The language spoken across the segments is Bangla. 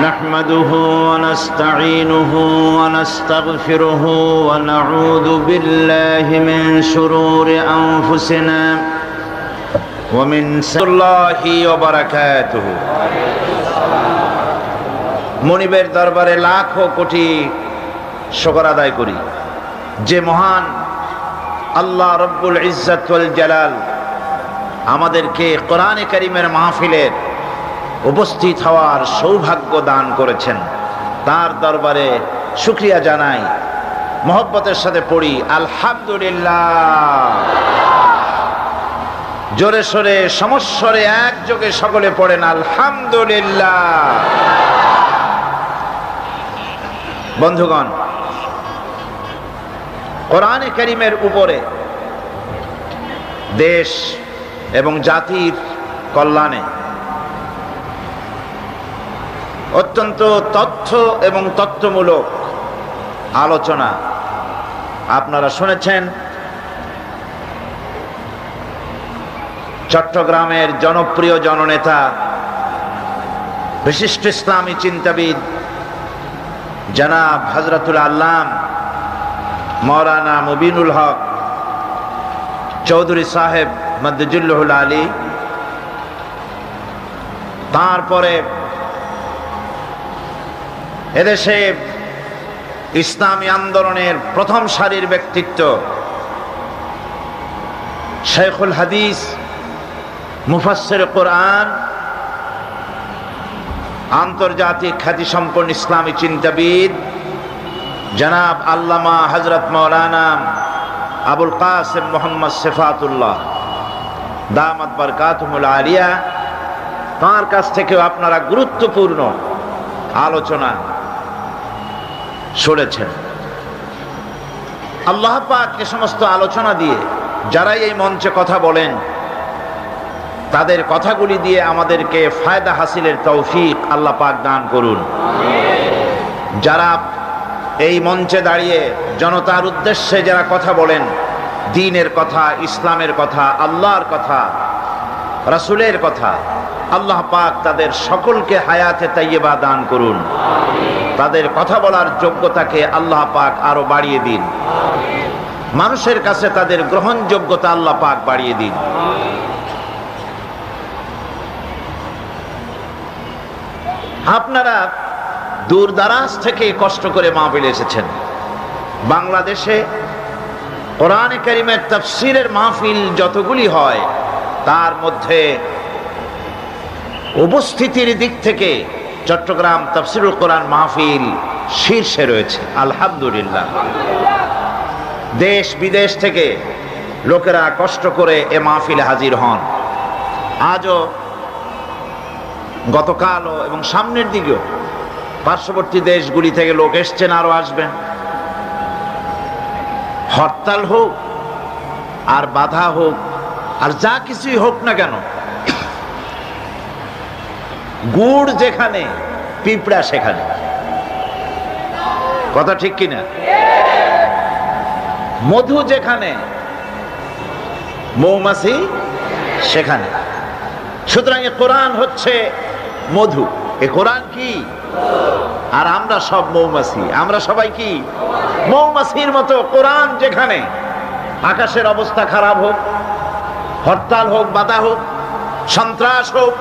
نحمده ونستعينه ونستغفره ونعوذ بالله من شرور أنفسنا ومن سيئات الله وبركاته মনিবের দরবারে লাখো কোটি শুকর আদায় করি যে মহান আল্লাহ রব্বুল ইজ্জত ওয়াল জালাল আমাদেরকে কোরআনে কারীমের মাহফিলের উপস্থিত হওয়ার সৌভাগ্য দান করেছেন। তার দরবারে শুকরিয়া জানাই, মহব্বতের সাথে পড়ি আলহামদুলিল্লাহ। জোরে সোরে সমস্বরে একযোগে সকলে পড়েন আলহামদুলিল্লাহ। বন্ধুগণ, কোরআনে কারীমের উপরে দেশ এবং জাতির কল্যাণে অত্যন্ত তথ্য এবং তত্ত্বমূলক আলোচনা আপনারা শুনেছেন। চট্টগ্রামের জনপ্রিয় জননেতা, বিশিষ্ট ইসলামী চিন্তাবিদ জনাব হযরতুল আল্লাম মাওলানা মুবিনুল হক চৌধুরী সাহেব মদ্দুজুল্লাহুল আলী, তারপরে এদেশে ইসলামী আন্দোলনের প্রথম সারির ব্যক্তিত্ব শেখুল হাদিস মুফাসসির কোরআন, আন্তর্জাতিক খ্যাতিসম্পন্ন ইসলামী চিন্তাবিদ জনাব আল্লামা হযরত মাওলানা আবুল কাসেম মোহাম্মদ সিফাতুল্লাহ দামাত বারকাতুহুল আলিয়া, তার কাছ থেকেও আপনারা গুরুত্বপূর্ণ আলোচনা শুনেছেন। আল্লাহ পাক এ সমস্ত আলোচনা দিয়ে যারাই এই মঞ্চে কথা বলেন, তাদের কথাগুলি দিয়ে আমাদেরকে ফায়দা হাসিলের তৌফিক আল্লাহ পাক দান করুন। যারা এই মঞ্চে দাঁড়িয়ে জনতার উদ্দেশ্যে যারা কথা বলেন, দ্বীনের কথা, ইসলামের কথা, আল্লাহর কথা, রাসূলের কথা, আল্লাহ পাক তাদের সকলকে হায়াতে তাইয়্যিবা দান করুন। তাদের কথা বলার যোগ্যতাকে আল্লাহ পাক আরো বাড়িয়ে দিন। মানুষের কাছে তাদের গ্রহণযোগ্যতা আল্লাহ পাক বাড়িয়ে দিন। আপনারা দূর দারাজ থেকে কষ্ট করে মাহফিলে এসেছেন। বাংলাদেশে কোরআনে কারীমের তাফসীরের মাহফিল যতগুলি হয়, তার মধ্যে উপস্থিতির দিক থেকে চট্টগ্রাম তাফসীরুল কোরআন মাহফিল শীর্ষে রয়েছে আলহামদুলিল্লাহ। দেশ বিদেশ থেকে লোকেরা কষ্ট করে এ মাহফিলে হাজির হন। আজও, গতকালও এবং সামনের দিকেও পার্শ্ববর্তী দেশগুলি থেকে লোক এসছেন, আরো আসবেন। হরতাল হোক আর বাধা হোক আর যা কিছুই হোক না কেন, গুড় যেখানে পিঁপড়া সেখানে, কথা ঠিক কিনা? মধু যেখানে মৌমাছি সেখানে। সুতরাং এ কোরআন হচ্ছে মধু, এ কোরআন কি? আর আমরা সব মৌমাছি, আমরা সবাই কি? মৌমাছির মতো। কোরআন যেখানে, আকাশের অবস্থা খারাপ হোক, হরতাল হোক, বাধা হোক, সন্ত্রাস হোক,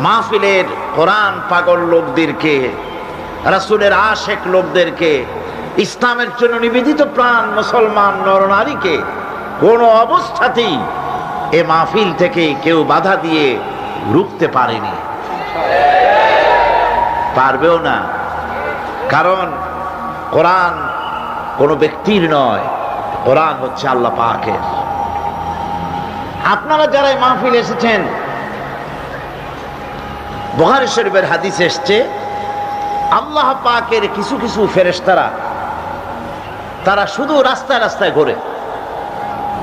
মাহফিলের কোরআন পাগল লোকদেরকে, রাসূলের আশেক লোকদেরকে, ইসলামের জন্য নিবেদিত প্রাণ মুসলমান নরনারীকে কোনো অবস্থাতেই এ মাহফিল থেকে কেউ বাধা দিয়ে রুখতে পারেনি, পারবেও না। কারণ কোরআন কোনো ব্যক্তির নয়, কোরআন হচ্ছে আল্লাহ পাকের। আপনারা যারা এই মাহফিল এসেছেন, বুখারী শরীফের হাদিস এসছে, আল্লাহ পাকের কিছু কিছু ফেরেশতারা তারা শুধু রাস্তায় রাস্তায় ঘোরে,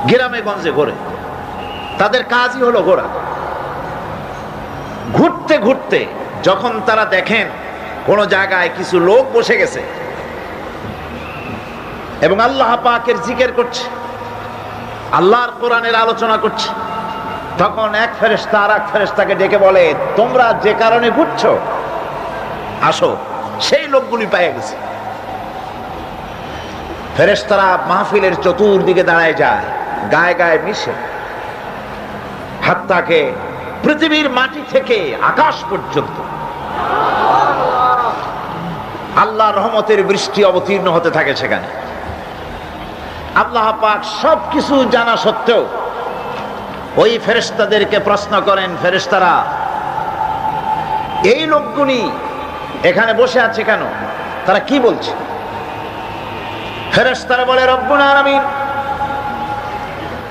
গ্রামে গঞ্জে ঘোরে। তাদের কাজই হলো ঘোরা। ঘুরতে ঘুরতে যখন তারা দেখেন কোন জায়গায় কিছু লোক বসে গেছে এবং আল্লাহ পাকের জিকির করছে, আল্লাহর কোরআনের আলোচনা করছে, তখন এক ফেরেশতা আর এক ফেরেশতাকে ডেকে বলে, তোমরা যে কারণে ঘুরছো আসো। সেই লোকগুলি পেয়ে গেছে। ফেরেশতারা মাহফিলের চতুর্দিকে দাঁড়ায় যায়, গায়ে গায়ে মিশে, হাত্তাকে পৃথিবীর মাটি থেকে আকাশ পর্যন্ত আল্লাহর রহমতের বৃষ্টি অবতীর্ণ হতে থাকে সেখানে। আল্লাহ পাক সবকিছু জানা সত্ত্বেও ওই ফেরেশতাদেরকে প্রশ্ন করেন, ফেরেশতারা এই লোকগুলি এখানে বসে আছে কেন, তারা কি বলছে? ফেরেশতারা বলে, রব্বুল আলামিন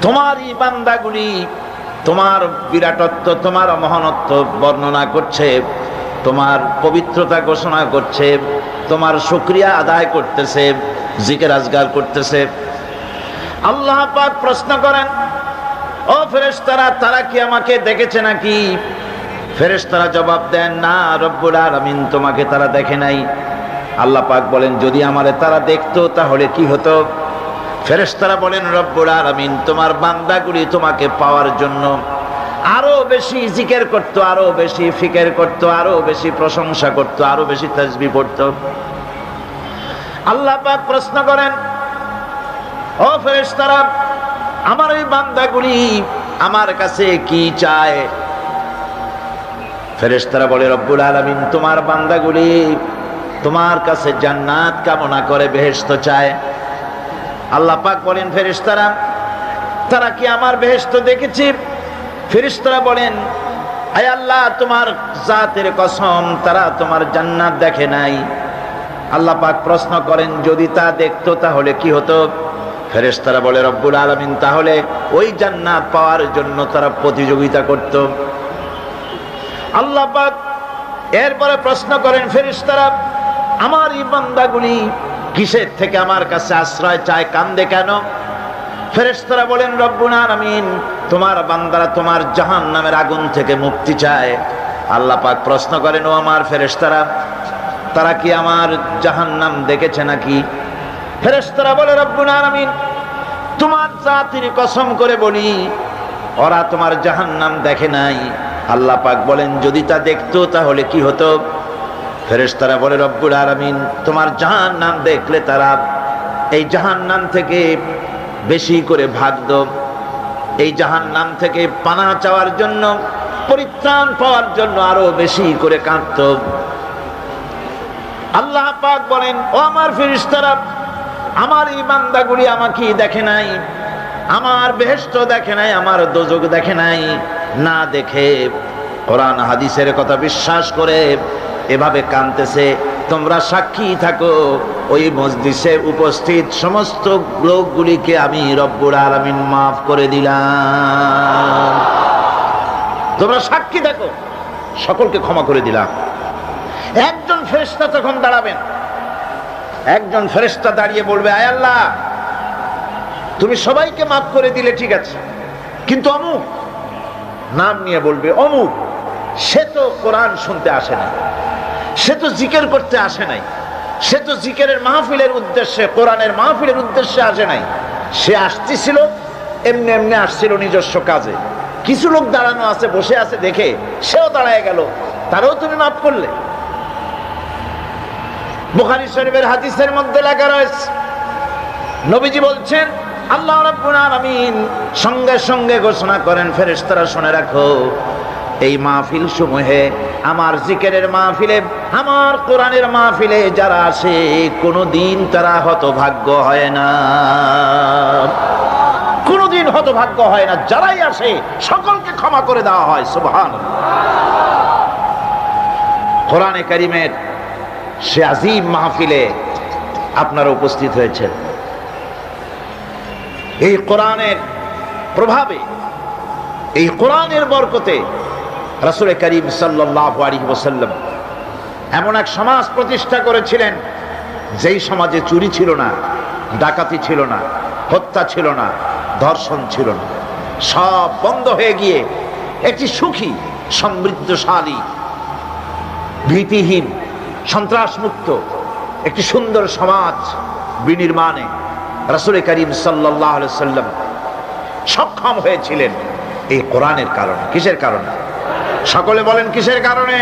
তোমার এই বান্দাগুলি তোমার বিরাটত্ব, তোমার মহানত্ব বর্ণনা করছে, তোমার পবিত্রতা ঘোষণা করছে, তোমার শুকরিয়া আদায় করতেছে, জিকির আজগার করতেছে। আল্লাহ পাক প্রশ্ন করেন, ও ফেরেশতারা তারা কি আমাকে দেখেছে নাকি? ফেরেশতারা জবাব দেন, না রব্বুল আলামিন তোমাকে তারা দেখে নাই। আল্লাহ পাক বলেন, যদি আমারে তারা দেখতো তাহলে কি হতো? ফেরেশতারা বলেন, রব্বুল আলামিন তোমার বান্দাগুলি তোমাকে পাওয়ার জন্য আরো বেশি জিকির করত, আরো বেশি ফিকির করত, আরো বেশি প্রশংসা করত, আরো বেশি তাসবিহ পড়ত। আল্লাহ পাক প্রশ্ন করেন, ও ফেরেশতারা আমার এই বান্দাগুলি আমার কাছে কি চায়? ফেরেশতারা বলে, রব্বুল আলামিন তোমার বান্দাগুলি তোমার কাছে জান্নাত কামনা করে, বেহেশত চায়। আল্লাহ পাক বলেন, ফেরেশতারা তারা কি আমার বেহেশত দেখেছে? ফেরেশতারা বলেন, আয় আল্লাহ তোমার জাতের কসম তারা তোমার জান্নাত দেখে নাই। আল্লাহ পাক প্রশ্ন করেন, যদি তা দেখতো তাহলে কি হতো? ফেরেশতারা বলে, রব্বুল আলামিন তাহলে ওই জান্নাত পাওয়ার জন্য তারা প্রতিযোগিতা করত। আল্লাহ পাক এরপরে প্রশ্ন করেন, ফেরেশতারা আমার এই বান্দাগুলি কিসের থেকে আমার কাছে আশ্রয় চায়, কান্দে কেন? ফেরেশতারা বলেন, রব্বুল আলামিন তোমার বান্দারা তোমার জাহান্নামের আগুন থেকে মুক্তি চায়। আল্লাহ পাক প্রশ্ন করেন, ও আমার ফেরেশতারা তারা কি আমার জাহান্নাম দেখেছে নাকি? ফেরেশতারা বলে, রব্বুল আলামিন তোমার জাতির কসম করে বলি ওরা তোমার জাহান্নাম দেখে নাই। আল্লাহ পাক বলেন, যদি তা দেখতো তাহলে কি হতো? ফেরেশতারা বলে, রব্বুল আলামিন তোমার জাহান্নাম দেখলে তারা এই জাহান্নাম থেকে বেশি করে ভাগতো, এই জাহান্নাম থেকে পানা চাওয়ার জন্য, পরিত্রাণ পাওয়ার জন্য আরো বেশি করে কাঁদতো। আল্লাহ পাক বলেন, ও আমার ফেরেশতারা আমার এই বান্দাগুলি আমাকে দেখে নাই, আমার বেহেশত দেখে নাই, আমার দোজখ দেখে নাই। না দেখে কোরআন হাদিসের কথা বিশ্বাস করে এভাবে কাঁদতেছে। তোমরা সাক্ষী থাকো, ওই মজলিসে উপস্থিত সমস্ত লোকগুলিকে আমি রব্বুল আলামিন মাফ করে দিলাম। তোমরা সাক্ষী থাকো, সকলকে ক্ষমা করে দিলাম। একজন ফেরেশতা তখন দাঁড়াবেন, একজন ফেরেশতা দাঁড়িয়ে বলবে, আয় আল্লাহ তুমি সবাইকে মাফ করে দিলে ঠিক আছে, কিন্তু অমুক নাম নিয়ে বলবে, অমুক সে তো কোরআন শুনতে আসে নাই, সে তো জিকির করতে আসে নাই, সে তো জিকিরের মাহফিলের উদ্দেশ্যে, কোরআনের মাহফিলের উদ্দেশ্যে আসে নাই, সে আসতেছিল এমনি এমনি আসছিল নিজস্ব কাজে। কিছু লোক দাঁড়ানো আছে, বসে আছে দেখে সেও দাঁড়ায় গেল, তারও তুমি মাফ করলে। বুখারী শরীফের হাদিসের মধ্যে লেখা রয়েছে, নবীজি বলছেন, আল্লাহ রাব্বুল আলামিন সঙ্গে সঙ্গে ঘোষণা করেন, ফেরেশতারা শুনে রাখো, এই মাহফিল সমূহে, আমার জিকিরের মাহফিলে, আমার কোরআনের মাহফিলে যারা আসে কোনদিন তারা হতভাগ্য হয় না, কোনদিন হতভাগ্য হয় না। যারাই আসে সকলকে ক্ষমা করে দেওয়া হয়। সুবহানাল্লাহ। কোরআনে কারীমের সে আযীম মাহফিলে আপনারা উপস্থিত হয়েছেন। এই কোরআনের প্রভাবে, এই কোরআনের বরকতে রাসূল করিম সাল্লাল্লাহু আলাইহি ওয়াসাল্লাম এমন এক সমাজ প্রতিষ্ঠা করেছিলেন, যেই সমাজে চুরি ছিল না, ডাকাতি ছিল না, হত্যা ছিল না, ধর্ষণ ছিল না, সব বন্ধ হয়ে গিয়ে একটি সুখী, সমৃদ্ধশালী, ভীতিহীন, সন্ত্রাসমুক্ত একটি সুন্দর সমাজ বিনির্মাণে রাসূল করিম সাল্লাল্লাহু আলাইহি ওয়াসাল্লাম সক্ষম হয়েছিলেন এই কোরআনের কারণে। কিসের কারণে? সকলে বলেন কিসের কারণে?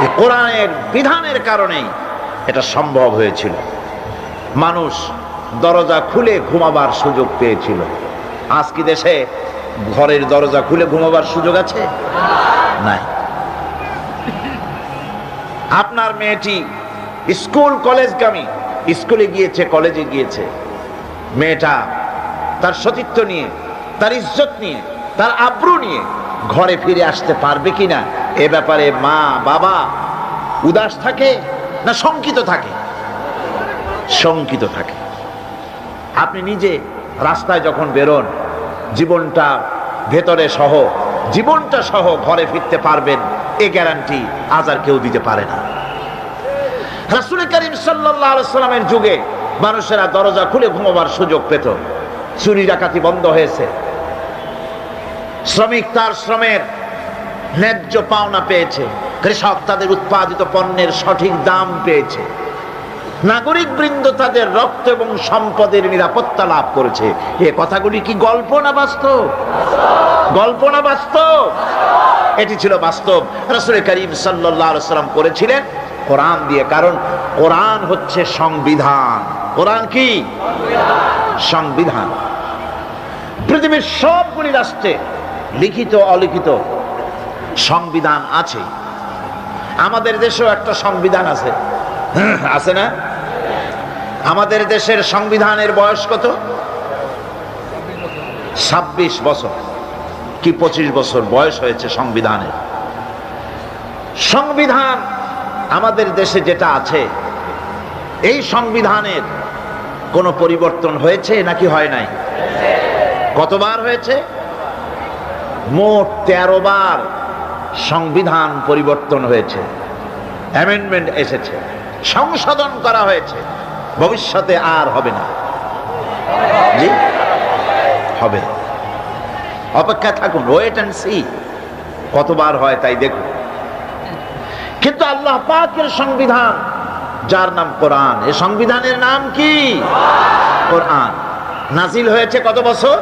এই কোরআনের বিধানের কারণেই এটা সম্ভব হয়েছিল। মানুষ দরজা খুলে ঘুমাবার সুযোগ পেয়েছিল। আজ কি দেশে ঘরের দরজা খুলে ঘুমাবার সুযোগ আছে? নাই। আপনার মেয়েটি স্কুল কলেজগামী, স্কুলে গিয়েছে, কলেজে গিয়েছে, মেয়েটা তার সতীত্ব নিয়ে, তার ইজ্জত নিয়ে, তার আব্রু নিয়ে ঘরে ফিরে আসতে পারবে কিনা এ ব্যাপারে মা বাবা উদাস থাকে না শঙ্কিত থাকে? শঙ্কিত থাকে। আপনি নিজে রাস্তায় যখন বেরোন, জীবনটা ভেতরে সহ, জীবনটা সহ ঘরে ফিরতে পারবেন এ গ্যারান্টি আজ আর কেউ দিতে পারে না। রাসূল করিম সাল্লাল্লাহু আলাইহি সাল্লামের যুগে মানুষেরা দরজা খুলে ঘুমাবার সুযোগ পেত। চুরি ডাকাতি বন্ধ হয়েছে, শ্রমিক তার শ্রমের ন্যায্য পাওনা পেয়েছে, কৃষক তাদের উৎপাদিত পণ্যের সঠিক দাম পেয়েছে, নাগরিক বৃন্দ তাদের রক্ত এবং সম্পদের নিরাপত্তা লাভ করেছে। এ কথাগুলি কি গল্প না বাস্তব? গল্প না বাস্তব? এটি ছিল বাস্তব। রাসূল করিম সাল্লাল্লাহু আলাইহি সাল্লাম করেছিলেন কোরআন দিয়ে, কারণ কোরআন হচ্ছে সংবিধান। কোরআন কি? সংবিধান। পৃথিবীর সবগুলি রাষ্ট্রে লিখিত অলিখিত সংবিধান আছে। আমাদের দেশেও একটা সংবিধান আছে, আছে না? আমাদের দেশের সংবিধানের বয়স কত? 26 বছর কি 25 বছর বয়স হয়েছে সংবিধানের। সংবিধান আমাদের দেশে যেটা আছে, এই সংবিধানের কোনো পরিবর্তন হয়েছে নাকি হয় নাই? কতবার হয়েছে? মোট 13 বার সংবিধান পরিবর্তন হয়েছে, অ্যামেন্ডমেন্ট এসেছে, সংশোধন করা হয়েছে। ভবিষ্যতে আর হবে না। জি, হবে। অপেক্ষা থাকুন, ওয়েট এন্ড সি কতবার হয় তাই দেখুন। কিন্তু আল্লাহ পাকের সংবিধান, যার নাম কোরআন, এই সংবিধানের নাম কি? কোরআন। নাজিল হয়েছে কত বছর?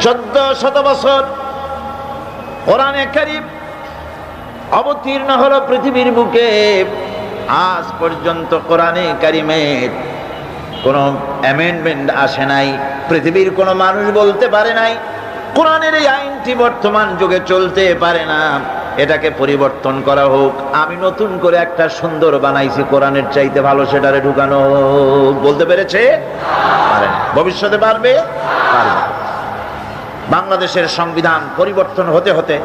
1400 বছর। কোরআনে কারীম অবতীর্ণ হলো পৃথিবীর বুকে। আজ পর্যন্ত কোরআনে কারীমের কোন অ্যামেন্ডমেন্ট আসে নাই। পৃথিবীর কোন মানুষ বলতে পারে নাই কোরআনের এই আইনটি বর্তমান যুগে চলতে পারে না, এটাকে পরিবর্তন করা হোক। আমি নতুন করে একটা সুন্দর বানাইছি, কোরআনের চাইতে ভালো, সেটারে ঢুকানো হোক। বলতে পেরেছে? পারে না। ভবিষ্যতে পারবে? পারবে। বাংলাদেশের সংবিধান পরিবর্তন হতে হতে,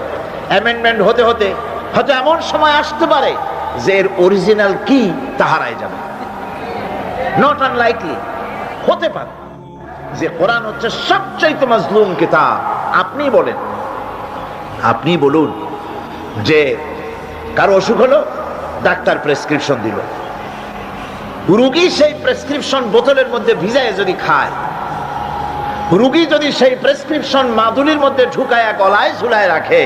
অ্যামেন্ডমেন্ট হতে হতে হয়তো এমন সময় আসতে পারে যে এর অরিজিনাল কি তা হারায় যাবে। নট আনলাইকলি, হতে পারে যে কোরআন হচ্ছে সবচাইতে মাজলুম কিতাব। আপনি বলেন, আপনি বলুন যে কারো অসুখ হলো, ডাক্তার প্রেসক্রিপশন দিল, রোগী সেই প্রেসক্রিপশন বোতলের মধ্যে ভিজায় যদি খায়, রোগী যদি সেই প্রেসক্রিপশন মাদুলির মধ্যে ঢুকায়া গলায় ঝুলায় রাখে,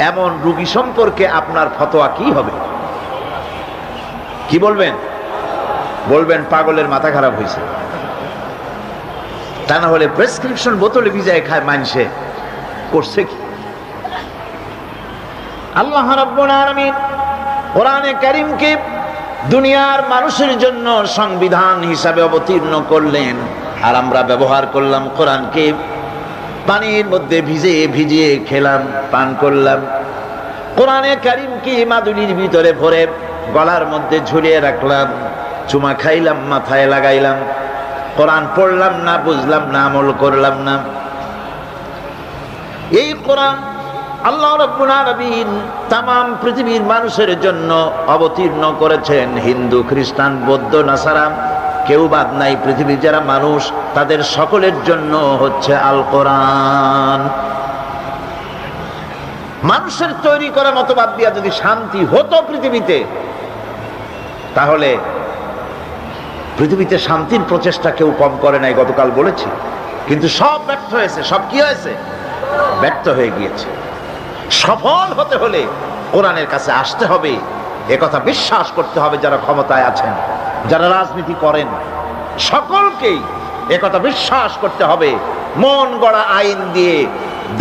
এমন রোগী সম্পর্কে আপনার ফতোয়া কি হবে? কি বলবেন? বলবেন পাগলের মাথা খারাপ হয়েছে। তা না হলে প্রেসক্রিপশন বোতলে ভিজায় খায় মানুষে, করছে কি? আল্লাহ রাব্বুল আলামিন কোরআনে কারীমকে দুনিয়ার মানুষের জন্য সংবিধান হিসাবে অবতীর্ণ করলেন, আর আমরা ব্যবহার করলাম কোরআনকে। পানির মধ্যে ভিজিয়ে খেলাম, পান করলাম। কোরআনে কারীমকে মাদুলির ভিতরে ভরে গলার মধ্যে ঝুলিয়ে রাখলাম, চুমা খাইলাম, মাথায় লাগাইলাম। কোরআন পড়লাম না, বুঝলাম না, আমল করলাম না। এই কোরআন আল্লাহ রাব্বুল আলামিন তামাম পৃথিবীর মানুষের জন্য অবতীর্ণ করেছেন। হিন্দু, খ্রিস্টান, বৌদ্ধ, নাসারা কেউ বাদ নাই। পৃথিবীর যারা মানুষ তাদের সকলের জন্য হচ্ছে আল কোরআন। মানুষের তৈরি করা মতবাদ দিয়া যদি শান্তি হতো পৃথিবীতে, তাহলে পৃথিবীতে শান্তির প্রচেষ্টা কেউ কম করে নাই, গতকাল বলেছি। কিন্তু সব ব্যর্থ হয়েছে। সব কি হয়েছে? ব্যর্থ হয়ে গিয়েছে। সফল হতে হলে কোরআনের কাছে আসতে হবে, একথা বিশ্বাস করতে হবে যারা ক্ষমতায় আছেন, যারা রাজনীতি করেন, সকলকেই একথা বিশ্বাস করতে হবে। মন গড়া আইন দিয়ে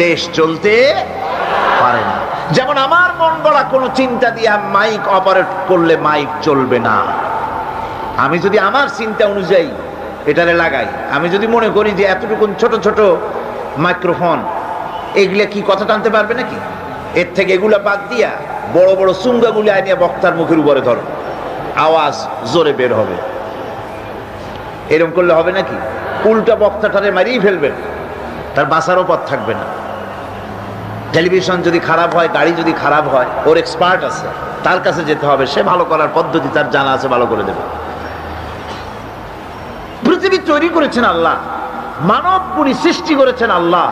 দেশ চলতে পারে না। যেমন আমার মন গড়া কোনো চিন্তা দিয়ে মাইক অপারেট করলে মাইক চলবে না। আমি যদি আমার চিন্তা অনুযায়ী এটারে লাগাই, আমি যদি মনে করি যে এতটুকু ছোট ছোট মাইক্রোফোন এগুলা কি কথা টানতে পারবে নাকি, এর থেকে এগুলা বাদ দিয়া বড় বড় চুঙ্গাগুলি আনিয়া বক্তার মুখের উপরে ধরো, আওয়াজ জোরে বের হবে। এরকম করলে হবে নাকি? উল্টা বক্তাটারে মারিয়ে ফেলবেন, তার বাঁচারও পথ থাকবে না। টেলিভিশন যদি খারাপ হয়, গাড়ি যদি খারাপ হয়, ওর এক্সপার্ট আছে, তার কাছে যেতে হবে, সে ভালো করার পদ্ধতি তার জানা আছে, ভালো করে দেবে। পৃথিবী তৈরি করেছেন আল্লাহ, মানবগুলি সৃষ্টি করেছেন আল্লাহ,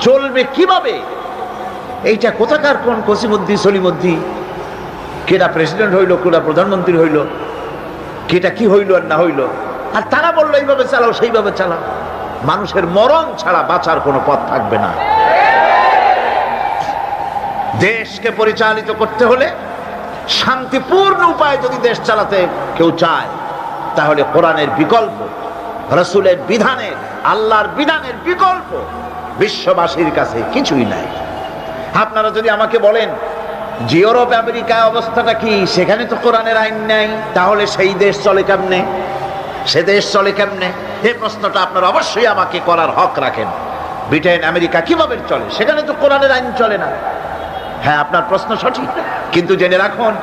চলবে কিভাবে এইটা কোথাকার কোন কসিমুদ্দি সলিমুদ্দি, কেটা প্রেসিডেন্ট হইল, কেটা প্রধানমন্ত্রী হইল, কেটা কি হইল আর না হইল, আর তারা বললো এইভাবে চালাও সেইভাবে চালাও। মানুষের মরণ ছাড়া বাঁচার কোনো পথ থাকবে না। দেশকে পরিচালিত করতে হলে শান্তিপূর্ণ উপায়ে যদি দেশ চালাতে কেউ চায়, তাহলে কোরআনের বিকল্প, রাসূলের বিধানের, আল্লাহর বিধানের বিকল্প বিশ্ববাসীর কাছে কিছুই নাই। আপনারা যদি আমাকে বলেন যে ইউরোপ আমেরিকা অবস্থাটা কি, সেখানে তো কোরআনের আইন নাই, তাহলে সেই দেশ চলে কেমনে, সে দেশ চলে কেমনে, এই প্রশ্নটা আপনারা অবশ্যই আমাকে করার হক রাখেন। ব্রিটেন আমেরিকা কিভাবে চলে, সেখানে তো কোরআনের আইন চলে না। হ্যাঁ, আপনার প্রশ্ন সঠিক, কিন্তু জেনে রাখুন,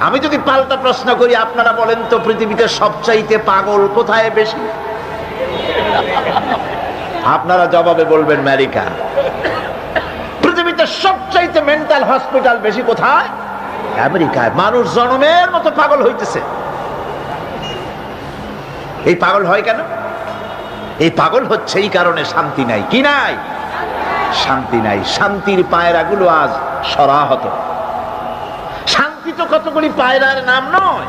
আমি যদি পাল্টা প্রশ্ন করি, আপনারা বলেন তো পৃথিবীতে সবচাইতে পাগল কোথায় বেশি, আপনারা জবাবে বলবেন আমেরিকা। পৃথিবীতে সবচাইতে মেন্টাল হসপিটাল বেশি কোথায়? আমেরিকায়। মানুষ জনমের মতো পাগল হইতেছে। এই পাগল হয় কেন? এই পাগল হচ্ছে এই কারণে শান্তি নাই। কি নাই? শান্তি নাই। শান্তির পায়রাগুলো আজ সরাহত। শান্তি তো কতগুলি পায়রার নাম নয়,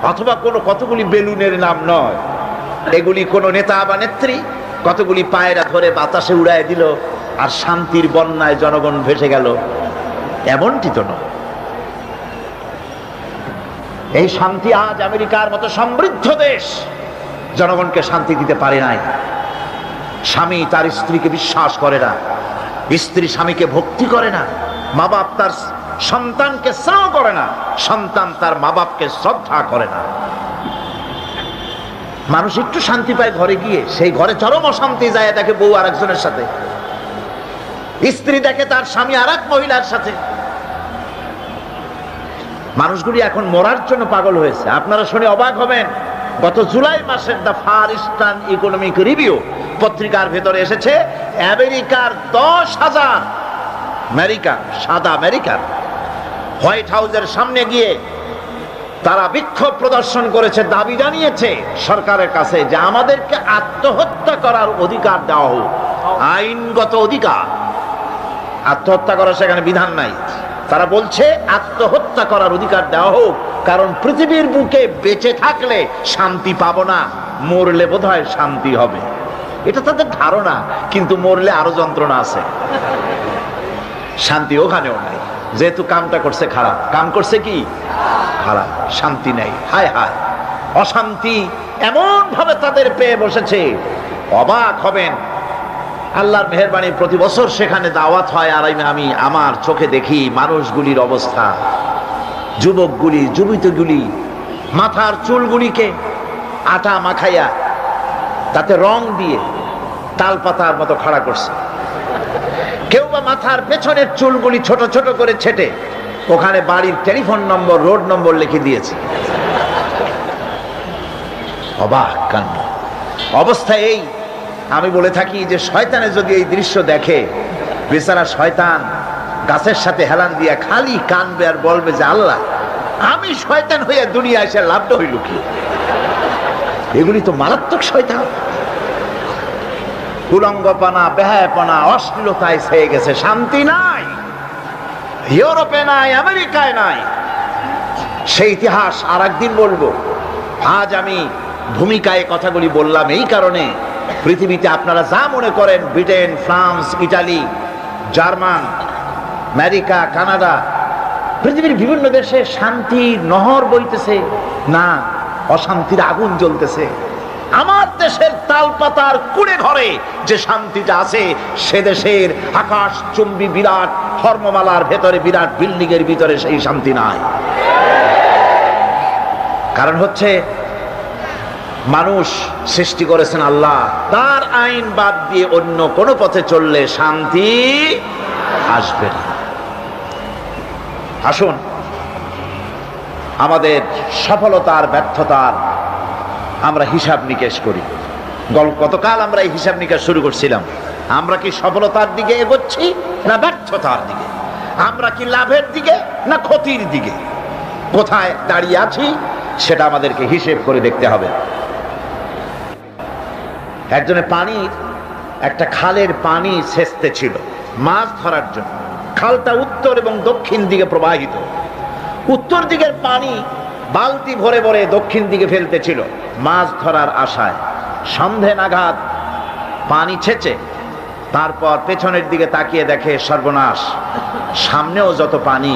অথবা কতগুলি বেলুনের নাম নয়। এগুলি কোন নেতা বা নেত্রী কতগুলি পায়রা ধরে বাতাসে উড়ায় দিল আর শান্তির বন্যায় জনগণ ভেসে গেল, এমনটি তো নয়। এই শান্তি আজ আমেরিকার মতো সমৃদ্ধ দেশ জনগণকে শান্তি দিতে পারে নাই। স্বামী তার স্ত্রীকে বিশ্বাস করে না, স্ত্রী স্বামীকে ভক্তি করে না, মা বাপ তার সন্তানকে স্নেহ করে না, সন্তান তার মা বাপকে শ্রদ্ধা করে না। মানুষ একটু শান্তি পায় ঘরে গিয়ে, সেই ঘরে চরম অশান্তি যায়, দেখে বউ আর একজনের সাথে, স্ত্রী দেখে তার স্বামী আর এক মহিলার সাথে। মানুষগুলি এখন মরার জন্য পাগল হয়েছে। আপনারা শুনে অবাক হবেন, গত জুলাই মাসের the far eastern economic review পত্রিকার ভেতরে এসেছে, আমেরিকার 10,000 সাদা আমেরিকান হোয়াইট হাউসের সামনে গিয়ে তারা বিক্ষোভ প্রদর্শন করেছে, দাবি জানিয়েছে সরকারের কাছে যে আমাদেরকে আত্মহত্যা করার অধিকার দেওয়া হোক, আইনগত অধিকার। আত্মহত্যা করার সেখানে বিধান নাই। তারা বলছে আত্মহত্যা করার অধিকার দেওয়া হোক, কারণ পৃথিবীর বুকে বেঁচে থাকলে শান্তি পাবো না, মরলে বোধহয় শান্তি হবে। এটা তাদের ধারণা, কিন্তু মরলে আরো যন্ত্রণা আছে। শান্তি ওখানেও নাই, যেহেতু কামটা করছে খারাপ। কাম করছে কি খারাপ, শান্তি নেই। হায় হায়, অশান্তি এমন ভাবে তাদের পেয়ে বসেছে, অবাক হবেন। আল্লাহর মেহেরবানি, প্রতি বছর সেখানে দাওয়াত হয়, আর আমি আমার চোখে দেখি মানুষগুলির অবস্থা। যুবকগুলি, যুবতীগুলি মাথার চুলগুলিকে আটা মাখাইয়া তাতে রং দিয়ে তাল পাতার মতো খাড়া করছে। কেউ বা মাথার পেছনের চুলগুলি ছোট ছোট করে ছেটে ওখানে বাড়ির টেলিফোন নম্বর, রোড নম্বর লিখে দিয়েছে। অবাক কাণ্ড অবস্থা এই। আমি বলে থাকি যে শয়তানে যদি এই দৃশ্য দেখে, বেচারা শয়তান গাছের সাথে হেলান দিয়া খালি কানবে আর বলবে যে আল্লাহ, আমি শয়তান হইয়া দুনিয়া এসে লাভটা হইল কি? এগুলি তো মারাত্মক শয়তান। উলঙ্গপনা, বেহায়াপনা, অশ্লীলতায় ছেয়ে গেছে। শান্তি নাই, ইউরোপে নাই, আমেরিকায় নাই। সেই ইতিহাস আর একদিন বলবো। আজ আমি ভূমিকায় কথাগুলি বললাম এই কারণে, পৃথিবীতে আপনারা যা মনে করেন, Britain, France, Italy, German, America, Canada, পৃথিবীর বিভিন্ন দেশে শান্তির নহর বইতেছে না, অশান্তির আগুন জ্বলতেছে। আমার দেশের তালপাতার কুড়ে ঘরে যে শান্তিটা আছে, সে দেশের আকাশ চুম্বী বিরাট ধর্মমালার ভেতরে, বিরাট বিল্ডিং এর ভিতরে সেই শান্তি নাই। কারণ হচ্ছে মানুষ সৃষ্টি করেছেন আল্লাহ, তার আইন বাদ দিয়ে অন্য কোন পথে চললে শান্তি আসবে না। আসুন আমাদের সফলতার ব্যর্থতার আমরা হিসাব নিকেশ করি। গতকাল আমরা এই হিসাব নিকেশ শুরু করছিলাম। আমরা কি সফলতার দিকে এগোচ্ছি না ব্যর্থতার দিকে? আমরা কি লাভের দিকে না ক্ষতির দিকে? কোথায় দাঁড়িয়ে আছি সেটা আমাদেরকে হিসেব করে দেখতে হবে। একজনের পানির একটা খালের পানি সেচতে ছিল মাছ ধরার জন্য। খালটা উত্তর এবং দক্ষিণ দিকে প্রবাহিত। উত্তর দিকের পানি বালতি ভরে ভরে দক্ষিণ দিকে ফেলতে ছিল মাছ ধরার আশায়। সন্ধে নাগাদ পানি ছেচে তারপর পেছনের দিকে তাকিয়ে দেখে সর্বনাশ, সামনেও যত পানি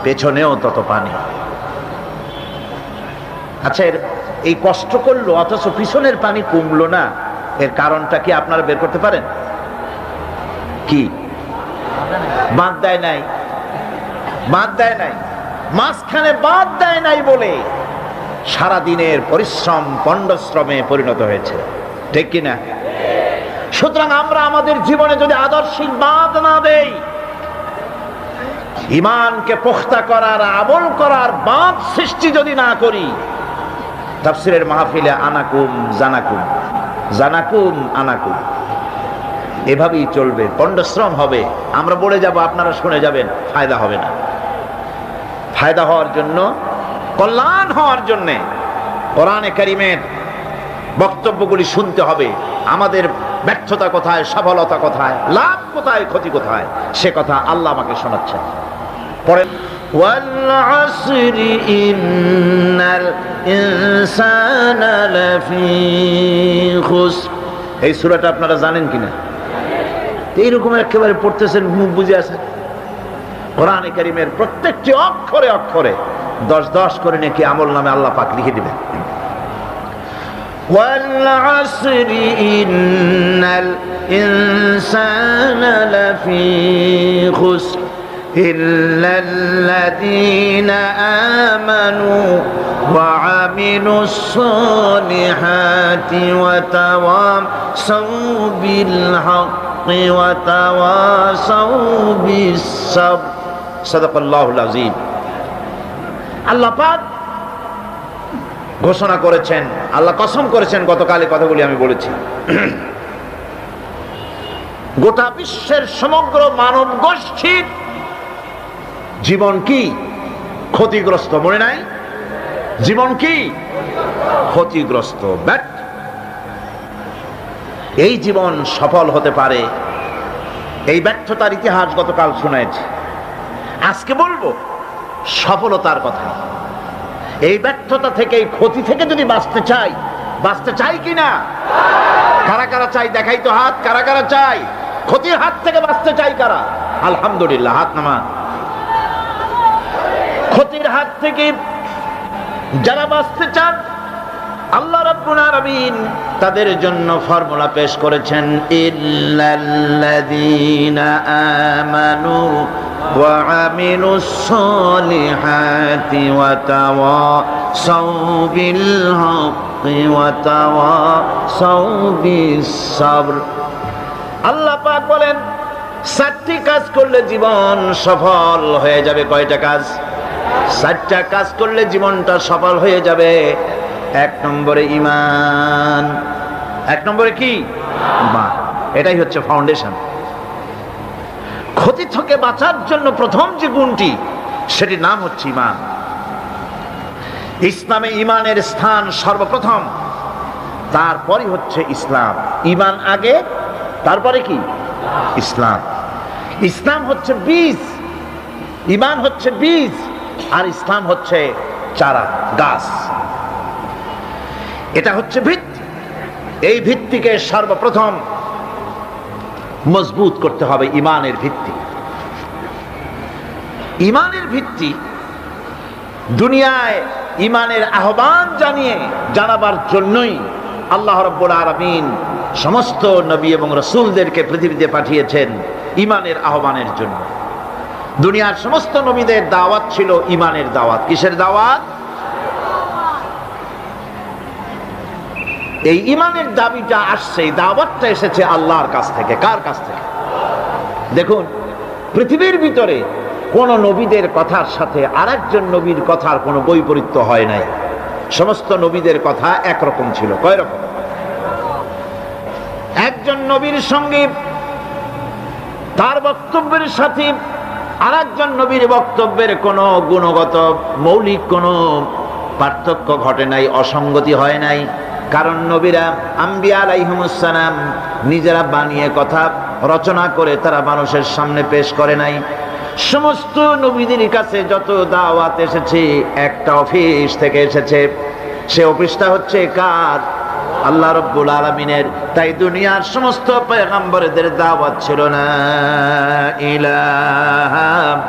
পেছনেও তত পানি। আচ্ছা, এই কষ্ট করলো অথচ পিছনের পানি কমলো না, এর কারণটা কি আপনারা বের করতে পারেন? কি? বাঁধ দেয় নাই, বাঁধ দেয় নাই, মাঝখানে বাঁধ দেয় নাই বলে সারা দিনের পরিশ্রম পণ্ডশ্রমে পরিণত হয়েছে, ঠিক কিনা? সুতরাং আমরা আমাদের জীবনে যদি আদর্শিক বাঁধ না দেই, ঈমানকে পোক্তা করার, আমল করার বাঁধ সৃষ্টি যদি না করি, তাফসীরের মাহফিলে আনাকুম জানাকুম, জানাকুম আনাকুম, এভাবেই চলবে। পণ্ডশ্রম হবে, আমরা বলে যাব, আপনারা শুনে যাবেন, ফায়দা হবে না। ফায়দা হওয়ার জন্য, কল্যাণ হওয়ার জন্য কোরআনে কারীমের বক্তব্যগুলি শুনতে হবে। আমাদের ব্যর্থতা কোথায়, সফলতা কোথায়, লাভ কোথায়, ক্ষতি কোথায়, সে কথা আল্লাহ আমাকে শোনাচ্ছেন। পরে ওয়াল আসরি ইন্নাল ইনসানা লাফি খুসর, এই সূরাটা আপনারা জানেন কিনা? এইরকম একেবারে পড়তেছেন, মুখ বুঝে আছেন। কোরআনে কারীমের প্রত্যেকটি অক্ষরে অক্ষরে 10-10 করে নাকি আমল নামে আল্লাহ পাক লিখে দিবেন। ওয়াল আসরি ইন্নাল ইনসানা লাফি খুসর ইল্লাল্লাযীনা আমানু ওয়া আমিলুস সালিহাতি ওয়া তাওয়াসাউ বিল হাক্কি ওয়া তাওয়াসাউ বিস সাবর। সাদাকাল্লাহুল আযীম। আল্লাহ পাক ঘোষণা করেছেন, আল্লাহ কসম করেছেন, গতকালে কথাগুলি আমি বলেছি, গোটা বিশ্বের সমগ্র মানব গোষ্ঠীর জীবন কি ক্ষতিগ্রস্ত, মনে নাই? জীবন কি ক্ষতিগ্রস্ত, ব্যর্থ। এই জীবন সফল হতে পারে, এই ব্যর্থতার ইতিহাস গতকাল শুনেছি। আজকে বলবো সফলতার কথা। এই ব্যর্থতা থেকে, এই ক্ষতি থেকে যদি বাঁচতে চাই কিনা? কারা কারা চাই দেখাই তো হাত। কারা কারা চাই ক্ষতির হাত থেকে বাঁচতে চাই? কারা? আলহামদুলিল্লাহ, হাত নামান। ক্ষতির হাত থেকে যারা বাঁচতে চান, আল্লাহ রাব্বুল আলামিন তাদের জন্য ফর্মুলা পেশ করেছেন, ইল্লাল্লাযীনা আমানু ওয়া আমিলুস সালিহাতি ওয়া তাওয়াসাউ বিল হাক্কি ওয়া তাওয়াসাউ বিস সাবর। আল্লাহ পাক বলেন 7টি কাজ করলে জীবন সফল হয়ে যাবে। কয়টা কাজ? 7টা কাজ করলে জীবনটা সফল হয়ে যাবে। 1 নম্বরে ঈমান। 1 নম্বরে কি? ঈমান। এটাই হচ্ছে ফাউন্ডেশন। ক্ষতি থেকে বাঁচার জন্য প্রথম যে গুণটি, সেটির নাম হচ্ছে ঈমান। ইসলামে ঈমানের স্থান সর্বপ্রথম, তারপরে হচ্ছে ইসলাম। ঈমান আগে, তারপরে কি? ইসলাম। ইসলাম হচ্ছে বীজ, ঈমান হচ্ছে বীজ, আর ইসলাম হচ্ছে চারা, গাছ। এটা হচ্ছে ভিত্তি। এই ভিত্তিকে সর্বপ্রথম মজবুত করতে হবে। ঈমানের ভিত্তি, ঈমানের ভিত্তি দুনিয়ায় ঈমানের আহ্বান জানাবার জন্যই আল্লাহ রাব্বুল আলামিন সমস্ত নবী এবং রাসূলদেরকে পৃথিবীতে পাঠিয়েছেন ঈমানের আহ্বানের জন্য। দুনিয়ার সমস্ত নবীদের দাওয়াত ছিল ঈমানের দাওয়াত। কিসের দাওয়াত? এই ঈমানের দাবিটা আসছে, এই দাওয়াতটা এসেছে আল্লাহর কাছ থেকে। কার কাছ থেকে? দেখুন, পৃথিবীর ভিতরে কোন নবীদের কথার সাথে আরেকজন নবীর কথার কোনো বৈপরীত্য হয় নাই। সমস্ত নবীদের কথা একরকম ছিল। কয় রকম? একজন নবীর সঙ্গে তার বক্তব্যের সাথে আরেকজন নবীর বক্তব্যের কোনো গুণগত মৌলিক কোনো পার্থক্য ঘটে নাই, অসঙ্গতি হয় নাই। কারণ নবীরা, আম্বিয়া আলাইহিমুস সালাম, নিজেরা বানিয়ে কথা রচনা করে তারা মানুষের সামনে পেশ করে নাই। সমস্ত নবীদের কাছে যত দাওয়াত এসেছে একটা অফিস থেকে এসেছে। সে অফিসটা হচ্ছে কার? আল্লাহ রাব্বুল আলামিনের। তাই দুনিয়ার সমস্ত পয়গম্বরদের দাওয়াত ছিল না ইলাহা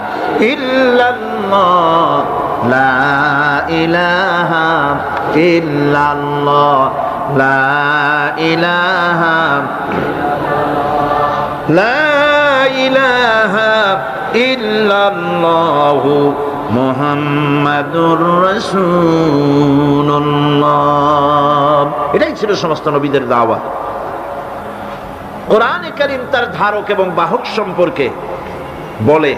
ইল্লাল্লাহ, লা ইলাহা ইল্লাল্লাহ, লা ইলাহা, লা ইলাহা ইল্লাল্লাহু মুহাম্মাদুর রাসূলুল্লাহ। এটাই ছিল সমস্ত নবীদের দাওয়াত। কোরআনে কারীম তার ধারক এবং বাহক সম্পর্কে বলে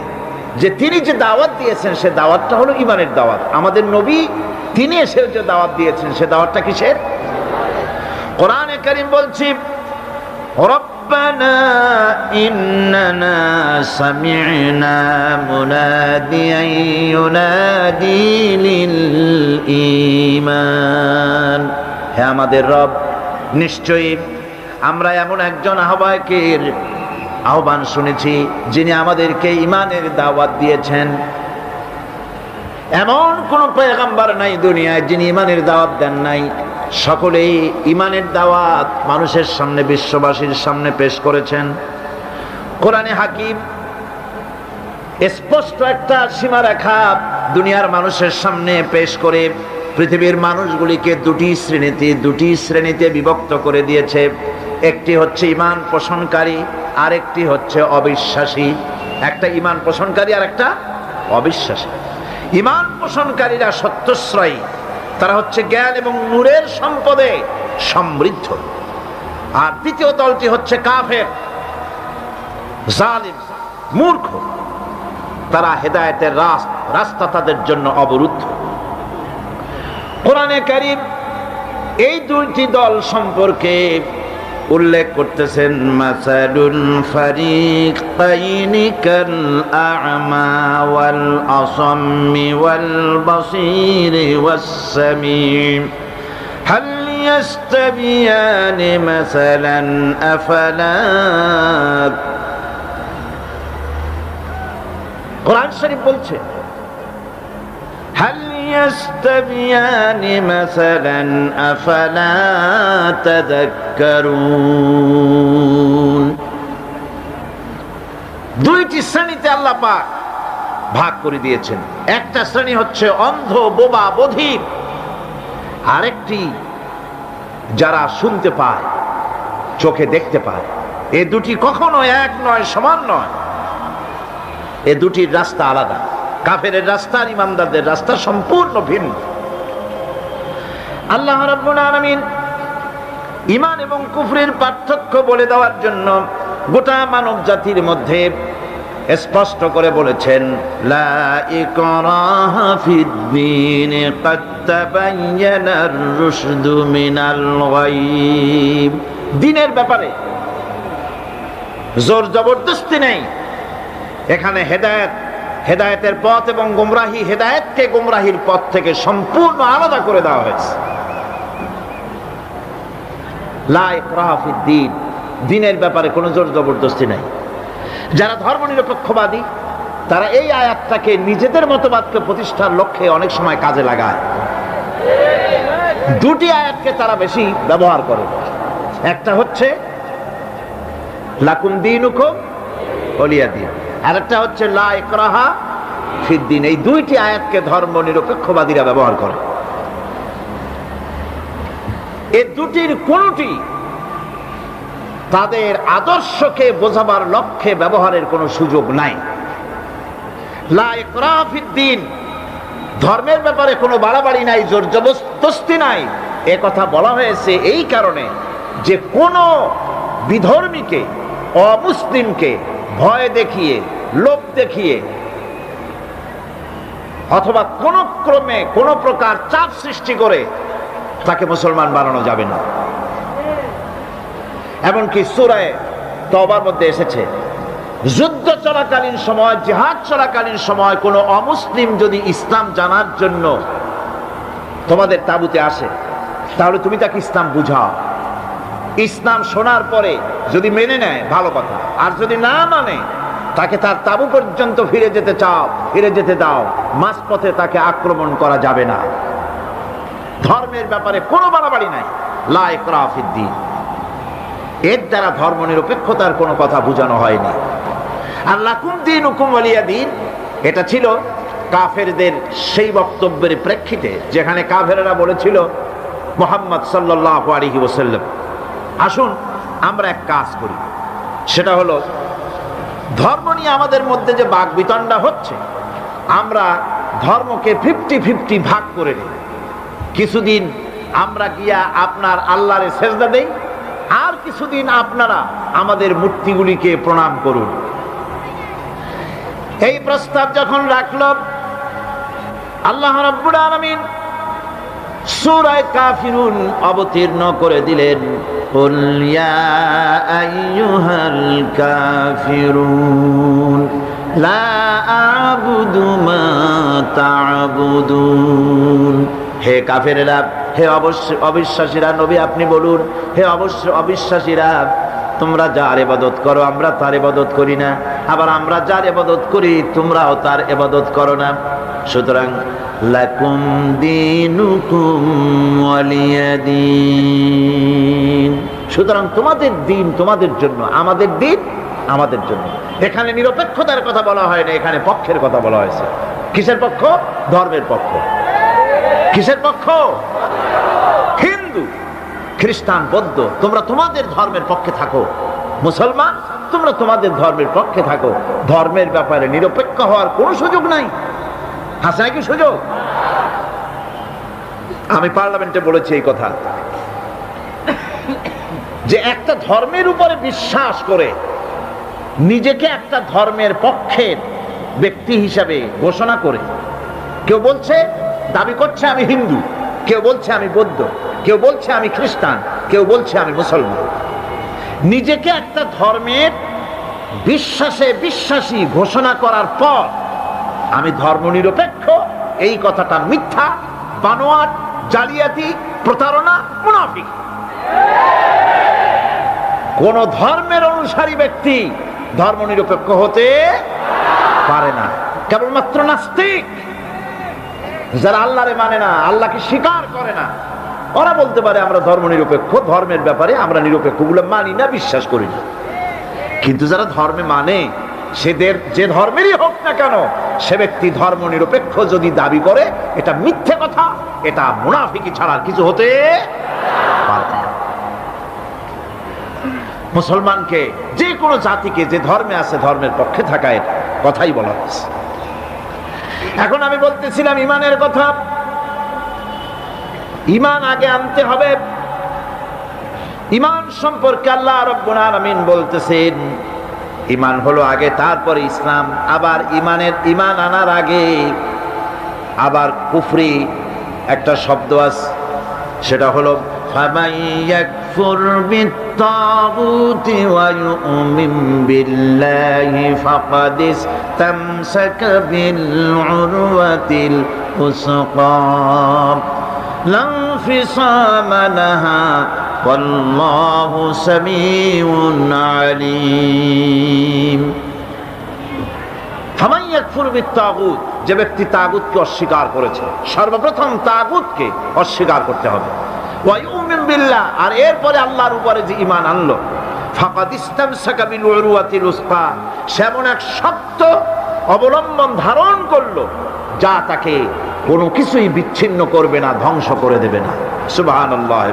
যে তিনি যে দাওয়াত দিয়েছেন সে দাওয়াতটা হলো ঈমানের দাওয়াত। আমাদের নবী তিনি এসে যে দাওয়াত দিয়েছেন সে দাওয়াতটা কিসের? কোরআনে কারীম বলছি, ربنا إننا سمعنا مناديا ينادي للإيمان। হে আমাদের রব, নিশ্চয়ই আমরা এমন একজন আহ্বায়কের আহ্বান শুনেছি যিনি আমাদেরকে ঈমানের দাওয়াত দিয়েছেন। এমন কোন পয়গম্বর নাই দুনিয়ায় যিনি ঈমানের দাওয়াত দেন নাই। সকলেই ঈমানের দাওয়াত মানুষের সামনে, বিশ্ববাসীর সামনে পেশ করেছেন। কোরআনে হাকিম স্পষ্ট একটা সীমারেখা দুনিয়ার মানুষের সামনে পেশ করে পৃথিবীর মানুষগুলিকে দুটি শ্রেণীতে বিভক্ত করে দিয়েছে। একটি হচ্ছে ঈমান পোষণকারী, আরেকটি হচ্ছে অবিশ্বাসী। একটা ঈমান পোষণকারী আর একটা অবিশ্বাসী। ঈমান পোষণকারীরা সত্যশ্রয়ী, তারা হচ্ছে জ্ঞান এবং নূরের সম্পদে সমৃদ্ধ। আর দ্বিতীয় দলটি হচ্ছে কাফের, জালিম, মূর্খ। তারা হেদায়েতের রাস্তা তাদের জন্য অবরুদ্ধ। কোরআনে কারীম এই দুইটি দল সম্পর্কে উল্লেখ করতেছেন, মাসালুল ফারিকাইনি কাল আ'মা ওয়াল আসাম্মি ওয়াল বাসীরি ওয়াস সামিম হাল ইয়াস্তাবিয়ানি মাসালান আফালা। কোরআন শরীফ বলছে, হাল ইয়াস্তাবিয়ানি মাসালান আফালা তাযাক্কারুন। দুইটি শ্রেণীতে আল্লাহ পাক ভাগ করে দিয়েছেন। একটা শ্রেণী হচ্ছে অন্ধ, বোবা, বধির। আরেকটি যারা শুনতে পায়, চোখে দেখতে পায়। এ দুটি কখনো এক নয়, সমান নয়। এ দুটির রাস্তা আলাদা। কাফেরের রাস্তা আর ইমানদারদের রাস্তা সম্পূর্ণ ভিন্ন। আল্লাহ রাব্বুল আলামিন ঈমান এবং কুফরের পার্থক্য বলে দেওয়ার জন্য গোটা মানব জাতির মধ্যে স্পষ্ট করে বলেছেন, লা ইকরাহা ফিদ-দীন ক্বাদ তাবায়্যানার রুশদু মিনাল গায়ব। দ্বীনের ব্যাপারে জোর জবরদস্তি নেই। এখানে হেদায়েতের পথ এবং গোমরাহি, হেদায়েতকে গোমরাহির পথ থেকে সম্পূর্ণ আলাদা করে দেওয়া হয়েছে। লা ইকরাহা ফিদ-দীন, দ্বীনের ব্যাপারে কোনো জোর জবরদস্তি নাই। যারা ধর্মনিরপেক্ষবাদী তারা এই আয়াতটাকে নিজেদের মতবাদকে প্রতিষ্ঠার লক্ষ্যে অনেক সময় কাজে লাগায়। দুটি আয়াতকে তারা বেশি ব্যবহার করে। একটা হচ্ছে লাকুম দীনুকুম ওয়ালিয়া দীন, আর একটা হচ্ছে লা ইকরাহা ফিদ-দীন। এই দুইটি আয়াতকে ধর্মনিরপেক্ষবাদীরা ব্যবহার করে। এ দুটির কোনটি তাদের আদর্শকে বোঝাবার লক্ষ্যে ব্যবহারের কোনো সুযোগ নাই। লা ইকরাহ ফিদ্দীন, ধর্মের ব্যাপারে কোনো বাড়াবাড়ি নাই, জোর জবরদস্তি নাই। এ কথা বলা হয়েছে এই কারণে যে কোন বিধর্মীকে, অমুসলিমকে ভয় দেখিয়ে, লোভ দেখিয়ে অথবা কোন ক্রমে কোন প্রকার চাপ সৃষ্টি করে তাকে মুসলমান বানানো যাবে না। এমনকি সূরা তওবার মধ্যে এসেছে, যুদ্ধ চলাকালীন সময়, জিহাদ চলাকালীন সময় কোন অমুসলিম যদি ইসলাম জানার জন্য তোমাদের তাঁবুতে আসে, তাহলে তুমি তাকে ইসলাম বুঝাও। ইসলাম শোনার পরে যদি মেনে নেয় ভালো কথা, আর যদি না মানে তাকে তার তাঁবু পর্যন্ত ফিরে যেতে চাও, ফিরে যেতে দাও। মাঝপথে তাকে আক্রমণ করা যাবে না। ধর্মের ব্যাপারে কোনো বাড়াবাড়ি নাই। লা ইকরাহ ফিদ্দীন, এর দ্বারা ধর্ম নিরপেক্ষতার কোনো কথা বোঝানো হয়নি। আর লাকুম দীনুকুম ওয়ালিয়া দীন, এটা ছিল কাফেরদের সেই বক্তব্যের প্রেক্ষিতে যেখানে কাফেরেরা বলেছিল মুহাম্মদ সাল্লাল্লাহু আলাইহি ওয়াসাল্লাম, আসুন আমরা এক কাজ করি, সেটা হলো ধর্ম নিয়ে আমাদের মধ্যে যে বাকবিতণ্ডা হচ্ছে, আমরা ধর্মকে 50-50 ভাগ করে নিই। কিছুদিন আমরা গিয়া আপনার আল্লাহরে সেজদা দেই, আর কিছুদিন আপনারা আমাদের মূর্তিগুলিকে প্রণাম করুন। এই প্রস্তাব যখন রাখল, আল্লাহ রাব্বুল আলামিন সূরা কাফিরুন অবতীর্ণ করে দিলেন, কুল ইয়া আইয়ুহাল কাফিরুন লা আ'বুদু মা তা'বুদুন। হে কাফেরেরা, হে অবিশ্বাসীরা, নবী আপনি বলুন, হে অবিশ্বাসীরা, তোমরা যার ইবাদত করো আমরা তার ইবাদত করি না, আবার আমরা যার ইবাদত করি তোমরাও তার ইবাদত করো না। সুতরাং লাকুম দীনুকুম ওয়ালিয়া দীন, সুতরাং তোমাদের দিন তোমাদের জন্য, আমাদের দিন আমাদের জন্য। এখানে নিরপেক্ষতার কথা বলা হয় না, এখানে পক্ষের কথা বলা হয়েছে। কিসের পক্ষ? ধর্মের পক্ষ। কিসের পক্ষ? হিন্দু, খ্রিস্টান, বৌদ্ধ, তোমরা তোমাদের ধর্মের পক্ষে থাকো। মুসলমান, তোমরা তোমাদের ধর্মের পক্ষে থাকো। ধর্মের ব্যাপারে নিরপেক্ষ হওয়ার কোনো সুযোগ নাই। আছে নাকি সুযোগ? আমি পার্লামেন্টে বলেছি এই কথা, যে একটা ধর্মের উপরে বিশ্বাস করে নিজেকে একটা ধর্মের পক্ষের ব্যক্তি হিসাবে ঘোষণা করে কেউ বলছে, দাবি করছে আমি হিন্দু, কেউ বলছে আমি বৌদ্ধ, কেউ বলছে আমি খ্রিস্টান, কেউ বলছে আমি মুসলমান। নিজেকে একটা ধর্মের বিশ্বাসী ঘোষণা করার পর আমি ধর্ম নিরপেক্ষ, এই কথাটা মিথ্যা, বানোয়াট, জালিয়াতি, প্রতারণা, মুনাফিক। কোন ধর্মের অনুসারী ব্যক্তি ধর্ম নিরপেক্ষ হতে পারে না। কেবলমাত্র নাস্তিক, যারা আল্লাহরে মানে না, আল্লাহকে স্বীকার করে না, ওরা বলতে পারে আমরা ধর্ম নিরপেক্ষ, ধর্মের ব্যাপারে আমরা নিরপেক্ষ, গুলো মানি না, বিশ্বাস করি না। কিন্তু যারা ধর্মে মানে, সেদের যে ধর্মেরই হোক না কেন, সে ব্যক্তি ধর্ম নিরপেক্ষ যদি দাবি করে, এটা মিথ্যে কথা, এটা মুনাফিকি ছাড়া কিছু হতে পারে না। মুসলমানকে, যে কোনো জাতিকে যে ধর্মে আছে ধর্মের পক্ষে থাকার কথাই বলা হয়েছে। এখন আমি বলতেছিলাম ইমানের কথা। ইমান আগে আনতে হবে। ইমান সম্পর্কে আল্লাহ রাব্বুল আলামিন বলতেছেন, ইমান হলো আগে, তারপরে ইসলাম। আবার ইমান আনার আগে আবার কুফরি একটা শব্দ আছে, সেটা হলো ফামান ইয়াকফুর বিত্তাগুতি ওয়া ইউমিন বিল্লাহি ফাকাদ ইসতামসাকা বিল উরওয়াতিল উসকা লা ইনফিসামা লাহা ওয়াল্লাহু সামিউন আলীম। ফামান ইয়াকফুর বিত্তাগুত, যে ব্যক্তি তাগুতকে অস্বীকার করেছে, সর্বপ্রথম তাগুতকে অস্বীকার করতে হবে। ওয়া ইউমিন বিল্লাহ, আর এরপরে আল্লাহর উপরে যে ঈমান আনলো, ফাকাদ ইসতামসাকা বিল উরওয়াতিল উসকা, সেমন এক শক্ত অবলম্বন ধারণ করলো যা তাকে কোনো কিছুই বিচ্ছিন্ন করবে না, ধ্বংস করে দেবে না। সুবহানাল্লাহ।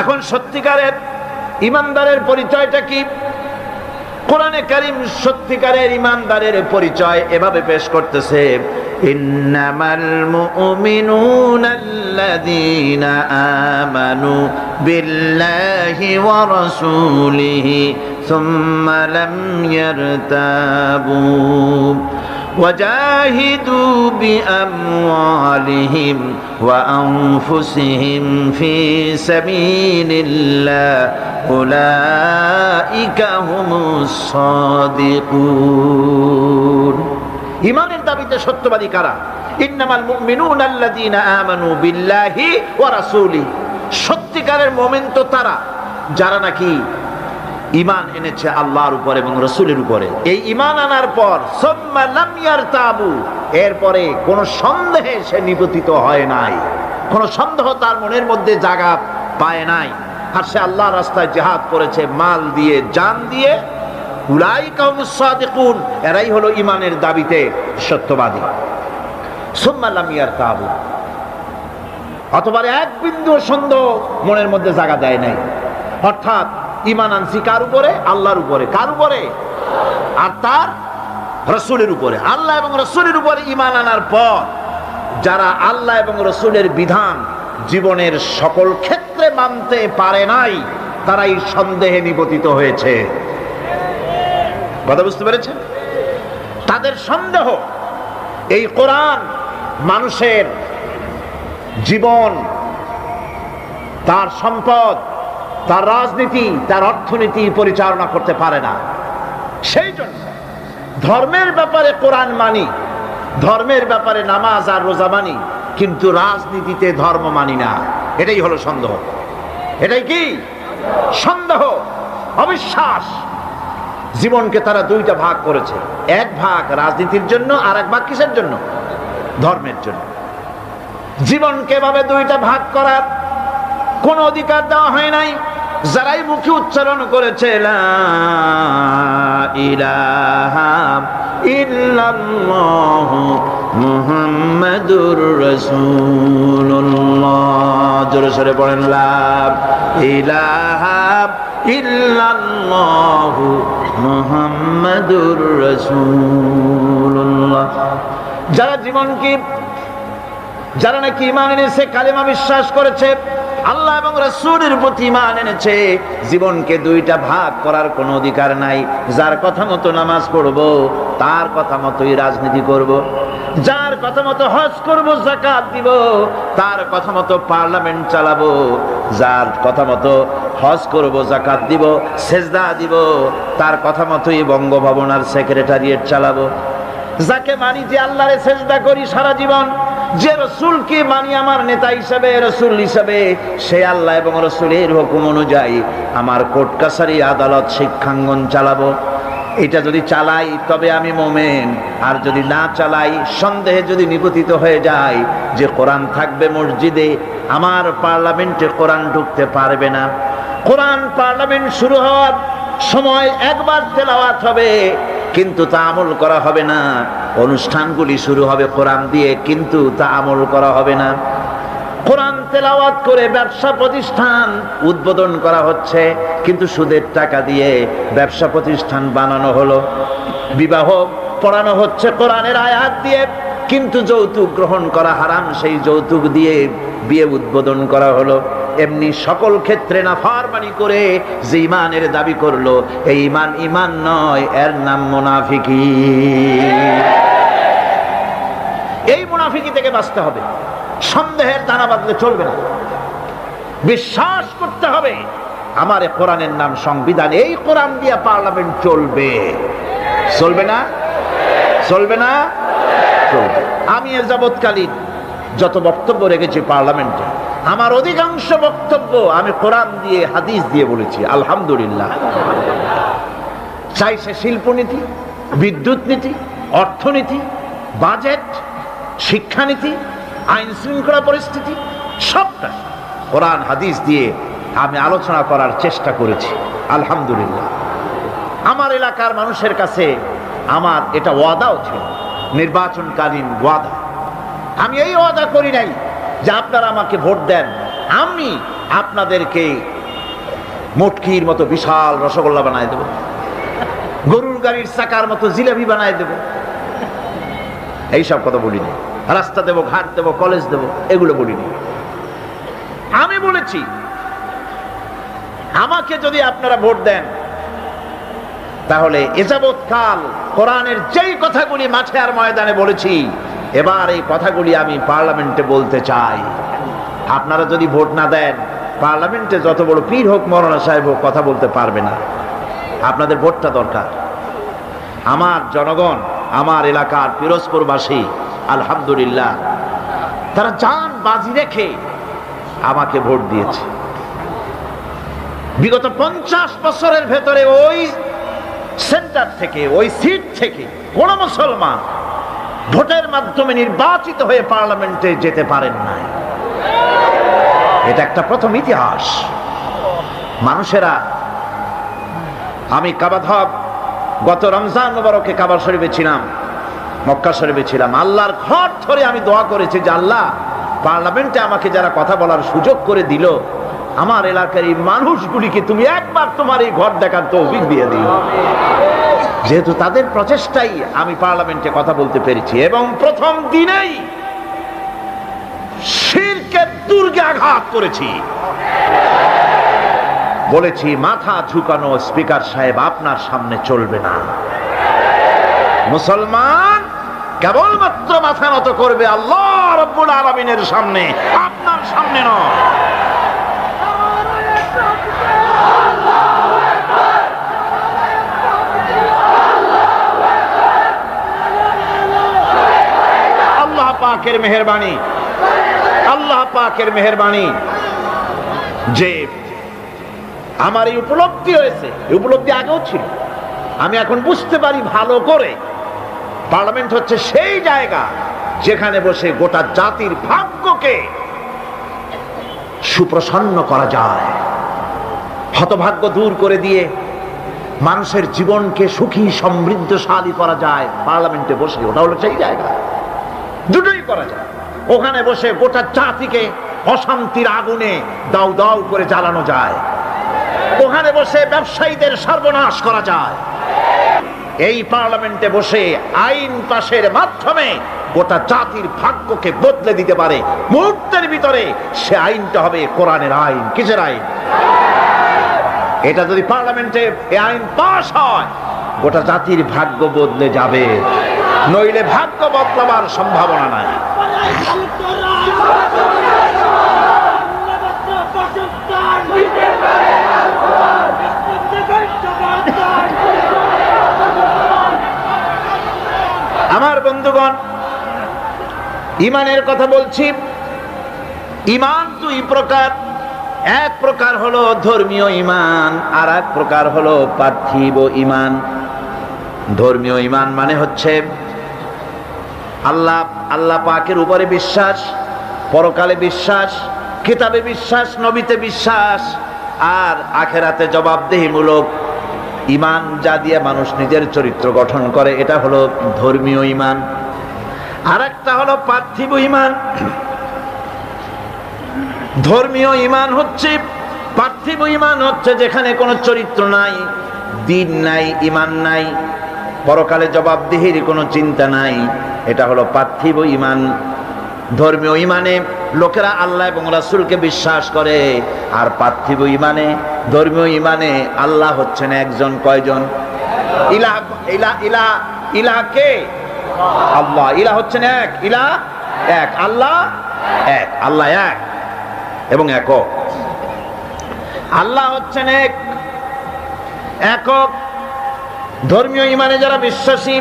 এখন সত্যিকারের ইমানদারের পরিচয়টা কি? কোরআনে কারীম সত্যিকারের ইমানদারের পরিচয় এভাবে পেশ করতেছে, ইন্নামাল মুমিনুনা আল্লাযীনা আমানু বিল্লাহি ওয়া রাসূলিহি সুম্মা লাম ইয়ারতাবু وجاهدوا بأموالهم وأنفسهم في سبيل الله أولئك هم الصادقون ইমানের দাবিতে সত্যবাদী কারা? ইন্নামাল মুমিনুনা আল্লাযীনা আমানু বিল্লাহি ওয়া রাসূলিহি, সত্যিকারের মুমিন তো তারা যারা নাকি ঈমান এনেছে আল্লাহর উপর এবং রাসূলের উপরে। এই ঈমান আনার পর সুম্মা লাম ইয়ারতাবু, এরপরে কোন সন্দেহে সে নিপতিত হয় নাই, কোন সন্দেহ তার মনের মধ্যে জায়গা পায় নাই, আর সে আল্লাহর রাস্তায় জিহাদ করেছে মাল দিয়ে, জান দিয়ে। উলাইকা হুমুস সাদিকুন, এরাই হলো ঈমানের দাবিতে সত্যবাদী। সুম্মা লাম ইয়ারতাবু, অথবা এক বিন্দু সন্দেহ মনের মধ্যে জায়গা দেয় নাই, অর্থাৎ ঈমান আনছি কার উপরে? আল্লাহর উপরে। কার উপরে? আর তার রাসূলের উপরে। আল্লাহ এবং রাসূলের উপরে ঈমান আনার পর যারা আল্লাহ এবং রাসূলের বিধান জীবনের সকল ক্ষেত্রে মানতে পারে নাই, তারাই সন্দেহে নিপতিত হয়েছে। কথা বুঝতে পেরেছেন? তাদের সন্দেহ এই কোরআন মানুষের জীবন, তার সম্পদ, তার রাজনীতি, তার অর্থনীতি পরিচালনা করতে পারে না। সেই জন্য ধর্মের ব্যাপারে কোরআন মানি, ধর্মের ব্যাপারে নামাজ আর রোজা মানি, কিন্তু রাজনীতিতে ধর্ম মানি না। এটাই হলো সন্দেহ। এটাই কি? সন্দেহ, অবিশ্বাস। জীবনকে তারা দুইটা ভাগ করেছে, এক ভাগ রাজনীতির জন্য আর এক ভাগ কিসের জন্য? ধর্মের জন্য। জীবনকে এভাবে দুইটা ভাগ করার কোন অধিকার দেওয়া হয় নাই। যারাই মুখে উচ্চারণ করেছে লা ইলাহা ইল্লাল্লাহু মুহাম্মাদুর রাসূলুল্লাহ, জোরে সোরে পড়েন লা ইলাহা ইল্লাল্লাহু মুহাম্মাদুর রাসূলুল্লাহ। যারা জীবনকে, যারা নাকি ঈমান এনেছে, কালেমা বিশ্বাস করেছে, আল্লাহ এবং রাসূলের প্রতি ঈমান এনেছে, জীবনকে দুইটা ভাগ করার কোনো অধিকার নাই। যার কথা মতো নামাজ পড়ব, তার কথা মতোই রাজনীতি করব। যার কথা মতো হজ করব, যাকাত দিব, তার কথা মতো পার্লামেন্ট চালাবো। যার কথা মতো হজ করব, যাকাত দিব, সেজদা দিব, তার কথা মতোই বঙ্গভবন আর সেক্রেটারিয়েট চালাবো। যাকে মানি, যে আল্লাহরে সেজদা করি সারা জীবন, যে রাসূলকে মানি আমার নেতা হিসাবে, রাসূল হিসাবে, সে আল্লাহ এবং রাসূলের হুকুম অনুযায়ী আমার কোর্ট কাছারি, আদালত, শিক্ষাঙ্গন চালাবো। এটা যদি চালাই তবে আমি মুমিন, আর যদি না চালাই, সন্দেহে যদি নিপতিত হয়ে যায় যে কোরআন থাকবে মসজিদে, আমার পার্লামেন্টে কোরআন ঢুকতে পারবে না। কোরআন পার্লামেন্ট শুরু হওয়ার সময় একবার তেলাওয়াত হবে, কিন্তু তা আমল করা হবে না। অনুষ্ঠানগুলি শুরু হবে কোরআন দিয়ে, কিন্তু তা আমল করা হবে না। কোরআন তেলাওয়াত করে ব্যবসা প্রতিষ্ঠান উদ্বোধন করা হচ্ছে, কিন্তু সুদের টাকা দিয়ে ব্যবসা প্রতিষ্ঠান বানানো হলো। বিবাহ পড়ানো হচ্ছে কোরআনের আয়াত দিয়ে, কিন্তু যৌতুক গ্রহণ করা হারাম, সেই যৌতুক দিয়ে বিয়ে উদ্বোধন করা হলো। এমনি সকল ক্ষেত্রে নাফরমানি করে যে ঈমানের দাবি করলো, এই ঈমান ঈমান নয়, এর নাম মুনাফিকি। এই মুনাফিকি থেকে বাঁচতে হবে। সন্দেহের দানা বাঁধলে চলবে না, বিশ্বাস করতে হবে আমার কোরআনের নাম সংবিধান, এই কোরআন দিয়ে পার্লামেন্ট চলবে। চলবে না? চলবে না? চলবে। আমি এর যাবৎকালীন যত বক্তব্য রেখেছি পার্লামেন্টে, আমার অধিকাংশ বক্তব্য আমি কোরআন দিয়ে, হাদিস দিয়ে বলেছি, আলহামদুলিল্লাহ। চাই সে শিল্পনীতি, বিদ্যুৎ নীতি, অর্থনীতি, বাজেট, শিক্ষানীতি, আইন শৃঙ্খলা পরিস্থিতি, সবটা কোরআন হাদিস দিয়ে আমি আলোচনা করার চেষ্টা করেছি, আলহামদুলিল্লাহ। আমার এলাকার মানুষের কাছে আমার এটা ওয়াদাও ছিল, নির্বাচনকালীন ওয়াদা। আমি এই ওয়াদা করি নাই যে আপনারা আমাকে ভোট দেন, আমি আপনাদেরকে মুটকির মতো বিশাল রসগোল্লা বানায় দেব, গরুর গাড়ির চাকার মতো জিলাপি বানায় দেব, এইসব কথা বলিনি। রাস্তা দেব, ঘাট দেব, কলেজ দেব, এগুলো বলিনি। আমি বলেছি আমাকে যদি আপনারা ভোট দেন তাহলে এযাবৎকাল কোরআনের যেই কথাগুলি মাঠে আর ময়দানে বলেছি, এবার এই কথাগুলি আমি পার্লামেন্টে বলতে চাই। আপনারা যদি ভোট না দেন, পার্লামেন্টে যত বড় পীর হোক, মৌলানা সাহেব হোক, কথা বলতে পারবে না। আপনাদের ভোটটা দরকার। আমার জনগণ, আমার এলাকার পিরোজপুরবাসী আলহামদুলিল্লাহ তারা জান বাজি রেখে আমাকে ভোট দিয়েছে। বিগত 50 বছরের ভেতরে ওই সেন্টার থেকে, ওই সিট থেকে কোন মুসলমান ভোটের মাধ্যমে নির্বাচিত হয়ে পার্লামেন্টে যেতে পারেন নাই। এটা একটা প্রথম ইতিহাস। মানুষেরা, আমি কাবাধব গত রমজান মুবারকে কাবা শরীফে ছিলাম, মক্কা শরীফে ছিলাম। আল্লাহর ঘর ধরে আমি দোয়া করেছি যে আল্লাহ, পার্লামেন্টে আমাকে যারা কথা বলার সুযোগ করে দিল, আমার এলাকার এই মানুষগুলিকে তুমি একবার তোমার এই ঘর দেখার তৌফিক দিয়ে দিও। যেহেতু তাদের প্রচেষ্টাই আমি পার্লামেন্টে কথা বলতে পেরেছি, এবং প্রথম দিনেই শিরকের দুর্গে আঘাত করেছি। বলেছি মাথা ঝুঁকানো স্পিকার সাহেব আপনার সামনে চলবে না। মুসলমান কেবলমাত্র মাথা নত করবে আল্লাহ রাব্বুল আলামিনের সামনে, আপনার সামনে নয়। আল্লাহ পাকের মেহেরবানি, আল্লাহ পাকের মেহেরবানি যে আমার এই উপলব্ধি হয়েছে। এই উপলব্ধি আগেও ছিল, আমি এখন বুঝতে পারি ভালো করে। পার্লামেন্ট হচ্ছে সেই জায়গা যেখানে বসে গোটা জাতির ভাগ্যকে সুপ্রসন্ন করা যায়, হতভাগ্য দূর করে দিয়ে মানুষের জীবনকে সুখী সমৃদ্ধশালী করা যায় পার্লামেন্টে বসে। ওটা হলো সেই জায়গা, দুটোই করা যায়। ওখানে বসে গোটা জাতিকে অশান্তির আগুনে দাউ দাউ করে জ্বালানো যায়, ওখানে বসে ব্যবসায়ীদের সর্বনাশ করা যায়। এই পার্লামেন্টে বসে আইন পাশের মাধ্যমে গোটা জাতির ভাগ্যকে বদলে দিতে পারে মুহূর্তের ভিতরে। সে আইনটা হবে কোরআনের আইন। কিসের আইন? এটা যদি পার্লামেন্টে এই আইন পাশ হয়, গোটা জাতির ভাগ্য বদলে যাবে, নইলে ভাগ্য বদলাবার সম্ভাবনা নাই। আমার বন্ধুগণ, ইমানের কথা বলছি। ইমান দুই প্রকার। এক প্রকার হলো ধর্মীয় ইমান, আর এক প্রকার হলো পার্থিব ইমান। ধর্মীয় ইমান মানে হচ্ছে আল্লাহ পাকের উপরে বিশ্বাস, পরকালে বিশ্বাস, কিতাবে বিশ্বাস, নবীতে বিশ্বাস, আর আখেরাতে জবাবদেহিমূলক ইমান, যা দিয়ে মানুষ নিজের চরিত্র গঠন করে, এটা হলো ধর্মীয় ইমান। আর একটা হলো পার্থিব ইমান। ধর্মীয় ইমান হচ্ছে, পার্থিব ইমান হচ্ছে যেখানে কোনো চরিত্র নাই, দিন নাই, ইমান নাই, পরকালে জবাবদিহির কোনো চিন্তা নাই, এটা হলো পার্থিব ইমান। ধর্মীয় ইমানে লোকেরা আল্লাহ এবং রাসূলকে বিশ্বাস করে, আর পার্থিব ইমানে, ধর্মীয় ইমানে আল্লাহ হচ্ছেন একজন। কয়জন? ইলাহ, ইলাহ, ইলাহ, ইলাহ কে? আল্লাহ। ইলাহ হচ্ছেন এক, ইলাহ এক, আল্লাহ এক। আল্লাহ এক এবং একক। আল্লাহ হচ্ছেন এক, একক। ধর্মীয় ইমানে যারা বিশ্বাসী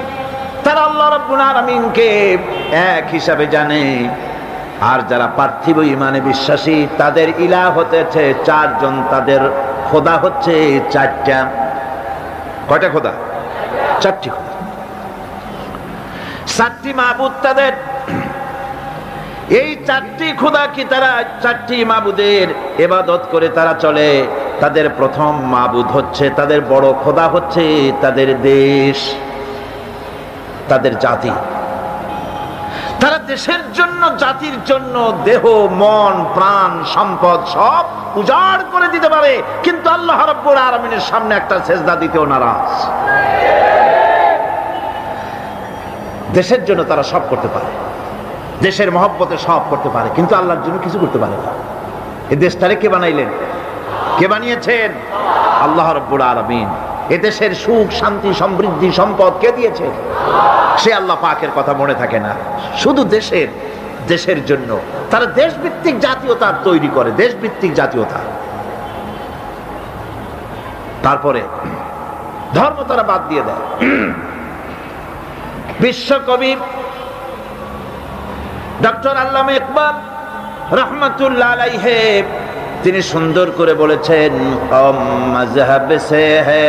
তারা আল্লাহ রাব্বুল আলামিনকে এক হিসাবে জানে। আর যারা পার্থিব ইমানে বিশ্বাসী তাদের ইলাহ হতেছে চারজন, তাদের খোদা হচ্ছে চারটা। কয়টা খোদা? চারটি খোদা, চারটি মাবুদ তাদের। এই চারটি খোদা কি তারা চারটি মাবুদের ইবাদত করে তারা চলে। তাদের প্রথম মাবুদ হচ্ছে, তাদের বড় খোদা হচ্ছে তাদের দেশ, তাদের জাতি। তারা দেশের জন্য, জাতির জন্য দেহ, মন, প্রাণ, সম্পদ সব উজাড় করে দিতে পারে, কিন্তু আল্লাহ রাব্বুল আলামিনের সামনে একটা সেজদা দিতেও নারাজ। দেশের জন্য তারা সব করতে পারে, দেশের মহব্বতে সব করতে পারে, কিন্তু আল্লাহর জন্য কিছু করতে পারে না। এই দেশটারে কে বানাইলেন? কে বানিয়েছেন? আল্লাহ রাব্বুল আলামিন। এ দেশের সুখ, শান্তি, সমৃদ্ধি, সম্পদ কে দিয়েছে? সে আল্লাহ পাকের কথা মনে থাকে না, শুধু দেশের জন্য তারা দেশভিত্তিক জাতীয়তা তৈরি করে, দেশভিত্তিক জাতীয়তা। তারপরে ধর্ম তারা বাদ দিয়ে দেয়। বিশ্বকবি ডক্টর আল্লামা ইকবাল রহমাতুল্লাহ আলাইহি তিনি সুন্দর করে বলেছেন, কম মজহব সে है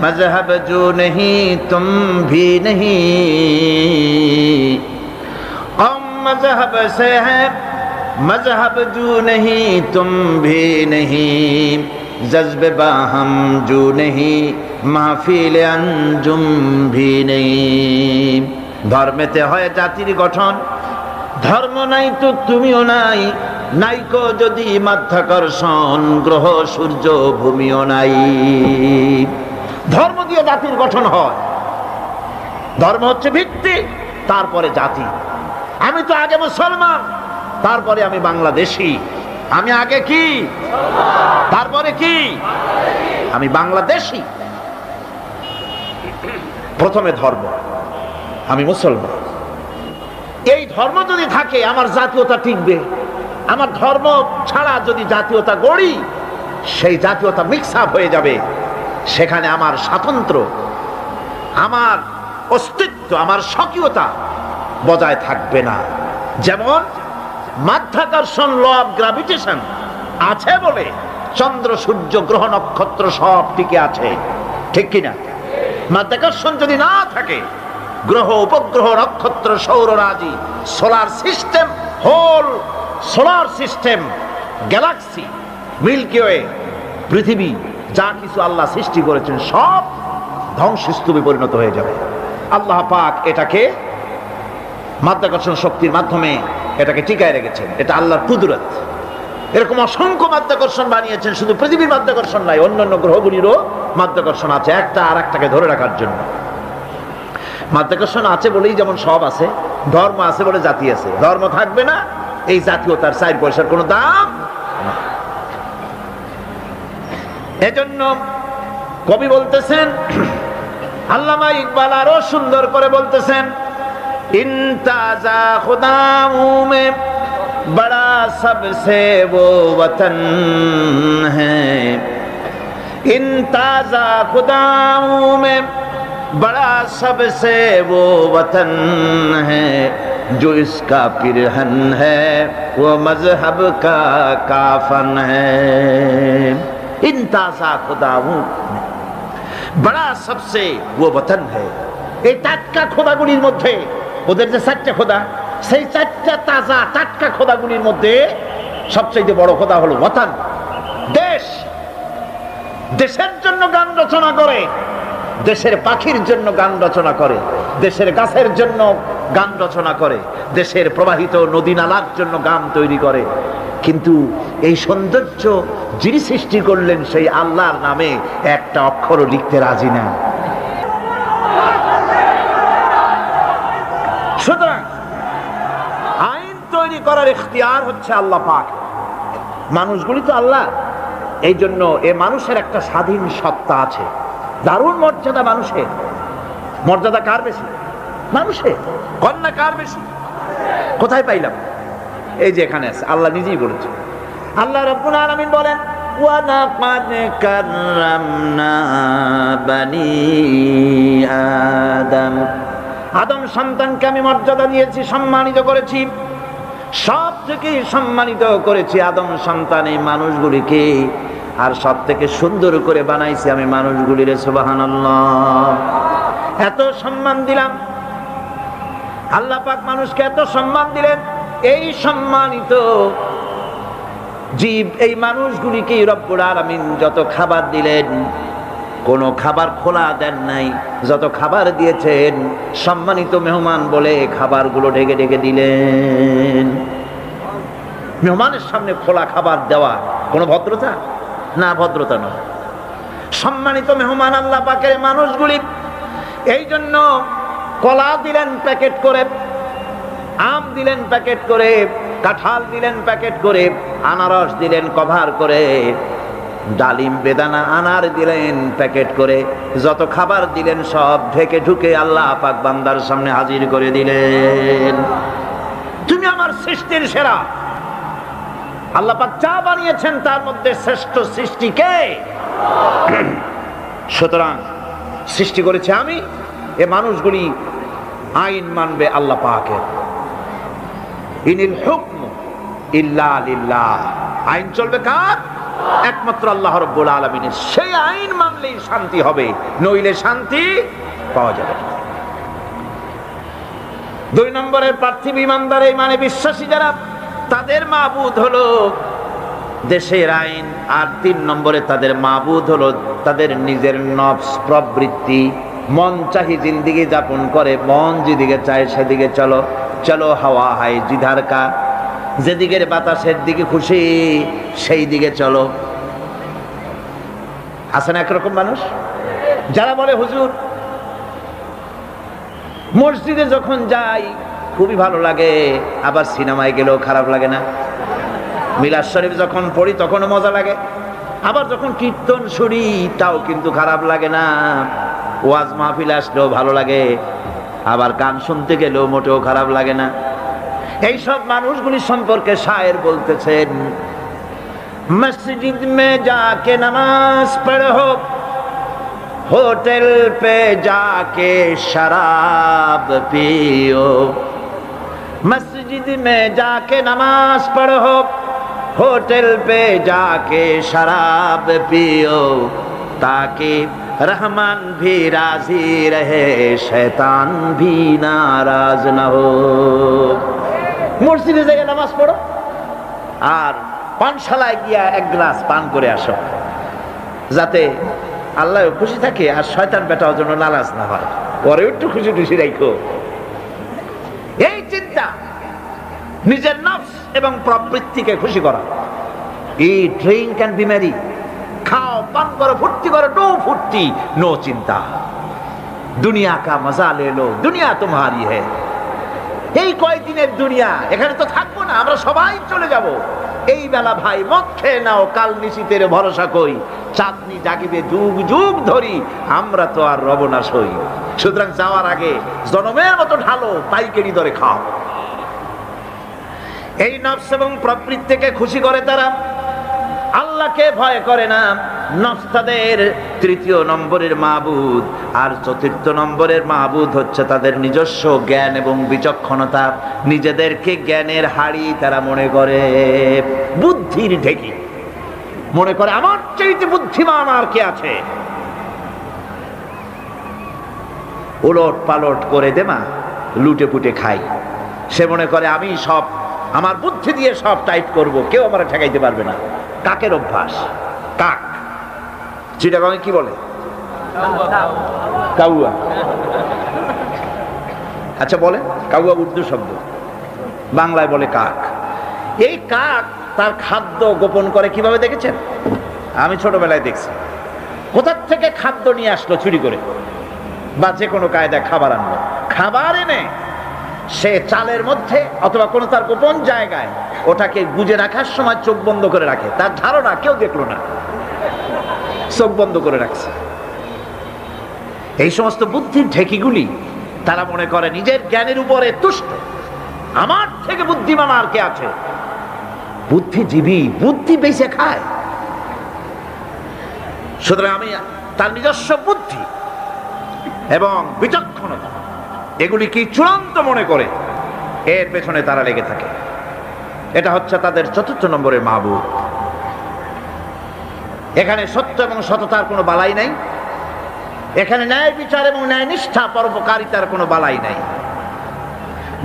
मजहब जो नहीं तुम भी नहीं, कौम मजहब से है मजहब जो नहीं तुम भी नहीं, जज्बे बाहम जो नहीं महफिल अंजुम भी नहीं। ধর্মেতে হয় জাতির গঠন, ধর্ম নাই তো তুমিও নাই, নাইকো যদি মাধ্যাকর্ষণ, গ্রহ সূর্য ভূমিও নাই। ধর্ম দিয়ে জাতির গঠন হয়, ধর্ম হচ্ছে ভিত্তি, তারপরে জাতি। আমি তো আগে মুসলমান, তারপরে আমি বাংলাদেশি। আমি আগে কি, তারপরে কি? আমি বাংলাদেশি। প্রথমে ধর্ম, আমি মুসলমান। এই ধর্ম যদি থাকে আমার জাতীয়তা টিকবে। আমার ধর্ম ছাড়া যদি জাতীয়তা গড়ি, সেই জাতীয়তা মিক্স আপ হয়ে যাবে, সেখানে আমার স্বাতন্ত্র্য, আমার অস্তিত্ব, আমার স্বকীয়তা বজায় থাকবে না। যেমন মাধ্যাকর্ষণ, ল অফ গ্র্যাভিটেশন আছে বলে চন্দ্র, সূর্য, গ্রহ, নক্ষত্র সব টিকে আছে, ঠিক কিনা? মাধ্যাকর্ষণ যদি না থাকে, গ্রহ, উপগ্রহ, নক্ষত্র, সৌররাজি, solar system, whole solar system, galaxy, milky way, পৃথিবী, যা কিছু আল্লাহ সৃষ্টি করেছেন সব ধ্বংসস্তূপে পরিণত হয়ে যাবে। আল্লাহ পাক এটাকে মাধ্যাকর্ষণ শক্তির মাধ্যমে এটাকে টিকায় রেখেছেন। এটা আল্লাহর কুদরত। এরকম অসংখ্য মাধ্যাকর্ষণ বানিয়েছেন, শুধু পৃথিবীর মাধ্যাকর্ষণ নাই, অন্যান্য গ্রহগুলিরও মাধ্যাকর্ষণ আছে, একটা আর একটাকে ধরে রাখার জন্য। মাধ্যাকর্ষণ আছে বলেই যেমন সব আছে, ধর্ম আছে বলে জাতি আছে। ধর্ম থাকবে না, এই জাতীয়তার 4 পয়সার কোনো দাম। এজন্য কবি বলতেছেন, আল্লামা ইকবাল আরো সুন্দর করে বলতেছেন, ইনতাজা খুদামু মে বড়া সবসে वो वतन है, ইনতাজা খুদামু মে बड़ा सबसे वो वतन है, जो इसका पिरहन है वो मजहब का काफन है। इंताजा खुदाऊ बड़ा सबसे वो वतन है। এই টাটকা খোদাগুলির মধ্যে, ওদের যে 4টা খোদা, সেই 4টা তাজা টাটকা খোদাগুলির মধ্যে সবচেয়ে বড় খোদা হলো ওয়াতান, দেশ। দেশের জন্য গান রচনা করে, দেশের পাখির জন্য গান রচনা করে, দেশের গাছের জন্য গান রচনা করে, দেশের প্রবাহিত নদী নালার জন্য গান তৈরি করে। কিন্তু এই সৌন্দর্য যিনি সৃষ্টি করলেন সেই আল্লাহর নামে একটা অক্ষরও লিখতে রাজি না। সুতরাং আইন তৈরি করার ইখতিয়ার হচ্ছে আল্লাহ পাক, মানুষগুলি তো আল্লাহ। এই জন্য এ মানুষের একটা স্বাধীন সত্তা আছে, দারুণ মর্যাদা। মানুষের মর্যাদা কার বেশি? মানুষের। কন্যা কার বেশি? কোথায় পাইলাম? এই যে এখানে আছে, আল্লাহ নিজেই বলেছে। আল্লাহ রাব্বুল আলামিন বলেন, ওয়া লাকাদ কাররামনা বানি আদম, আদম সন্তানকে আমি মর্যাদা দিয়েছি, সম্মানিত করেছি, সব থেকে সম্মানিত করেছি আদম সন্তান এই মানুষগুলিকে, আর সব থেকে সুন্দর করে বানাইছি আমি মানুষগুলিরে। সুবহানাল্লাহ। এত সম্মান দিলাম, আল্লাহ পাক মানুষকে এত সম্মান দিলেন। এই সম্মানিত জীব, এই মানুষগুলিকে রব্বুল আলামিন যত খাবার দিলেন, কোনো খাবার খোলা দেন নাই, যত খাবার দিয়েছেন সম্মানিত মেহমান বলে খাবারগুলো ঢেকে ঢেকে দিলেন। মেহমানের সামনে খোলা খাবার দেওয়া কোনো ভদ্রতা না? ভদ্রতা নয়। সম্মানিত মেহমান আল্লাহ পাকের মানুষগুলি, এই জন্য কলা দিলেন প্যাকেট করে, আম দিলেন প্যাকেট করে, কাঁঠাল দিলেন প্যাকেট করে, আনারস দিলেন কভার করে, ডালিম বেদানা আনার দিলেন প্যাকেট করে, যত খাবার দিলেন সব ঢেকে ঢুকে আল্লাহ পাক বান্দার সামনে হাজির করে দিলেন। তুমি আমার সৃষ্টির সেরা। আল্লাহ পাক যা বানিয়েছেন তার মধ্যে শ্রেষ্ঠ সৃষ্টি কে? সুতরাং সৃষ্টি করেছে আমি, এ মানুষগুলি আইন মানবে আল্লাহ পাকের। ইনিল হুকম ইল্লা লিল্লাহ, আইন চলবে কার? একমাত্র আল্লাহ রাব্বুল আলামিনের। সেই আইন মানলেই শান্তি হবে, নইলে শান্তি পাওয়া যাবে না। 2 নম্বরের পার্থিব ইমানদার, এই মানে বিশ্বাসী যারা, তাদের মাবুদ হলো দেশের আইন। আর 3 নম্বরে তাদের মাবুদ হলো তাদের নিজের নফস, প্রবৃত্তি, মন চাহি জিন্দিগি যাপন করে। মন যেদিকে চায় সেদিকে চলো, চলো হাওয়া হায় জিধার কা, যেদিকের বাতাসের দিকে খুশি সেই দিকে চলো। আছে না একরকম মানুষ যারা বলে হুজুর মসজিদে যখন যাই খুবই ভালো লাগে, আবার সিনেমায় গেলেও খারাপ লাগে না। মিলাদ শরীফ যখন পড়ি তখনও মজা লাগে, আবার যখন কীর্তন শুনি তাও কিন্তু খারাপ লাগে না। ওয়াজ মাহফিল আসলেও ভালো লাগে, আবার গান শুনতে গেলেও মোটেও খারাপ লাগে না। এই সব মানুষগুলি সম্পর্কে শায়ের বলতেছেন, মসজিদ মে যাকে নামাজ পড়ো, হোটেল পে যাকে শরাব পিও। মসজিদ মে যাকে নামাজ পড়ো, হোটেল পে যাকে শরাব পিও, তাকি रहमान भी राजी रहे शैतान भी नाराज न हो। মসজিদে যাই নামাজ পড়ো আর পানশালায় গিয়া 1 গ্লাস পান করে আসো, যাতে আল্লাহ খুশি থাকে আর শয়তান বেটাও যেন নারাজ না হয়, পরে একটু খুশি খুশি রাখো। এই চিন্তা নিজের নফস এবং প্রবৃত্তিকে খুশি করা। ইট, ড্রিঙ্ক এন্ড বি মেরি, খাও পান করো ফুর্তি করো, নো ফুর্তি নো চিন্তা। দুনিয়া কা মজা লে লো, দুনিয়া তোমারি है। এই কয়দিনের দুনিয়া, এখানে তো থাকবো না, আমরা সবাই চলে যাব। এই বেলা ভাই মদ খেয়ে নাও, কাল নিশীতের ভরসা কই, চাঁদনি জাগিবে যুগ যুগ ধরি, আমরা তো আর রব না সই। সুতরাং যাওয়ার আগে জনমের মতো ঢালো, পাইকারি দরে খাও। এই নফস এবং প্রবৃত্তিকে খুশি করে তারা, আল্লাহকে ভয় করে না। নফস তাদের 3য় নম্বরের মাবুদ, আর 4র্থ নম্বরের মাবুদ হচ্ছে তাদের নিজস্ব জ্ঞান এবং বিচক্ষণতা। নিজেদেরকে জ্ঞানের হাড়ি তারা মনে করে, বুদ্ধির ঢেকি মনে করে, আমার চাইতে বুদ্ধিমান আর কে আছে। উলট পালট করে দেমা লুটে পুটে খাই, সে মনে করে আমি সব আমার বুদ্ধি দিয়ে সব টাইট করব, কেউ আমার ঠেকাইতে পারবে না। কাকের অভ্যাস, কাক চিটাগাঁয়ে কি বলে? কাউয়া। আচ্ছা বলে কাউয়া উর্দু শব্দ, বাংলায় বলে কাক। এই কাক তার খাদ্য গোপন করে কিভাবে দেখেছেন? আমি ছোটবেলায় দেখছি। কোথার থেকে খাদ্য নিয়ে আসলো চুরি করে, বা যে কোনো কায়দায় খাবার আনলো, খাবার এনে সে চালের মধ্যে অথবা কোনো তার গোপন জায়গায় ওটাকে গুজে রাখার সময় চোখ বন্ধ করে রাখে। তার ধারণা কেউ দেখলো না, চোখ বন্ধ করে রাখছে। এই সমস্ত বুদ্ধির ঢেকিগুলি তারা মনে করে নিজের জ্ঞানের উপরে তুষ্ট, আমার থেকে বুদ্ধিমান আর কে আছে। বুদ্ধিজীবী বুদ্ধি বেঁচে খায়। সুতরাং আমি তার নিজস্ব বুদ্ধি এবং বিচক্ষণতা এগুলি কি চূড়ান্ত মনে করে এর পেছনে তারা লেগে থাকে। এটা হচ্ছে তাদের 4র্থ নম্বরের মাবুদ। এখানে সত্য এবং সততার কোনো বালাই নাই, এখানে ন্যায় বিচার এবং ন্যায় নিষ্ঠা পরোপকারিতার কোনো বালাই নাই।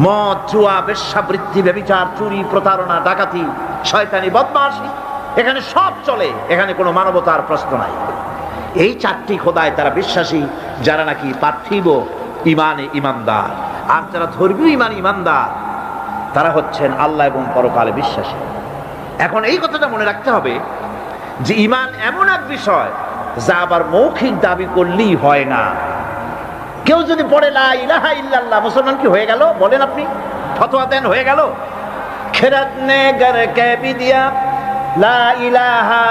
মদ, জুয়া, বেশ্যাবৃত্তি, ব্যভিচার, চুরি, প্রতারণা, ডাকাতি, শয়তানি, বদমাশি, এখানে সব চলে। এখানে কোনো মানবতার প্রশ্ন নাই। এই চারটি খোদায় তারা বিশ্বাসী, যারা নাকি পার্থিব ইমানে ইমানদার। আর যারা ধর্মীয় ইমানদার তারা হচ্ছেন আল্লাহ এবং পরকালে বিশ্বাসী। এখন এই কথাটা মনে রাখতে হবে যে ইমান এমন এক বিষয় যা আবার মৌখিক দাবি করলেই হয় না। কেউ যদি পড়ে লা ইলাহা ইল্লাল্লাহ, মুসলমান কি হয়ে গেল? বলেন আপনি, ফতোয়া দেন হয়ে গেল? খেরাত নে গর কে ভি দিয়া লা ইলাহা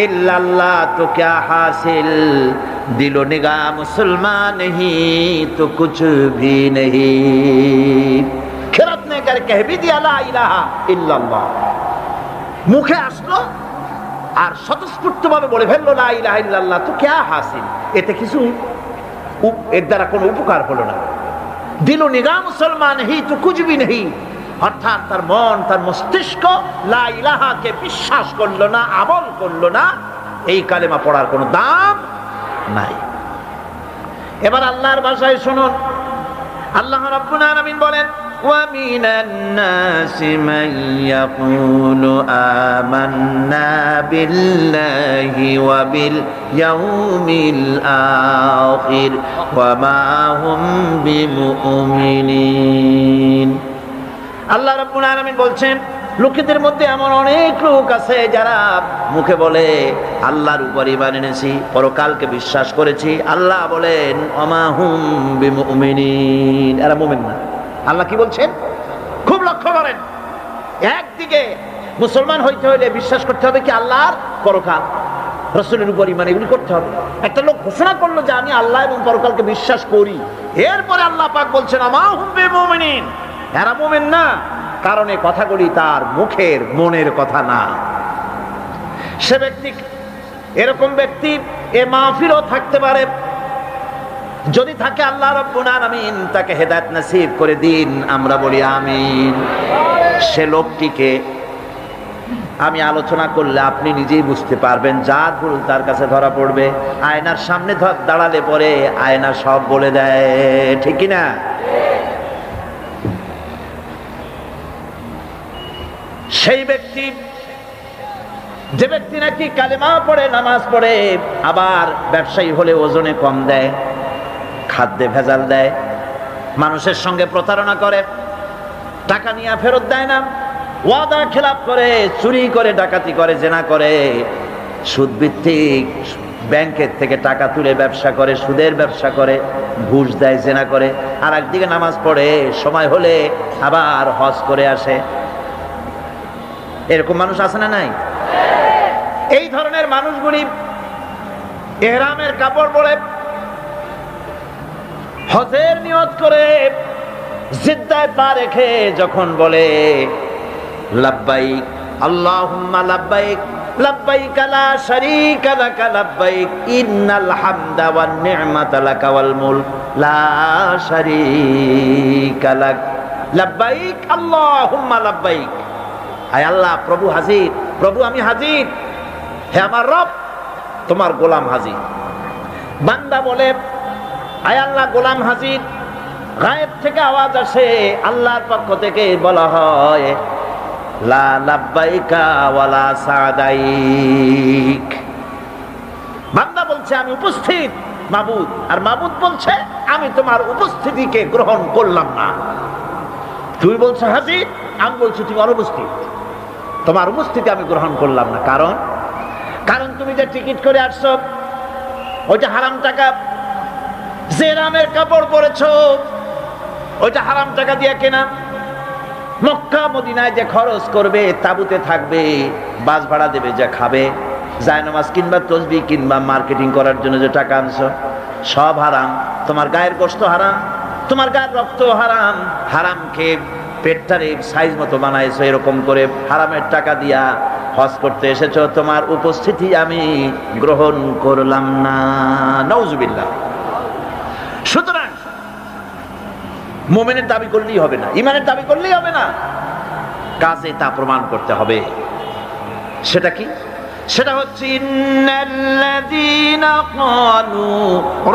ইল্লাল্লাহ তো क्या हासिल, दिलो निगाह मुसलमान नहीं तो कुछ भी नहीं। খেরাত নে গর কে ভি দিয়া লা ইলাহা ইল্লাল্লাহ, মুখে আসলো আর স্বতঃস্ফূর্তভাবে বলে ফেললো লা ইলাহা ইল্লাল্লাহ তো क्या हासिल, এতে কিছু এর দ্বারা কোনো উপকার হলো না। দিল নিগাহ মুসলমান হি তো কুছ ভি নেহি, অর্থাৎ তার মন, তার মস্তিষ্ক লা ইলাহাকে বিশ্বাস করলো না, আমল করলো না, এই কালেমা পড়ার কোনো দাম নাই। এবার আল্লাহর ভাষায় শুনুন, আল্লাহ রাব্বুল আলামিন বলেন وَمِنَ النَّاسِ مَن يَقُولُ آمَنَّا بِاللَّهِ وَبِالْيَوْمِ الْآخِرِ وَمَا هُمْ بِمُؤْمِنِينَ। আল্লাহ রাব্বুল আলামিন বলছেন, লোকেদের মধ্যে এমন অনেক লোক আছে যারা মুখে বলে আল্লাহর উপর ঈমান এনেছি, পরকালকে বিশ্বাস করেছি। আল্লাহ বলেন ওমা হুম বিমুমিনিন, এরা মুমিন না। আল্লাহ কি বলছেন খুব লক্ষ্য করেন। একদিকে মুসলমান হইতে হলে বিশ্বাস করতে হবে কি আল্লাহর পরকাল, রাসূলের উপর ঈমান, এগুলি করতে হবে। একটা লোক ঘোষণা করলো যে আমি আল্লাহ এবং পরকালকে বিশ্বাস করি, এরপরে আল্লাহ পাক বলছেন ওমা হুম বিমুমিনিন, এরা মুমিন না, কারণ এই কথাগুলি তার মুখের মনের কথা না। সে ব্যক্তি, এরকম ব্যক্তি এ মাহফিলও থাকতে পারে, যদি থাকে আল্লাহ রাব্বুল আলামিন তাকে হেদায়েত নসিব করে দিন, আমরা বলি আমিন। সে লোকটিকে আমি আলোচনা করলে আপনি নিজেই বুঝতে পারবেন, যার ভুল তার কাছে ধরা পড়বে। আয়নার সামনে দাঁড়ালে পরে আয়না সব বলে দেয়, ঠিক কি না? সেই ব্যক্তি, যে ব্যক্তি নাকি কালেমা পড়ে, নামাজ পড়ে, আবার ব্যবসায়ী হলে ওজনে কম দেয়, খাদ্যে ভেজাল দেয়, মানুষের সঙ্গে প্রতারণা করে, টাকা নিয়ে ফেরত দেয় না, ওয়াদা খেলাপ করে, চুরি করে, ডাকাতি করে, জেনা করে, সুদ ভিত্তিক ব্যাংকের থেকে টাকা তুলে ব্যবসা করে, সুদের ব্যবসা করে, ঘুষ দেয়, জেনা করে, আর একদিকে নামাজ পড়ে, সময় হলে আবার হজ করে আসে। এরকম মানুষ আছে না নাই? এই ধরনের মানুষগুলি ইহরামের কাপড় পরে, হজের নিয়ত করে, জিদ্দায় পা রেখে যখন বলে লাব্বাইক আল্লাহুম্মা লাব্বাইক লাব্বাইক লা শারীকা লাকা লাব্বাইক ইন্নাল হামদা ওয়ান নি'মাতা লাকা ওয়াল মুলক লা শারীকা লাক, লাব্বাইক আল্লাহুম্মা লাব্বাইক, আয় আল্লাহ প্রভু হাজির, প্রভু আমি হাজির, হে আমার রব তোমার গোলাম হাজির। বান্দা বলে আয় আল্লাহ গোলাম হাজির, গায়েব থেকে আওয়াজ আসে, আল্লাহর পক্ষ থেকে বলা হয় লা লাব্বাইকা ওয়ালা সাদাইক। বান্দা বলছে আমি উপস্থিত মাবুদ, আর মাবুদ বলছে আমি তোমার উপস্থিতিকে গ্রহণ করলাম না। তুই বলছো হাজির, আমি বলছি তুমি অনুপস্থিত, তোমার উপস্থিতি আমি গ্রহণ করলাম না। কারণ কারণ তুমি যে টিকিট করে আসছো ওইটা হারাম টাকা, যে রামের কাপড় পরেছো ওইটা হারাম টাকা দিয়ে কেনা, মক্কা মদিনায় যে খরচ করবে, তাবুতে থাকবে, বাস ভাড়া দেবে, যা খাবে, জায়নামাজ কিংবা তসবিহ কিংবা মার্কেটিং করার জন্য যে টাকা আনছো সব হারাম। তোমার গায়ের গোশত হারাম, তোমার গায়ের রক্ত হারাম, হারাম খেয়ে পেটটারে সাইজ মতো বানাইছো, এরকম করে হারামের টাকা দিয়া হজ করতে এসেছো, তোমার উপস্থিতি আমি গ্রহণ করলাম না। নাউজুবিল্লাহ। সুতরাং মুমিনের দাবি করলেই হবে না, ঈমানের দাবি করলেই হবে না, কাজে তা প্রমাণ করতে হবে। সেটা কি? সেটা হচ্ছে ইন্নাল্লাযীনা ক্বালু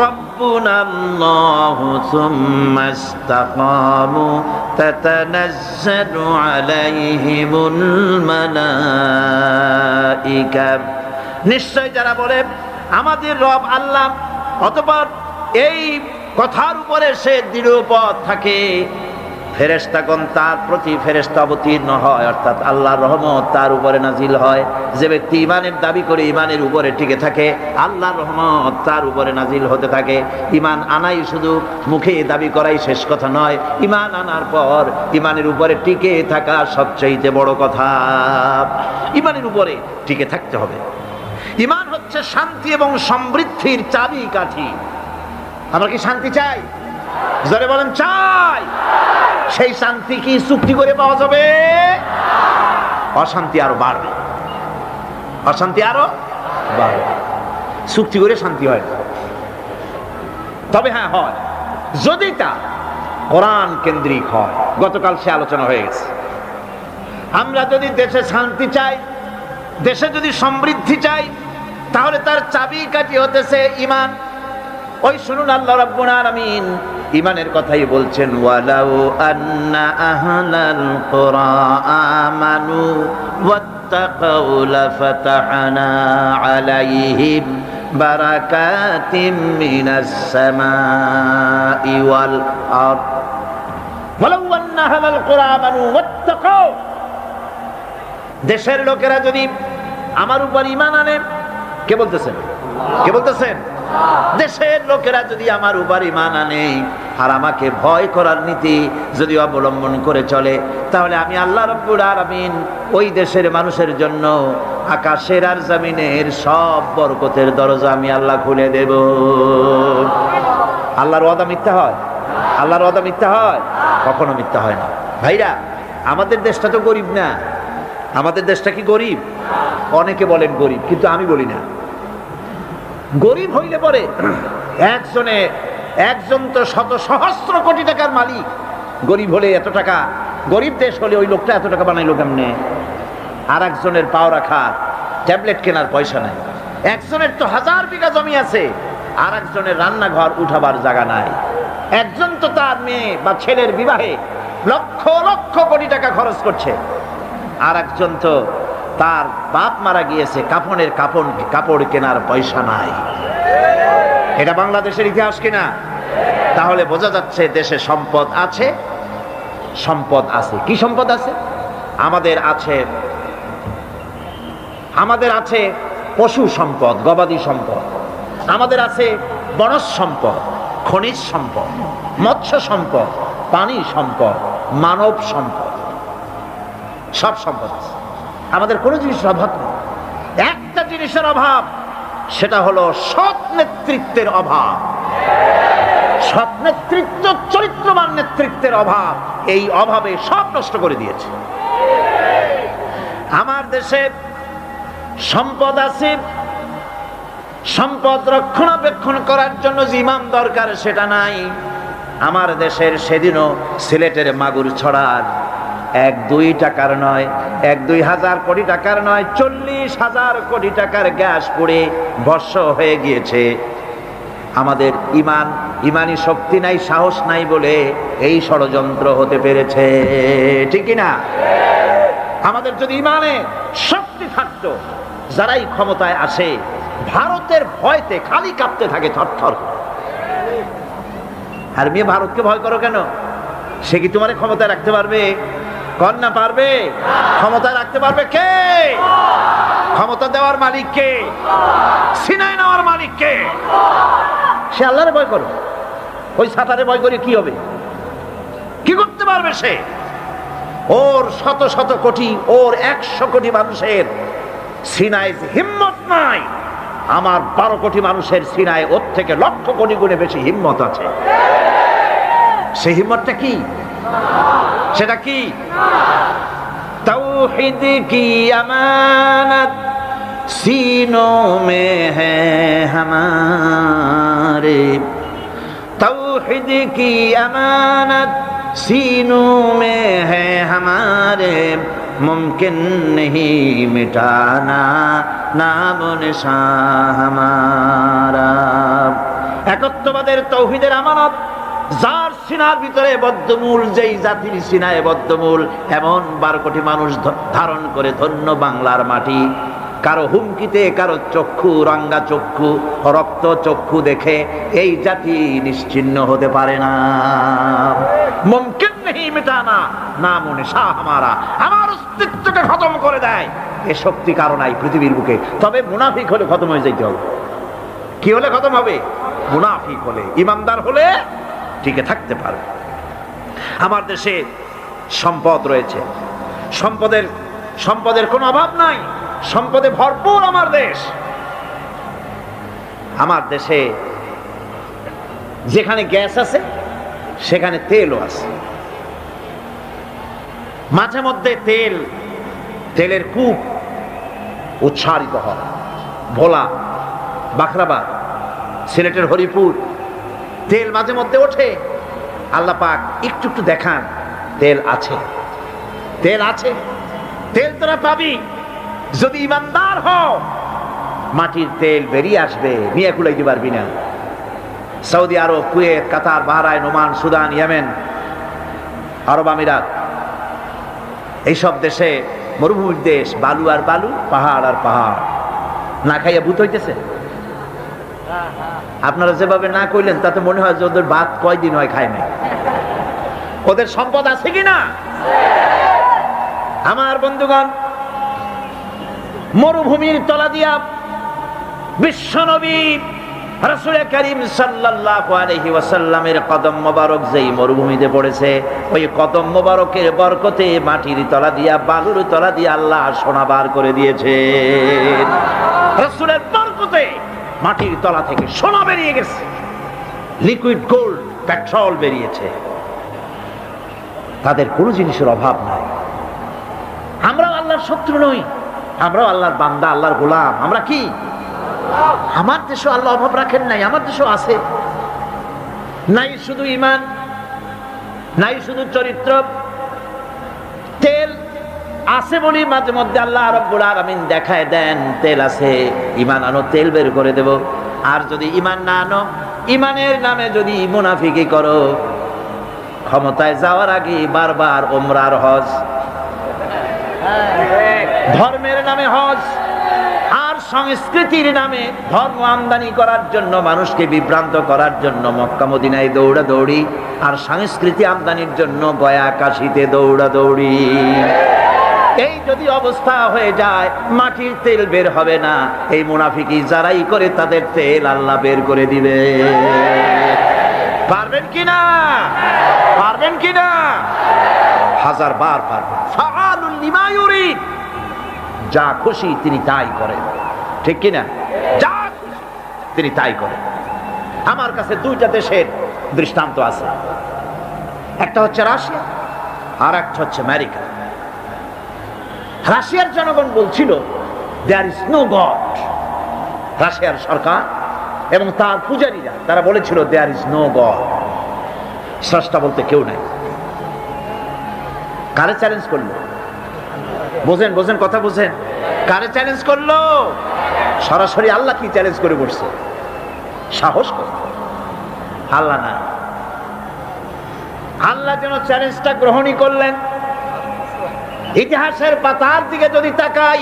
রাব্বুনাল্লাহু সুম্মা ইসতাকামু তাতানাজ্জালু আলাইহিমুল মালাইকা, নিশ্চয় যারা বলে আমাদের রব আল্লাহ। অতঃপর এই কথার উপরে সে দৃঢ়পদ থাকে, ফেরেশতাগণ তার প্রতি ফেরেশতা অবতীর্ণ হয়, অর্থাৎ আল্লাহর রহমত তার উপরে নাজিল হয়। যে ব্যক্তি ঈমানের দাবি করে ঈমানের উপরে টিকে থাকে, আল্লাহর রহমত তার উপরে নাজিল হতে থাকে। ঈমান আনাই শুধু মুখে দাবি করাই শেষ কথা নয়, ঈমান আনার পর ঈমানের উপরে টিকে থাকা সবচেয়ে বড় কথা। ঈমানের উপরে টিকে থাকতে হবে। ঈমান হচ্ছে শান্তি এবং সমৃদ্ধির চাবিকাঠি। আমরা কি শান্তি চাই? জোরে বলেন চাই। সেই শান্তি কি চুক্তি করে পাওয়া যাবে? অশান্তি আরো বাড়বে, অশান্তি আরো বাড়বে। চুক্তি করে শান্তি হয় না। তবে হ্যাঁ হয় যদি তা কোরআন কেন্দ্রিক হয়। গতকাল সে আলোচনা হয়ে গেছে। আমরা যদি দেশে শান্তি চাই, দেশে যদি সমৃদ্ধি চাই, তাহলে তার চাবিকাঠি হতেছে ঈমান। ওই শুনুন, আল্লাহ রাব্বুল আলামিন ঈমানের কথাই বলছেন, ওয়ালাউ আন্না আহলাল কুরা আমানু ওয়াত্তাকাউ লাফাতাহনা আলাইহিম বারাকাতিম মিনাস সামাই ওয়াল আরদ। ওয়ালাউ আন্না আহলাল কুরা আমানু ওয়াত্তাকাউ, দেশের লোকেরা যদি আমার উপর ঈমান আনে, কে বলতেছেন? কে বলতেছেন? দেশের লোকেরা যদি আমার উপর ঈমান আনে আর আমাকে ভয় করার নীতি যদি অবলম্বন করে চলে, তাহলে আমি আল্লাহ রাব্বুল আলামিন ওই দেশের মানুষের জন্য আকাশের আর জমিনের সব বরকতের দরজা আমি আল্লাহ খুলে দেব। আল্লাহর ওয়াদা মিথ্যা হয়? আল্লাহর ওয়াদা মিথ্যা হয়? কখনো মিথ্যা হয় না। ভাইরা, আমাদের দেশটা তো গরিব না। আমাদের দেশটা কি গরিব? অনেকে বলেন গরিব, কিন্তু আমি বলি না। গরিব হইলে পরে একজন তো শত সহস্র কোটি টাকার মালিক। গরিব হলে এত টাকা, গরিব দেশ হলে ওই লোকটা এত টাকা বানাইলো কেমনে? আর একজনের পাও রাখার ট্যাবলেট কেনার পয়সা নাই। একজনের তো 1000 বিঘা জমি আছে, আর একজনের রান্নাঘর উঠাবার জায়গা নাই। একজন তো তার মেয়ে বা ছেলের বিবাহে লক্ষ লক্ষ কোটি টাকা খরচ করছে, আর একজন তো তার বাপ মারা গিয়েছে, কাফনের কাপড় কেনার পয়সা নাই। এটা বাংলাদেশের ইতিহাস কিনা? তাহলে বোঝা যাচ্ছে দেশে সম্পদ আছে, সম্পদ আছে। কি সম্পদ আছে? আমাদের আছে পশু সম্পদ, গবাদি সম্পদ। আমাদের আছে বনজ সম্পদ, খনিজ সম্পদ, মৎস্য সম্পদ, পানি সম্পদ, মানব সম্পদ। সব সম্পদ আছে। আমাদের কোনো জিনিসের অভাব নেই। একটা জিনিসের অভাব, সেটা হলো সৎ নেতৃত্বের অভাব। সৎ নেতৃত্ব, চরিত্রবান নেতৃত্বের অভাব। এই অভাবে সব নষ্ট করে দিয়েছে। আমার দেশে সম্পদ আছে, সম্পদ রক্ষণাবেক্ষণ করার জন্য যে ইমাম দরকার সেটা নাই। আমার দেশের সেদিনও সিলেটের মাগুর ছড়ার 1-2 টাকার নয়, 1-2 হাজার কোটি টাকার নয়, 40,000 কোটি টাকার গ্যাস পুড়ে ভস্ম হয়ে গিয়েছে। আমাদের ইমানি শক্তি নাই, সাহস নাই বলে এই ষড়যন্ত্র হতে পেরেছে। ঠিক না? আমাদের যদি ইমানে শক্তি থাকতো, যারাই ক্ষমতায় আসে ভারতের ভয়তে খালি কাঁপতে থাকে থরথর। আর মেয়ে ভারতকে ভয় করো কেন? সে কি তোমার ক্ষমতায় রাখতে পারবে? কর না পারবে? ক্ষমতায় রাখতে পারবে কে? ক্ষমতা দেওয়ার মালিক কে? সিনাই নেওয়ার মালিক কে? সে আল্লাহরে ভয় করো। ওই সাতারে ভয় করে কি হবে? কি করতে পারবে সে? ওর শত শত কোটি, ওর 100 কোটি মানুষের সিনায় হিম্মত নাই। আমার 12 কোটি মানুষের সিনায় ওর থেকে লক্ষ কোটি গুণে বেশি হিম্মত আছে। সেই হিম্মতটা কি? সেটা কি? তাওহীদ কি আমানত सीनों में है हमारे, तौहीद की अमानत सीनों में है हमारे, मुमकिन नहीं मिटाना नाम निशान हमारा। একত্ববাদের তৌহিদের আমানত যার সিনার ভিতরে বদ্ধমূল, যেই জাতির সিনায় বদ্ধমূল এমন 12 কোটি মানুষ ধারণ করে ধন্য বাংলার মাটি, কারো হুমকিতে কারো চক্ষু রাঙ্গা চক্ষু রক্ত চক্ষু দেখে এই জাতি নিশ্চিহ্ন হতে পারে না। মুমকিন নেই মিটানা নাম নিশা হামারা, আমার অস্তিত্বকে খতম করে দেয় এ শক্তি কারো নাই পৃথিবীর বুকে। তবে মুনাফিক হলে খতম হয়ে যাইতে হবে। কি হলে খতম হবে? মুনাফিক হলে। ইমানদার হলে টিকে থাকতে পারবে। আমার দেশে সম্পদ রয়েছে, সম্পদের কোনো অভাব নাই, সম্পদে ভরপুর আমার দেশ। আমার দেশে যেখানে গ্যাস আছে সেখানে তেলও আছে। মাঝে মধ্যে তেলের কূপ উচ্ছারিত হয়। ভোলা, বাখরাবাদ, সিলেটের হরিপুর তেল মাঝে মধ্যে ওঠে। আল্লাহ পাক একটু একটু দেখান তেল আছে, তেল আছে। তেল তোরা পাবি যদি ইমানদার হও। মাটির তেল বেরিয়ে আসবে, নিয়ে কুলাইতে পারবি না। সৌদি আরব, কুয়েত, কাতার, বাহরাইন, ওমান, সুদান, ইয়েমেন, আরব আমিরাত, এইসব দেশে মরুভূমির দেশ, বালু আর বালু, পাহাড় আর পাহাড়। না খাইয়া ভূত হইতেছে। আপনারা যেভাবে না কইলেন তাতে মনে হয় যে ওদের ভাত কয়দিন হয় খায় নাই। ওদের সম্পদ আছে কিনা? আমার বন্ধুগণ, মরুভূমির তলা দিয়া বিশ্বনবী রাসূল করিম সাল্লাল্লাহু আলাইহি ওয়াসাল্লামের কদম মোবারক যেই মরুভূমিতে পড়েছে, ওই কদম মোবারকের বরকতে মাটির তলা দিয়া, বালুর তলা দিয়া আল্লাহ সোনা বার করে দিয়েছে। রাসূলের বরকতে মাটির তলা থেকে সোনা বেরিয়ে গেছে, লিকুইড গোল্ড, পেট্রোল বেরিয়েছে। তাদের কোনো জিনিসের অভাব নাই। আমরাও আল্লাহর শত্রু নই, আমরাও আল্লাহর বান্দা, আল্লাহর গোলাম। আমরা কি? আমার দেশও আল্লাহ অভাব রাখেন নাই, আমার দেশও আছে। নাই শুধু ঈমান, নাই শুধু চরিত্র, তেল আছে বলি মাঝে মধ্যে আল্লাহ রাব্বুল আলামিন দেখায় দেন তেল আছে, ঈমান আনো, তেল বের করে দেব। আর যদি ঈমান না আনো, ঈমানের নামে যদি মুনাফিকি করো, ক্ষমতায় যাওয়ার আগে বারবার উমরার হজ, ধর্মের নামে হজ, আর সংস্কৃতির নামে ধর্ম আমদানি করার জন্য, মানুষকে বিভ্রান্ত করার জন্য মক্কা মদিনায় দৌড়াদৌড়ি, আর সংস্কৃতি আমদানির জন্য গয়া কাশীতে দৌড়াদৌড়ি। এই যদি অবস্থা হয়ে যায়, মাটির তেল বের হবে না। এই মুনাফিকি যারাই করে তাদের তেল আল্লাহ বের করে দিবে। পারবেন কিনা? পারবেন কিনা? হাজার বার পারবেন। ফাআলুল লিমা ইউরিদ, যা খুশি তিনি তাই করেন, ঠিক কিনা? যা খুশি তিনি তাই করেন। আমার কাছে দুইটা দেশের দৃষ্টান্ত আছে, একটা হচ্ছে রাশিয়া আর একটা হচ্ছে আমেরিকা। রাশিয়ার জনগণ বলছিল দেয়ার ইজ নো গড। রাশিয়ার সরকার এবং তার পূজারীরা তারা বলেছিল দেয়ার ইজ নো গড, স্রষ্টা বলতে কেউ নাই। কারে চ্যালেঞ্জ করলো? বোঝেন বোঝেন কথা বোঝেন? কারে চ্যালেঞ্জ করলো? সরাসরি আল্লাহ কি চ্যালেঞ্জ করে বসছে? সাহস কর, আল্লাহ না। আল্লাহ যেন চ্যালেঞ্জটা গ্রহণই করলেন। ইতিহাসের পাতার দিকে যদি তাকাই,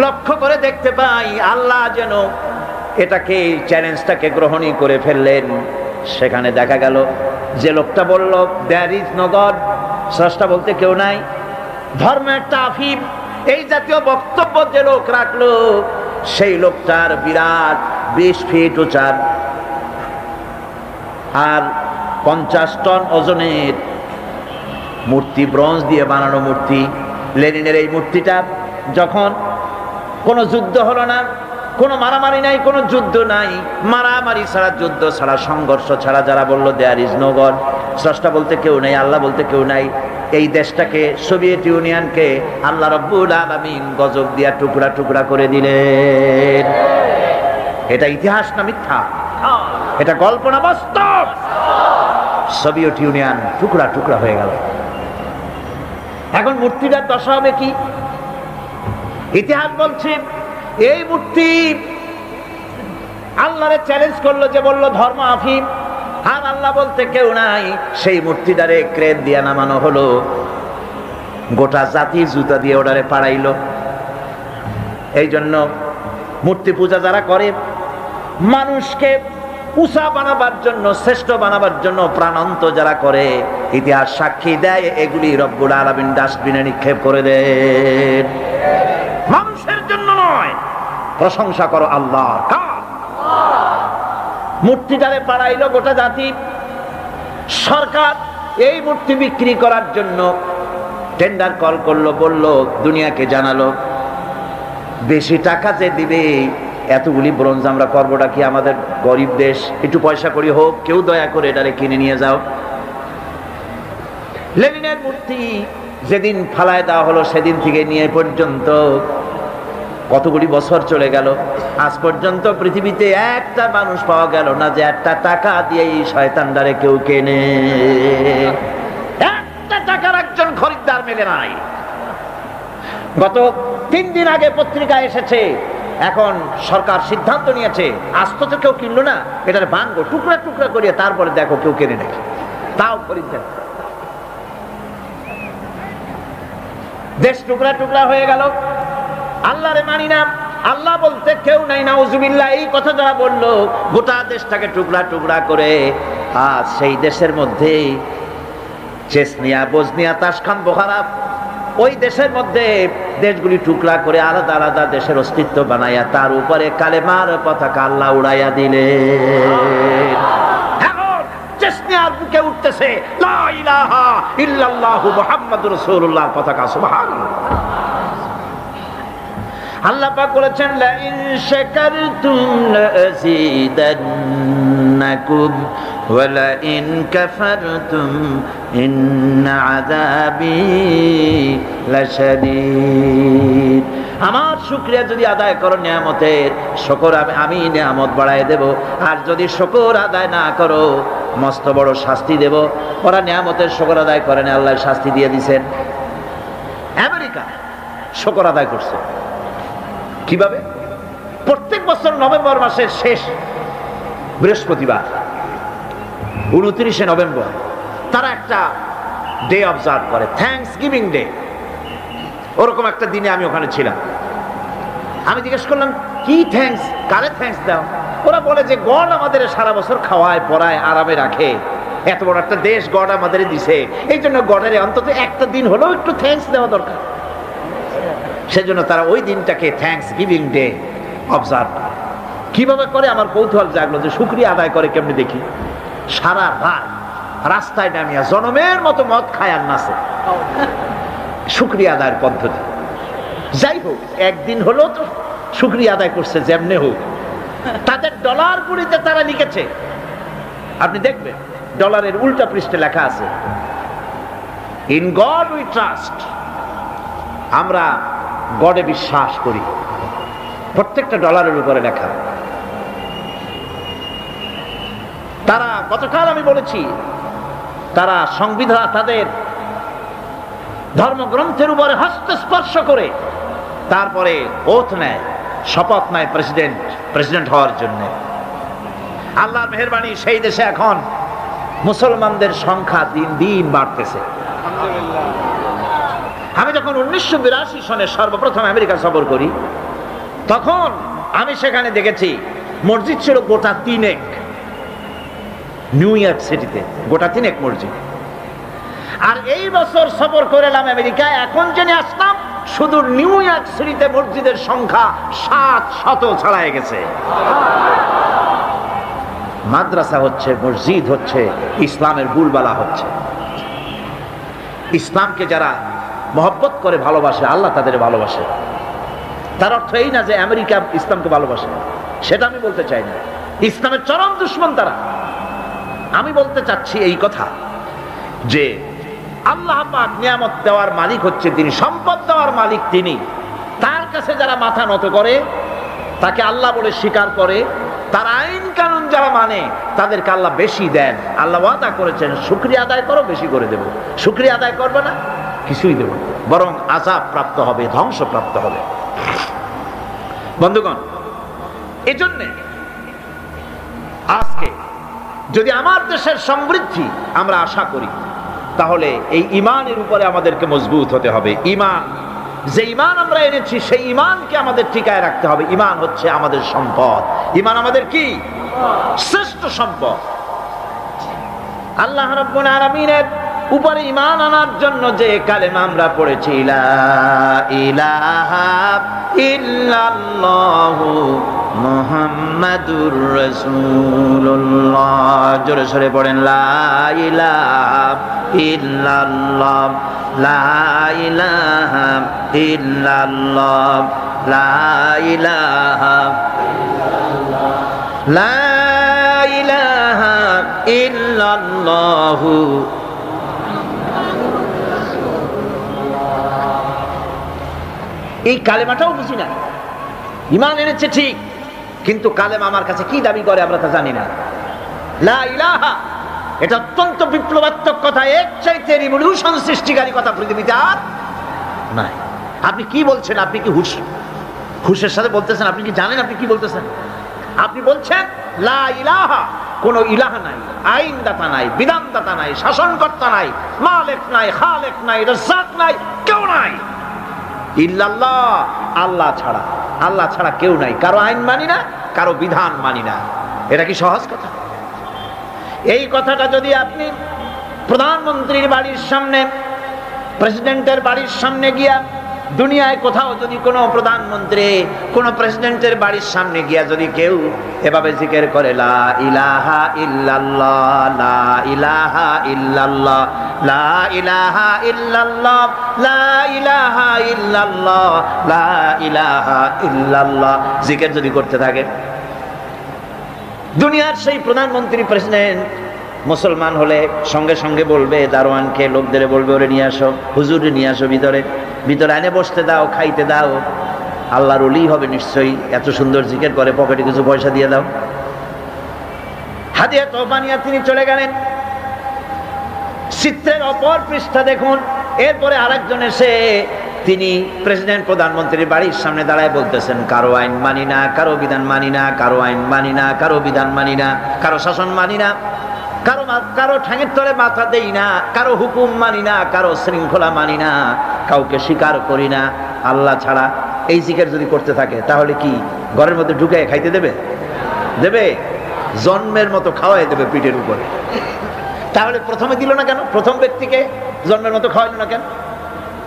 লক্ষ্য করে দেখতে পাই আল্লাহ যেন এটাকে, চ্যালেঞ্জটাকে গ্রহণই করে ফেললেন। সেখানে দেখা গেল যে লোকটা বলল দেয়ার ইজ নো গড, স্রষ্টা বলতে কেউ নাই, ধর্মের তাফিম, এই জাতীয় বক্তব্য যে লোক রাখলো, সেই লোকটার বিরাট 20 ফিট উঁচার আর 50 টন ওজনের মূর্তি, ব্রোঞ্জ দিয়ে বানানো মূর্তি। লেনিনের এই মূর্তিটা যখন কোনো যুদ্ধ হলো না, কোনো মারামারি নাই, কোনো যুদ্ধ নাই, মারামারি ছাড়া, যুদ্ধ ছাড়া, সংঘর্ষ ছাড়া, যারা বলল দেয়ার ইজ নো গড, স্রষ্টা বলতে কেউ নাই, আল্লাহ বলতে কেউ নাই, এই দেশটাকে, সোভিয়েত ইউনিয়নকে আল্লাহ রাব্বুল আলামিন গজব দিয়া টুকরা টুকরা করে দিলেন। এটা ইতিহাস না মিথ্যা? এটা গল্প না বাস্তব? সোভিয়েত ইউনিয়ন টুকরা টুকরা হয়ে গেল। এখন মূর্তিটার দশা হবে কি? ইতিহাস বলছে এই মূর্তি আল্লাহরে চ্যালেঞ্জ করলো, যে বলল ধর্ম আফিম, আর আল্লাহ বলতে কেউ নাই। সেই মূর্তিটারে ক্রেন দিয়ে নামানো হলো, গোটা জাতি জুতা দিয়ে ওটারে পাড়াইলো। এই জন্য মূর্তি পূজা যারা করে, মানুষকে উঁচা বানাবার জন্য, শ্রেষ্ঠ বানাবার জন্য প্রাণান্ত যারা করে, ইতিহাস সাক্ষী দেয় এগুলি রব্বুল আলামিন ডাস্টবিনে নিক্ষেপ করে দেন। মানুষের জন্য নয়, প্রশংসা করো আল্লাহর। মূর্তিটারে পাড়াইলো গোটা জাতি। সরকার এই মূর্তি বিক্রি করার জন্য টেন্ডার কল করলো, বলল, দুনিয়াকে জানালো বেশি টাকা যে দিবে, এতগুলি ব্রোঞ্জ আমরা করবোটা কি, আমাদের গরিব দেশ, একটু পয়সা করি হোক, কেউ দয়া করে এটারে কিনে নিয়ে যাও। লেনিনের মূর্তি যেদিন ফালায় দেওয়া হলো, সেদিন থেকে নিয়ে পর্যন্ত কতগুলি বছর চলে গেল, আজ পর্যন্ত পৃথিবীতে একটা মানুষ পাওয়া গেল না যে একটা টাকা দিয়ে এই শয়তানদারে কেউ কেনে। একটা টাকার একজন খরিদ্দার মেলে নাই। গত 3 দিন আগে পত্রিকায় এসেছে, এখন সরকার সিদ্ধান্ত নিয়েছে, আস্ত তো কেউ কিনলো না, এটার ভাঙবো, টুকরা টুকরা করিয়ে তারপরে দেখো কেউ কেনে নাকি, তাও খরিদ্দার। দেশ টুকরা টুকরা হয়ে গেল। আল্লাহরে মানি না, আল্লাহ বলতে কেউ নাই, নাউজুবিল্লাহ। এই কথা যারা বললো, গোটা দেশটাকে টুকরা টুকরা করে আজ সেই দেশের মধ্যে চেচনিয়া, বজনিয়া, তাসখান, বোখারা, ওই দেশের মধ্যে দেশগুলি টুকরা করে আলাদা আলাদা দেশের অস্তিত্ব বানাইয়া তার উপরে কালেমার পতাকা আল্লাহ উড়াইয়া দিলেন। এখন চেচনিয়ার বুকে উঠতেছে লা ইলাহা ইল্লাল্লাহু মুহাম্মাদুর রাসূলুল্লাহ পতাকা। সুবহানাল্লাহ। আল্লাহ পাক বলেছেন, লা ইন শাকারতুম লাযীদান্নাকুম ওয়া লা ইন কাফারতুম ইন্না আযাবি লাশাদীদ। আমার শুকরিয়া যদি আদায় করো নিয়ামতের, শুকর আমি নিয়ামত বাড়ায় দেব, আর যদি শুকর আদায় না করো মস্ত বড় শাস্তি দেব। ওরা নিয়ামতের শুকর আদায় করে না, আল্লাহ শাস্তি দিয়ে দিয়েছেন। আমেরিকা শুকর আদায় করছে কিভাবে? প্রত্যেক বছর নভেম্বর মাসের শেষ বৃহস্পতিবার 29শে নভেম্বর তারা একটা ডে অবজার্ভ করে, থ্যাঙ্কস গিভিং ডে। ওরকম একটা দিনে আমি ওখানে ছিলাম। আমি জিজ্ঞেস করলাম, কি থ্যাঙ্কস, কারে থ্যাঙ্কস দাও? ওরা বলে যে গড আমাদের সারা বছর খাওয়ায়, পড়ায়, আরামে রাখে, এত বড় একটা দেশ গড আমাদের দিছে, এই জন্য গডের অন্তত একটা দিন হলেও একটু থ্যাঙ্কস দেওয়া দরকার। সেজন্য তারা ওই দিনটাকে থ্যাঙ্কস গিভিং ডে অবজার্ভ করে। কিভাবে করে আমার কৌতূহল জাগলো যে শুকরিয়া আদায় করে কেমনি দেখি। সারা রাত রাস্তায় নামিয়া জনমের মতো মদ খায় আর নাচে, শুকরিয়া আদায়ের পদ্ধতি। যাই হোক, একদিন হলো তো শুকরিয়া আদায় করছে যেমনে হোক। তাদের ডলার গুলিতে তারা লিখেছে, আপনি দেখবেন ডলারের উল্টা পৃষ্ঠে লেখা আছে, ইন গড উই ট্রাস্ট। আমরা গডে বিশ্বাস করি। প্রত্যেকটা ডলারের উপরে লেখা। তারা গতকাল আমি বলেছি, তারা সংবিধান, তাদের ধর্মগ্রন্থের উপরে হস্তস্পর্শ করে তারপরে ওথ নেয়, শপথ নেয় প্রেসিডেন্ট হওয়ার জন্য। আল্লাহর মেহেরবানি, সেই দেশে এখন মুসলমানদের সংখ্যা দিন দিন বাড়তেছে। আমি যখন 1982 সনে সর্বপ্রথম আমেরিকা সফর করি, তখন আমি সেখানে দেখেছি মসজিদ ছিল গোটা 3 নিউ ইয়র্ক সিটিতে, গোটা 3 মসজিদ। আর এই বছর সফর করে এলাম আমেরিকায়, এখন জেনে আসলাম শুধু নিউ ইয়র্ক সিটিতে মসজিদের সংখ্যা 700 ছাড়াই গেছে। মাদ্রাসা হচ্ছে, মসজিদ হচ্ছে, ইসলামের বুলবালা হচ্ছে। ইসলামকে যারা মহব্বত করে, ভালোবাসে, আল্লাহ তাদের ভালোবাসে। তার অর্থ এই না যে আমেরিকা ইসলামকে ভালোবাসে, সেটা আমি বলতে চাই না। ইসলামের চরম দুশমন তারা। আমি বলতে চাচ্ছি এই কথা যে আল্লাহ পাক নিয়ামত দেওয়ার মালিক হচ্ছে তিনি, সম্পদ দেওয়ার মালিক তিনি। তার কাছে যারা মাথা নত করে, তাকে আল্লাহ বলে স্বীকার করে, তার আইন কানুন যারা মানে, তাদেরকে আল্লাহ বেশি দেন। আল্লাহ ওয়াদা করেছেন, শুকরিয়া আদায় করো, বেশি করে দেব। শুকরিয়া আদায় করবে না, কিছুই দেব, বরং আযাব প্রাপ্ত হবে, ধ্বংস প্রাপ্ত হবে। বন্ধুগণ, এজন্যে আজকে যদি আমার দেশের সমৃদ্ধি আমরা আশা করি, তাহলে এই ঈমানের উপরে আমাদেরকে মজবুত হতে হবে। ঈমান যে ঈমান আমরা এনেছি সেই ঈমানকে আমাদের টিকায় রাখতে হবে। ঈমান হচ্ছে আমাদের সম্পদ। ঈমান আমাদের কি? শ্রেষ্ঠ সম্পদ। আল্লাহ রাব্বুল আলামিনের উপরে ঈমান আনার জন্য যে কালেমা আমরা পড়েছি, লা ইলাহা ইল্লাল্লাহু মুহাম্মাদুর রাসূলুল্লাহ, জোরে সরে পড়েন, লা ইলাহা ইল্লাল্লাহ, লা ইলাহা ইল্লাল্লাহ, লা ইলাহা ইল্লাল্লাহ, লা ইলাহা ইল্লাল্লাহু। এই কালেমাটাও বুঝি না। ঈমান এনেছে ঠিক, কিন্তু কালেমা আমার কাছে কি দাবি করে আমরা তা জানি না। লা ইলাহা, এটা অত্যন্ত বিপ্লবাত্মক কথা, এর চাইতে রিভলিউশন সৃষ্টিকারী কথা পৃথিবীতে আর নাই। আপনি কি বলছেন? আপনি কি হুশের সাথে বলতেছেন? আপনি কি জানেন আপনি কি বলতেছেন? আপনি বলছেন লা ইলাহা, কোন ইলাহা নাই, আইনদাতা নাই, বিধানদাতা নাই, শাসনকর্তা নাই, মালিক নাই, খালেক নাই, রাজ্জাক নাই, কেউ নাই, ইল্লাল্লাহ, আল্লাহ ছাড়া। আল্লাহ ছাড়া কেউ নাই। কারো আইন মানি না, কারো বিধান মানি না। এটা কি সহজ কথা? এই কথাটা যদি আপনি প্রধানমন্ত্রীর বাড়ির সামনে, প্রেসিডেন্টের বাড়ির সামনে গিয়া, দুনিয়ায় কোথাও যদি কোনো প্রধানমন্ত্রী কোনো প্রেসিডেন্টের বাড়ির সামনে গিয়া যদি কেউ এভাবে জিকির করে, লা ইলাহা ইল্লাল্লাহ, লা ইলাহা ইল্লাল্লাহ, লা ইলাহা ইল্লাল্লাহ, লা ইলাহা ইল্লাল্লাহ, লা ইলাহা ইল্লাল্লাহ, জিকির যদি করতে থাকে, দুনিয়ার সেই প্রধানমন্ত্রী প্রেসিডেন্ট মুসলমান হলে সঙ্গে সঙ্গে বলবে দারোয়ানকে, লোকদের বলবে, ওরে নিয়ে আসো, হুজুরে নিয়ে আসো, ভিতরে আনে বসতে দাও, খাইতে দাও, আল্লাহর ওলি হবে নিশ্চয়ই, এত সুন্দর জিকির করে, পকেটে কিছু পয়সা দিয়ে দাও। হাদিয়া তোহফা নিয়ে তিনি চলে গেলেন। চিত্রের অপর পৃষ্ঠা দেখুন। এরপরে আরেকজন এসে তিনি প্রেসিডেন্ট প্রধানমন্ত্রীর বাড়ির সামনে দাঁড়ায় বলতেছেন, কারো আইন মানি না, কারো বিধান মানি না, কারো আইন মানি না, কারো বিধান মানি না, কারো শাসন মানি না, কারো ঠ্যাঙের তলে মাথা দেই না, কারো হুকুম মানি না, কারো শৃঙ্খলা মানি না, কাউকে স্বীকার করি না আল্লাহ ছাড়া। এই জিকির যদি করতে থাকে তাহলে কি ঘরের মধ্যে ঢুকে খাইতে দেবে? দেবে? জন্মের মতো খাওয়াই দেবে পিঠের উপরে। তাহলে প্রথমে দিল না কেন? প্রথম ব্যক্তিকে জন্মের মতো খাওয়াইল না কেন?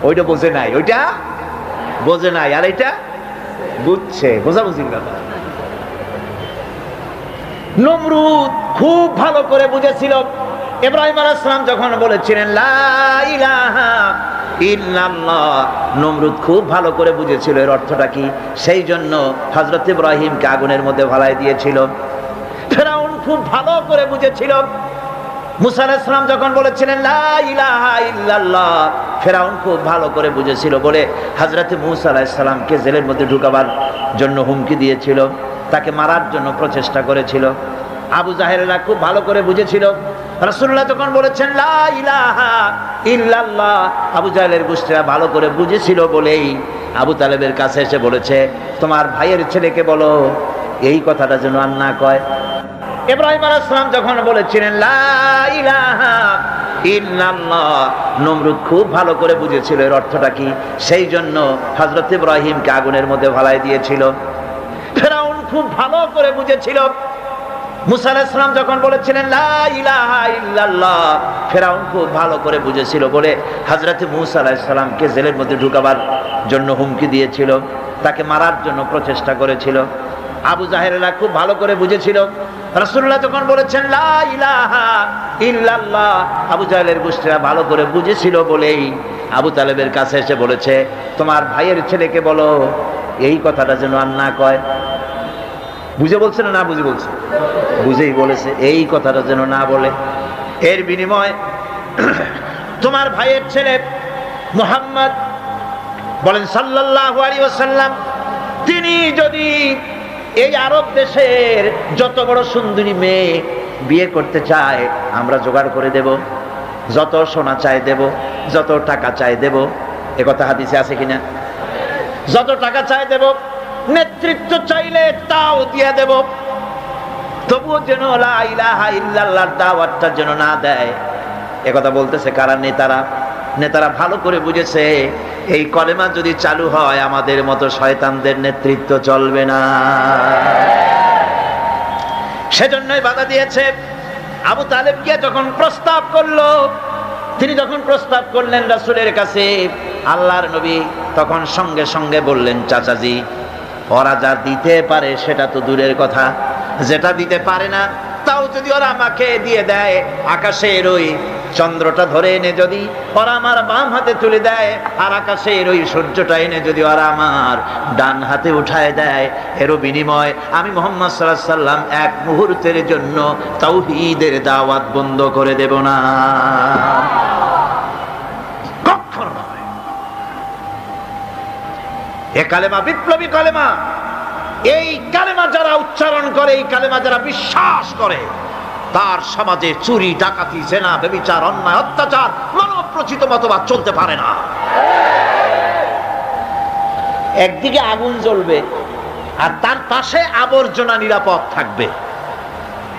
ওইটা বোঝে নাই, ওইটা বোঝে নাই, আর এটা বুঝছে, বোঝাবুঝির ব্যাপার। নমরুদ খুব ভালো করে বুঝেছিল। ইব্রাহিম আলাইহিস সালাম যখন বলেছিলেন লা ইলাহা ইল্লাল্লাহ, নমরুদ খুব ভালো করে বুঝেছিল এর অর্থটা কি। সেই জন্য হযরত ইব্রাহিমকে আগুনের মধ্যে ভালাই দিয়েছিল। ফেরাউন খুব ভালো করে বুঝেছিল। মুসা আলাইহিস সালাম যখন বলেছিলেন লা ইলাহা ইল্লাল্লাহ, ফেরাউন খুব ভালো করে বুঝেছিল বলে হযরত মুসা আলাইহিস সালামকে জেলের মধ্যে ঢুকাবার জন্য হুমকি দিয়েছিল, তাকে মারার জন্য প্রচেষ্টা করেছিল। আবু জাহেলরা খুব ভালো করে বুঝেছিল। রাসূলুল্লাহ যখন বলেছেন লা ইলাহা ইল্লাল্লাহ, আবু জাহেলের গোষ্ঠীরা ভালো করে বুঝেছিল বলেই আবু তালেবের কাছে এসে বলেছে, তোমার ভাইয়ের ছেলেকে বলো এই কথাটা যেন আর না কয়। ইব্রাহিম আলাইহিস সালাম যখন বলেছিলেন লা ইলাহা ইল্লাল্লাহ, নমরুদ খুব ভালো করে বুঝেছিল এর অর্থটা কি। সেই জন্য হযরত ইব্রাহিমকে আগুনের মধ্যে ভালাই দিয়েছিল। ফেরাউন খুব ভালো করে বুঝেছিল। মুসা আলাইহিস সালাম যখন বলেছিলেন লা ইলাহা ইল্লাল্লাহ, ফেরাউন খুব ভালো করে বুঝেছিল বলে হযরত মুসা আলাইহিস সালামকে জেলের মধ্যে ঢুকাবার জন্য হুমকি দিয়েছিল, তাকে মারার জন্য প্রচেষ্টা করেছিল। আবু জাহেলরা খুব ভালো করে বুঝেছিল। রাসূলুল্লাহ যখন বলেছেন লা ইলাহা ইল্লাল্লাহ, আবু জাহেলের গোষ্ঠীরা ভালো করে বুঝেছিল বলেই আবু তালেবের কাছে এসে বলেছে, তোমার ভাইয়ের ছেলেকে বলো এই কথাটা যেন আর না কয়। বুঝে বলছে না বুঝে বলছে? বুঝেই বলেছে, এই কথাটা যেন না বলে। এর বিনিময় তোমার ভাইয়ের ছেলে মুহাম্মদ বলেন সাল্লাল্লাহু আলাইহি ওয়াসাল্লাম, তিনি যদি এই আরব দেশের যত বড় সুন্দরী মেয়ে বিয়ে করতে চায় আমরা জোগাড় করে দেব, যত সোনা চাই দেব, যত টাকা চাই দেব। এ কথা হাদিসে আছে কিনা? যত টাকা চাই দেব, নেতৃত্ব চাইলে তাও দিয়ে দেব, তবুও যেন লা ইলাহা ইল্লাল্লাহর দাওয়াতটা যেন না দেয়। এ কথা বলতেছে কারা? নেতারা। নেতারা ভালো করে বুঝেছে এই কলেমা যদি চালু হয় আমাদের মতো শয়তানদের নেতৃত্ব চলবে না। সেজন্যই বাধা দিয়েছে। আবু তালেব গিয়ে যখন প্রস্তাব করলো, তিনি যখন প্রস্তাব করলেন রাসূলের কাছে, আল্লাহর নবী তখন সঙ্গে সঙ্গে বললেন, চাচাজি ওরা যা দিতে পারে সেটা তো দূরের কথা, যেটা দিতে পারে না তাও যদি ওরা আমাকে দিয়ে দেয়, আকাশের ওই চন্দ্রটা ধরে এনে যদি ওরা আমার বাম হাতে তুলে দেয়, আর আকাশের ওই সূর্যটা এনে যদি ওরা আমার ডান হাতে উঠায় দেয়, এরও বিনিময় আমি মুহাম্মদ সাল্লাল্লাহু আলাইহি সাল্লাম এক মুহূর্তের জন্য তাওহীদের দাওয়াত বন্ধ করে দেব না। কখনো নয়। এ কালেমা বিপ্লবী কালেমা। এই কালেমা যারা উচ্চারণ করে, এই কালেমা যারা বিশ্বাস করে, তার সমাজে চুরি, ডাকাতি, জেনা, ব্যভিচার, অন্যায়, অত্যাচার, মানব প্রচিত মতবাদ চলতে পারে না। একদিকে আগুন জ্বলবে আর তার পাশে আবর্জনা নিরাপদ থাকবে।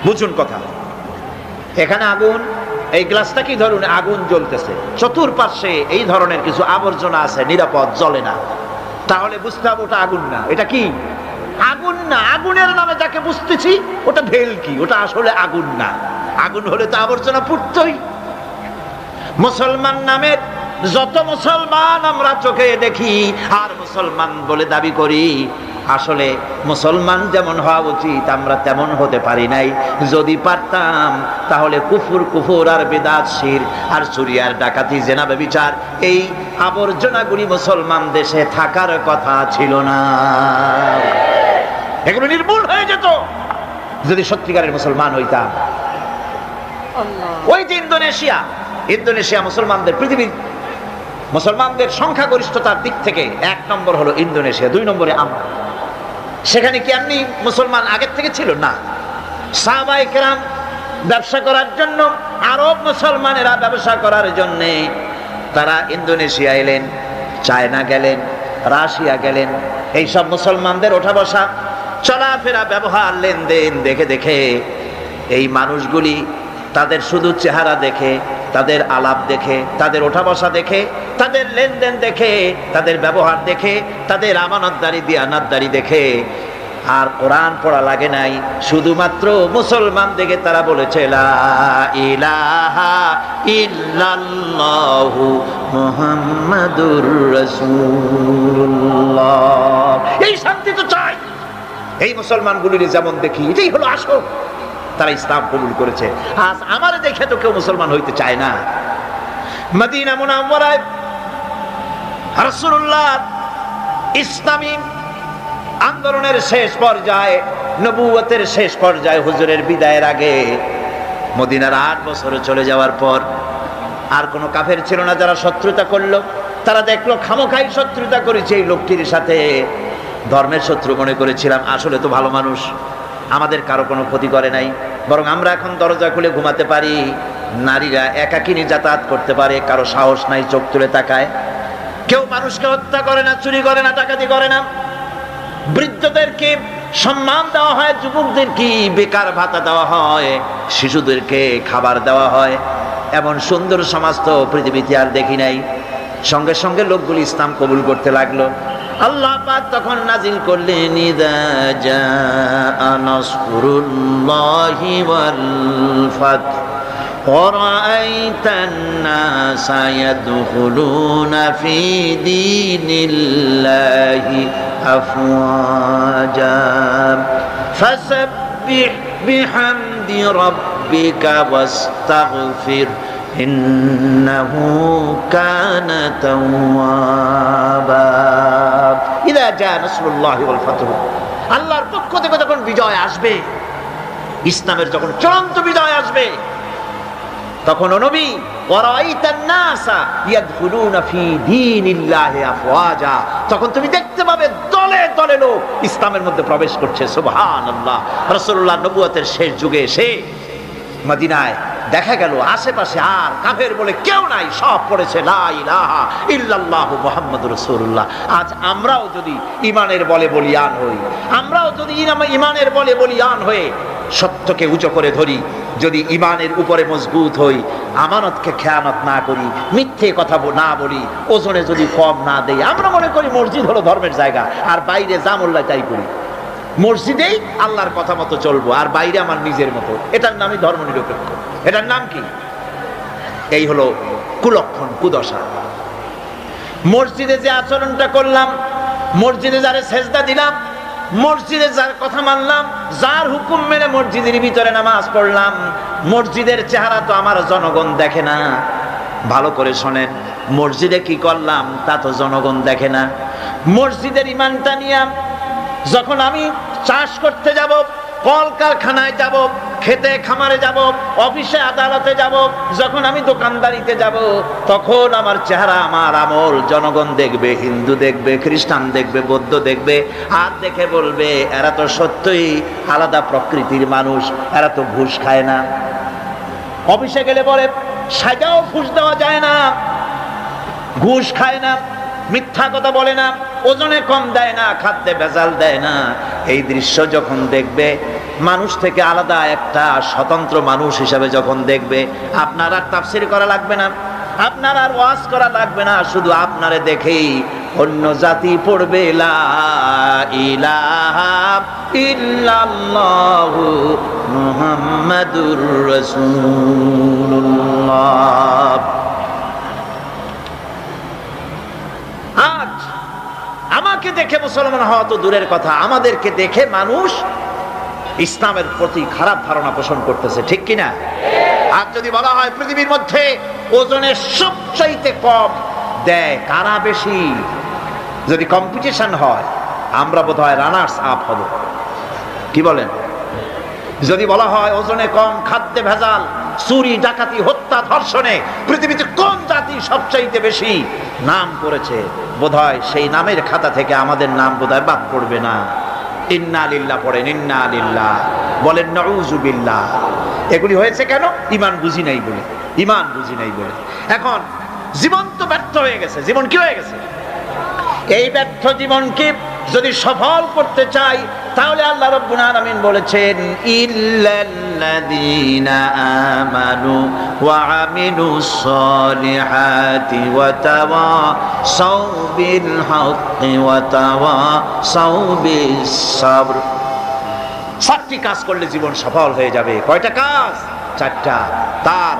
বুঝুন কথা। এখানে আগুন, এই গ্লাসটা কি ধরুন আগুন জ্বলতেছে, চতুর্পাশে এই ধরনের কিছু আবর্জনা আছে, নিরাপদ, জ্বলে না, তাহলে বুঝতে হবে ওটা আগুন না। এটা কি? আগুন না। আগুনের নামে যাকে বুঝতেছি ওটা ভেলকি, ওটা আসলে আগুন না। আগুন হলে তো আবর্জনা পুড়তই। মুসলমান নামের যত মুসলমান আমরা চোখে দেখি আর মুসলমান বলে দাবি করি, আসলে মুসলমান যেমন হওয়া উচিত আমরা তেমন হতে পারি নাই। যদি পারতাম তাহলে কুফর আর বিদআত, শিরক আর চুরি আর ডাকাতি, জেনা, ব্যভিচার, এই আবর্জনাগুলি মুসলমান দেশে থাকার কথা ছিল না। এগুলো নির্মূল হয়ে যেত যদি সত্যিকারের মুসলমান হইতাম। ওই যে ইন্দোনেশিয়া মুসলমানদের, পৃথিবীর মুসলমানদের সংখ্যাগরিষ্ঠতার দিক থেকে 1 নম্বর হলো ইন্দোনেশিয়া, 2 নম্বরে আমরা। সেখানে কি এমনি মুসলমান আগের থেকে ছিল না? সাহাবায়ে কেরাম ব্যবসা করার জন্য, আরব মুসলমানেরা ব্যবসা করার জন্য তারা ইন্দোনেশিয়া এলেন, চায়না গেলেন, রাশিয়া গেলেন। এইসব মুসলমানদের ওঠা বসা, চলাফেরা, ব্যবহার, লেনদেন দেখে দেখে এই মানুষগুলি তাদের শুধু চেহারা দেখে, তাদের আলাপ দেখে, তাদের ওঠা বসা দেখে, তাদের লেনদেন দেখে, তাদের ব্যবহার দেখে, তাদের আমানতদারি, দিয়ানাতদারি দেখে আর কোরআন পড়া লাগে নাই, শুধুমাত্র মুসলমান দেখে তারা বলেছে লা ইলাহা ইল্লাল্লাহু মুহাম্মাদুর রাসূলুল্লাহ। এই শান্তি তো চাই। এই মুসলমানগুলির যেমন দেখি, এটাই হলো আসল। তারা ইসলাম কবুল করেছে। আজ আমার দেখে তো কেউ মুসলমান হইতে চায় না। মদিনা মুনাওয়ারায় রাসূলুল্লাহ ইসলামী আন্দোলনের শেষ পর্যায়ে, নবুয়তের শেষ পর্যায়ে, হুজুরের বিদায়ের আগে, মদিনার 8 বছর চলে যাওয়ার পর আর কোনো কাফের ছিল না যারা শত্রুতা করলো। তারা দেখলো খামোখাই শত্রুতা করেছে এই লোকটির সাথে। ধর্মের শত্রু মনে করেছিলাম, আসলে তো ভালো মানুষ, আমাদের কারো কোনো ক্ষতি করে নাই, বরং আমরা এখন দরজা খুলে ঘুমাতে পারি, নারীরা একাকিনী যাতায়াত করতে পারে, কারো সাহস নাই চোখ তুলে তাকায়, কেউ মানুষকে হত্যা করে না, চুরি করে না, ডাকাতি করে না, বৃদ্ধদেরকে সম্মান দেওয়া হয়, যুবকদেরকে বেকার ভাতা দেওয়া হয়, শিশুদেরকে খাবার দেওয়া হয়। এমন সুন্দর সমাজ তো পৃথিবীতে আর দেখি নাই। সঙ্গে সঙ্গে লোকগুলি ইসলাম কবুল করতে লাগলো। আল্লাহ পাক তখন নাজিল করলেন, ইযা জাআ নাসরুল্লাহি ওয়াল ফাতহ ওয়ারাআইতান নাসা ইয়াদখুলুনা ফি দীনিল্লাহি আফওয়াজা ফাসাব্বিহ বিহামদি রাব্বিকা ওয়াস্তাগফির ইন্নাহু কানা তাওয়াবা। ইযা জাআ নাসরুল্লাহি ওয়াল ফাতহু, আল্লাহর পক্ষ থেকে যখন বিজয় আসবে, ইসলামের যখন চূড়ান্ত বিজয় আসবে, তখন নবী ওয়ারাইতান নাসা ইয়াদখুলুনা ফি দীনিল্লাহি আফওয়াজা, তখন তুমি দেখতে পাবে দলে দলে লোক ইসলামের মধ্যে প্রবেশ করছে। সুবহানাল্লাহ। রাসূলুল্লাহ নবুয়তের শেষ যুগে এসে মদিনায় দেখা গেল আশেপাশে আর কাফের বলে কেউ নাই, সব পড়েছে লা ইলাহা ইল্লাল্লাহু মুহাম্মাদুর রাসূলুল্লাহ। আজ আমরাও যদি ইমানের বলে বলিয়ান হই, আমরাও যদি ইমানের বলে বলিয়ান হয়ে সত্যকে উঁচু করে ধরি, যদি ইমানের উপরে মজবুত হই, আমানতকে খেয়ানত না করি, মিথ্যে কথা না বলি, ওজনে যদি কম না দেই। আমরা মনে করি মসজিদ হলো ধর্মের জায়গা, আর বাইরে যা মোল্লা তাই করি। মসজিদেই আল্লাহর কথা মতো চলবো, আর বাইরে আমার নিজের মতো। এটার নামই ধর্ম নিরপেক্ষ। এটার নাম কি? এই হলো কুলক্ষণ, কুদশা। মসজিদে যে আচরণটা করলাম, মসজিদে যারে সেজদা দিলাম, মসজিদে যার কথা মানলাম, যার হুকুম মেনে মসজিদের ভিতরে নামাজ পড়লাম, মসজিদের চেহারা তো আমার জনগণ দেখে না। ভালো করে শোনেন, মসজিদে কি করলাম তা তো জনগণ দেখে না। মসজিদের ইমানটা নিয়ে যখন আমি চাষ করতে যাব, কলকারখানায় যাব, খেতে খামারে যাব, অফিসে আদালতে যাব, যখন আমি দোকানদারিতে যাব, তখন আমার চেহারা, আমার আমল জনগণ দেখবে, হিন্দু দেখবে, খ্রিস্টান দেখবে, বৌদ্ধ দেখবে, আর দেখে বলবে এরা তো সত্যই আলাদা প্রকৃতির মানুষ, এরা তো ঘুষ খায় না। অফিসে গেলে বলে সাজাও ঘুষ দেওয়া যায় না, ঘুষ খায় না, মিথ্যা কথা বলে না, ওজনে কম দেয় না, খাদ্যে ভেজাল দেয় না। এই দৃশ্য যখন দেখবে, মানুষ থেকে আলাদা একটা স্বতন্ত্র মানুষ হিসাবে যখন দেখবে, আপনার আর তাফসীর করা লাগবে না, আপনার আর ওয়াজ করা লাগবে না, শুধু আপনারে দেখেই অন্য জাতি পড়বে লা ইলাহা ইল্লাল্লাহু মুহাম্মাদুর রাসূলুল্লাহ। আজ আমাকে দেখে মুসলমান হওয়া তো দূরের কথা, আমাদেরকে দেখে মানুষ ইসলামের প্রতি খারাপ ধারণা পোষণ করতেছে, ঠিক কিনা? আর যদি বলা হয় পৃথিবীর মধ্যে ওজনের সবচাইতে কম দেয় কারা বেশি, যদি কম্পিটিশন হয় আমরা বোধহয় রানার্স আপ হব। কি বলেন? যদি বলা হয় ওজনে কম, খাদ্যে ভেজাল, চুরি ডাকাতি হত্যা ধর্ষণে পৃথিবীতে কোন জাতি সবচাইতে বেশি নাম করেছে, বোধহয় সেই নামের খাতা থেকে আমাদের নাম বোধহয় বাদ পড়বে না। ইন্না লিল্লাহ পড়েন, ইন্না লিল্লাহ বলেন, নাউযু বিল্লাহ। এগুলি হয়েছে কেন? ইমান বুঝি নাই বলে, ইমান বুঝি নাই বলে। এখন জীবন তো ব্যর্থ হয়ে গেছে। জীবন কি হয়ে গেছে? এই ব্যর্থ জীবনকে যদি সফল করতে চাই, তাহলে আল্লাহ রাব্বুল আলামিন বলেছেন ইল্লাল্লাযীনা আমানু ওয়া আমিলুস সলিহাতি ওয়া তাওয়াসাউ বিল হাক্কি ওয়া তাওয়াসাউ বিস সাবর। চারটি কাজ করলে জীবন সফল হয়ে যাবে। কয়টা কাজ? চারটা। তার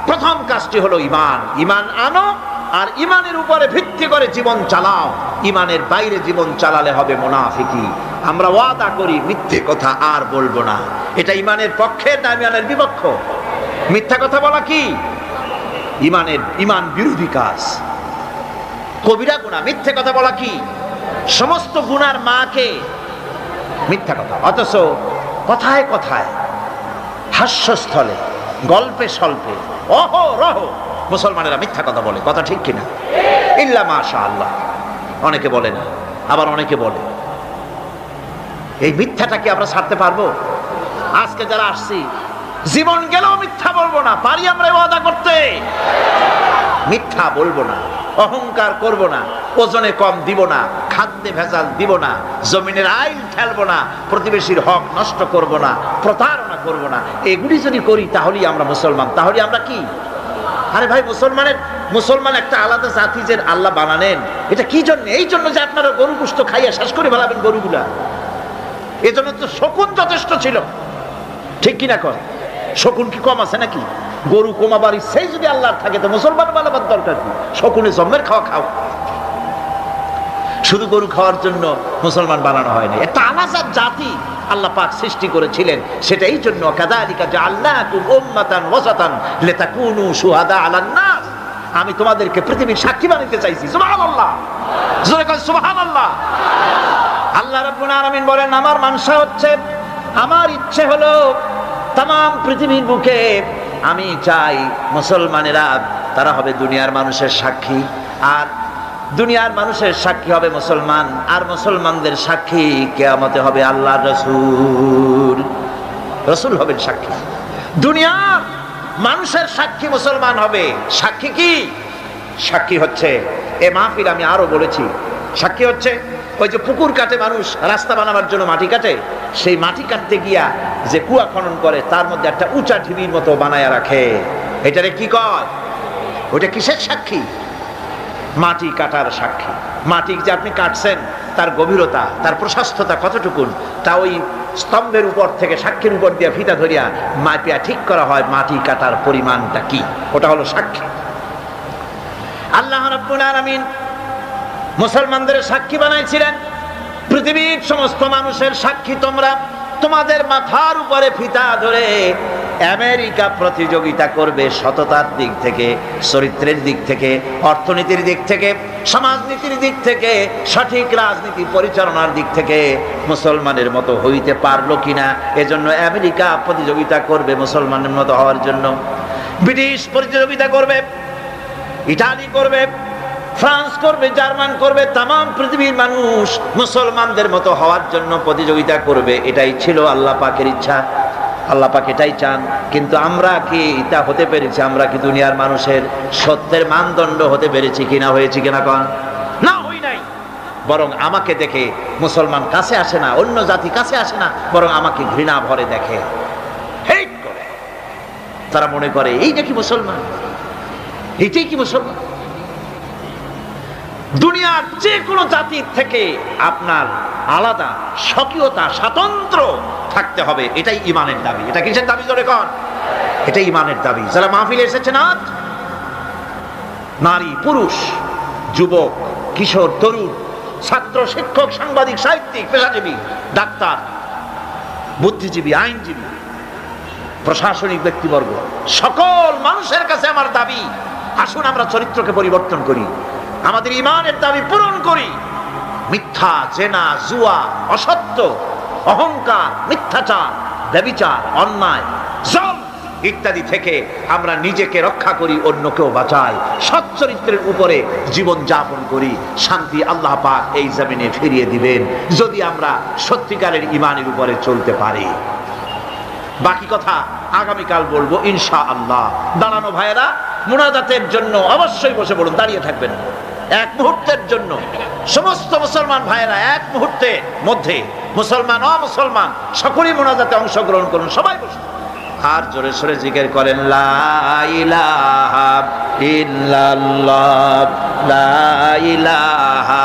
প্রথম কাজটি হলো ঈমান। ঈমান আনো আর ঈমানের উপরে ভিত্তি করে জীবন চালাও। ঈমানের বাইরে জীবন চালালে হবে মুনাফিকি। আমরা ওয়াদা করি মিথ্যে কথা আর বলবো না, এটা ঈমানের পক্ষে না ঈমানের বিপক্ষ? মিথ্যা কথা বলা কি ঈমান বিরোধী কাজ, কবিরা গুনাহ। মিথ্যে কথা বলা কি? সমস্ত গুনার মাকে মিথ্যা কথা। অথচ কথায় কথায়, হাস্যস্থলে, গল্পে স্বল্পে, অহরহ মুসলমানেরা মিথ্যা কথা বলে। কথা ঠিক কিনা? ইল্লা মাশাআল্লাহ। অনেকে বলে না, আবার অনেকে বলে। এই মিথ্যাটাকে আমরা ছাড়তে পারবো? আজকে যারা আসছি, জীবন গেলেও মিথ্যা বলবো না। পারি আমরা ওয়াদা করতে? মিথ্যা বলবো না, অহংকার করব না, ওজনে কম দিব না, খাদ্যে ভেজাল দিব না, জমিনের আইল ঠেলবো না, প্রতিবেশীর হক নষ্ট করব না, প্রতারণা করব না। এগুলি যদি করি তাহলেই আমরা মুসলমান। তাহলে আমরা কি? আরে ভাই, মুসলমান একটা আলাদা জাতি যে আল্লাহ বানালেন, এটা কি জন্য? এই জন্য যে আপনারা গরু গোশত খাইয়া শেষ করে ফেলাবেন গরুগুলা। এজন্য তো শকুন যথেষ্ট ছিল, ঠিক কিনা? কর শকুন কি কম আছে নাকি? গরু কমাবার ইচ্ছাই যদি আল্লাহর থাকে তো মুসলমান বানাবার দরকার কি? শকুনে জন্মের খাওয়া খাও। শুধু গরু খাওয়ার জন্য মুসলমান বানানো হয়নি, একটা আলাদা জাতি আল্লাহ পাক সৃষ্টি করেছিলেন। সেটা এই জন্য কাযালিকা জাআলনাকুম উম্মাতান ওয়াসাতান লিতাকুনু শুহাদা আলান নাস। আমি তোমাদেরকে পৃথিবীর সাক্ষী বানাতে চাইছি। সুবহানাল্লাহ, জোরে কর সুবহানাল্লাহ। আল্লাহ রাব্বুল আলামিন বলেন, আমার মানসা হচ্ছে, আমার ইচ্ছে হলো তামাম পৃথিবীর বুকে আমি চাই মুসলমানেরা তারা হবে দুনিয়ার মানুষের সাক্ষী, আর দুনিয়ার মানুষের সাক্ষী হবে মুসলমান, আর মুসলমানদের সাক্ষী কিয়ামতে হবে আল্লাহর রাসূল। রাসূল হবেন সাক্ষী। দুনিয়ার মানুষের সাক্ষী মুসলমান হবে। সাক্ষী কি? সাক্ষী হচ্ছে, এ মাহফিল আমি আরো বলেছি, সাক্ষী হচ্ছে ওই যে পুকুর কাটে মানুষ, রাস্তা বানাবার জন্য মাটি কাটে, সেই মাটি কাটতে গিয়া যে কুয়া খনন করে তার মধ্যে একটা উঁচা ঢিবির মতো বানায় রাখে, এটারে কি কয়? ওটা কিসের সাক্ষী? মাটি কাটার সাক্ষী। মাটি যে আপনি কাটছেন তার গভীরতা, তার প্রশস্ততা কতটুকুন, তা ওই স্তম্ভের উপর থেকে সাক্ষীর উপর দিয়ে ফিতা ধরিয়া মাপিয়া ঠিক করা হয় মাটি কাটার পরিমাণটা কি, ওটা হলো সাক্ষী। আল্লাহ রাব্বুল আলামিন মুসলমানদের সাক্ষী বানাইছিলেন, পৃথিবীর সমস্ত মানুষের সাক্ষী তোমরা। তোমাদের মাথার উপরে ফিতা ধরে আমেরিকা প্রতিযোগিতা করবে সততার দিক থেকে, চরিত্রের দিক থেকে, অর্থনীতির দিক থেকে, সমাজনীতির দিক থেকে, সঠিক রাজনীতি পরিচালনার দিক থেকে মুসলমানের মতো হইতে পারলো কিনা, এজন্য আমেরিকা প্রতিযোগিতা করবে মুসলমানের মতো হওয়ার জন্য। ব্রিটিশ প্রতিযোগিতা করবে, ইটালি করবে, ফ্রান্স করবে, জার্মান করবে, তামাম পৃথিবীর মানুষ মুসলমানদের মতো হওয়ার জন্য প্রতিযোগিতা করবে। এটাই ছিল আল্লাহ পাকের ইচ্ছা, আল্লাহ পাক এটাই চান। কিন্তু আমরা কি তা হতে পেরেছি? আমরা কি দুনিয়ার মানুষের সত্যের মানদণ্ড হতে পেরেছি কিনা? হয়েছি কিনা? কন না, হই নাই। বরং আমাকে দেখে মুসলমান কাছে আসে না, অন্য জাতি কাছে আসে না, বরং আমাকে ঘৃণা ভরে দেখে, হেট করে। তারা মনে করে এইটা কি মুসলমান, এইটাই কি মুসলমান? দুনিয়ার যে কোনো জাতির থেকে আপনার আলাদা স্বকীয়তা, স্বাতন্ত্র থাকতে হবে, এটাই ইমানের দাবি। এটা কিসের দাবি জোরে কন? এটাই ইমানের দাবি। যারা মাহফিলে এসেছেন আজ, নারী, পুরুষ, যুবক, কিশোর, তরুণ, ছাত্র, শিক্ষক, সাংবাদিক, সাহিত্যিক, পেশাজীবী, ডাক্তার, বুদ্ধিজীবী, আইনজীবী, প্রশাসনিক ব্যক্তিবর্গ, সকল মানুষের কাছে আমার দাবি, আসুন আমরা চরিত্রকে পরিবর্তন করি, আমাদের ইমানের দাবি পূরণ করি। মিথ্যা, জেনা, জুয়া, অসত্য, অহংকার, মিথ্যাচার, ব্যভিচার, অন্যায়, জল ইত্যাদি থেকে আমরা নিজেকে রক্ষা করি, অন্যকেও বাঁচাই, সৎ চরিত্রের উপরে জীবন যাপন করি। শান্তি আল্লাহ পাক এই জমিনে ফিরিয়ে দিবেন যদি আমরা সত্যিকারের ইমানের উপরে চলতে পারি। বাকি কথা আগামীকাল বলবো ইনশাআল্লাহ। দাঁড়ানো ভাইয়েরা, মুনাজাতের জন্য অবশ্যই বসে পড়ুন, দাঁড়িয়ে থাকবেন না। এক মুহূর্তের জন্য সমস্ত মুসলমান ভাইয়েরা এক মুহূর্তের মধ্যে, মুসলমান অমুসলমান সকলেই মুনাজাতে অংশগ্রহণ করুন। সবাই বসুন আর জোরে সোরে জিকির করেন, লা ইলাহা ইল্লাল্লাহ, লা ইলাহা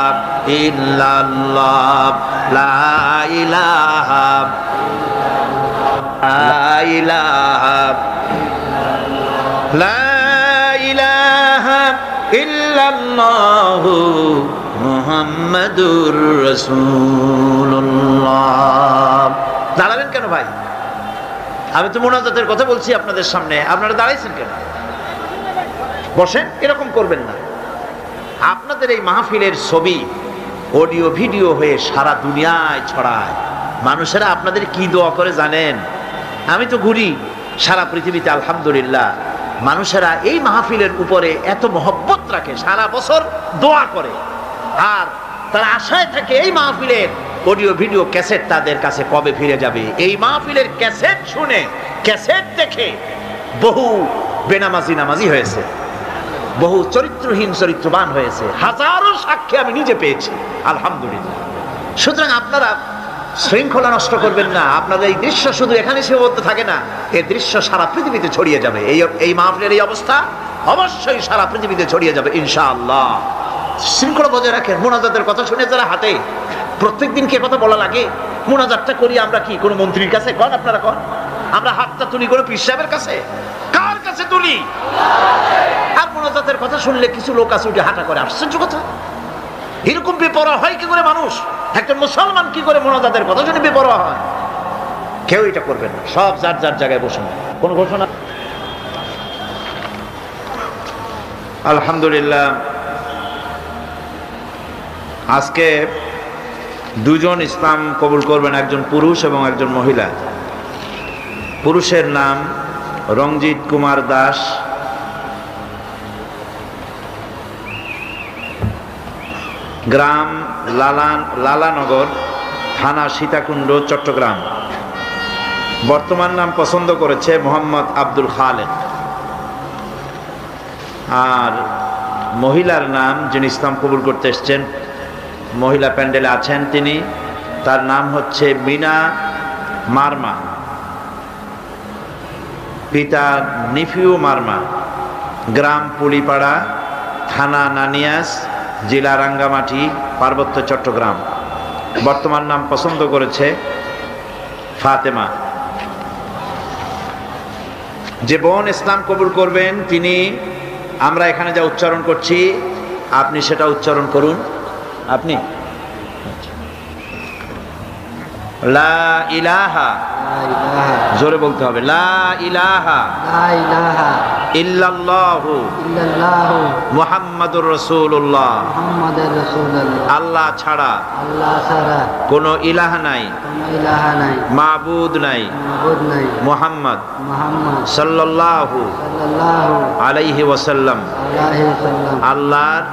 ইল্লাল্লাহ, লা ইলাহা, লা ইলাহা, লা ইলাহা ইল্লাল্লাহু মুহাম্মাদুর রাসূলুল্লাহ। দাঁড়ালেন কেন ভাই? আমি তো মুনাজাতের কথা বলছি আপনাদের সামনে, আপনারা দাঁড়াইছেন কেন? বসেন, এরকম করবেন না। আপনাদের এই মাহফিলের ছবি অডিও ভিডিও হয়ে সারা দুনিয়ায় ছড়ায়। মানুষেরা আপনাদের কি দোয়া করে জানেন? আমি তো ঘুরি সারা পৃথিবীতে, আলহামদুলিল্লাহ, মানুষেরা এই মাহফিলের উপরে এত মহব্বত রাখে, সারা বছর দোয়া করে, আর তারা আশায় থাকে এই মাহফিলের অডিও ভিডিও ক্যাসেট তাদের কাছে কবে ফিরে যাবে। এই মাহফিলের ক্যাসেট শুনে, ক্যাসেট দেখে বহু বেনামাজি নামাজি হয়েছে, বহু চরিত্রহীন চরিত্রবান হয়েছে, হাজারো সাক্ষী আমি নিজে পেয়েছি, আলহামদুলিল্লাহ। সুতরাং আপনারা শৃঙ্খলা নষ্ট করবেন না। আপনাদের এই দৃশ্য শুধু এখানে সীমাবদ্ধ থাকে না, এই দৃশ্য সারা পৃথিবীতে ছড়িয়ে যাবে। এই মাহফিলের এই অবস্থা অবশ্যই সারা পৃথিবীতে ছড়িয়ে যাবে ইনশাআল্লাহ। শৃঙ্খলা বজায় রাখেন। মুনাজাতের কথা শুনে যারা হাঁটে, প্রত্যেকদিন কে কথা বলা লাগে? মুনাজাতটা করি আমরা কি কোনো মন্ত্রীর কাছে? কন আপনারা কন। আমরা হাতটা তুলি কোনো পীর সাহেবের কাছে? কার কাছে তুলি? আর মুনাজাতের কথা শুনলে কিছু লোক আছে উঠে হাঁটা করে, আশ্চর্য কথা। এরকম বেপরোয়া হয় কি করে মানুষ? একজন মুসলমান কি করে মুনাজাতের কথা শুনে বেপরোয়া হয়? কেউ এটা করবেন না, সব যার যার জায়গায় বসুন। কোন ঘোষণা? আলহামদুলিল্লাহ, আজকে দুজন ইসলাম কবুল করবেন, একজন পুরুষ এবং একজন মহিলা। পুরুষের নাম রঞ্জিত কুমার দাস, গ্রাম লালানগর, থানা সীতাকুণ্ড, চট্টগ্রাম। বর্তমান নাম পছন্দ করেছে মোহাম্মদ আব্দুল খালেক। আর মহিলার নাম, যিনি ইসলাম কবুল করতে এসছেন, মহিলা প্যান্ডেলে আছেন তিনি, তার নাম হচ্ছে মিনা মারমা। পিতা নিফিউ মার্মা, গ্রাম পুলিপাড়া, থানা নানিয়াস, জেলা রাঙ্গামাটি, পার্বত্য চট্টগ্রাম। বর্তমান নাম পছন্দ করেছে ফাতেমা। যে বোন ইসলাম কবুল করবেন তিনি, আমরা এখানে যা উচ্চারণ করছি আপনি সেটা উচ্চারণ করুন। আপনি লা ইলাহা, জোরে বলতে হবে, লা ইলাহা ইল্লাল্লাহু মুহাম্মাদুর রাসূলুল্লাহ, আল্লাহ ছাড়া কোনো ইলাহ নাই, মাবুদ নাই, মুহাম্মদ সাল্লাল্লাহু আলাইহি ওয়াসাল্লাম আল্লাহর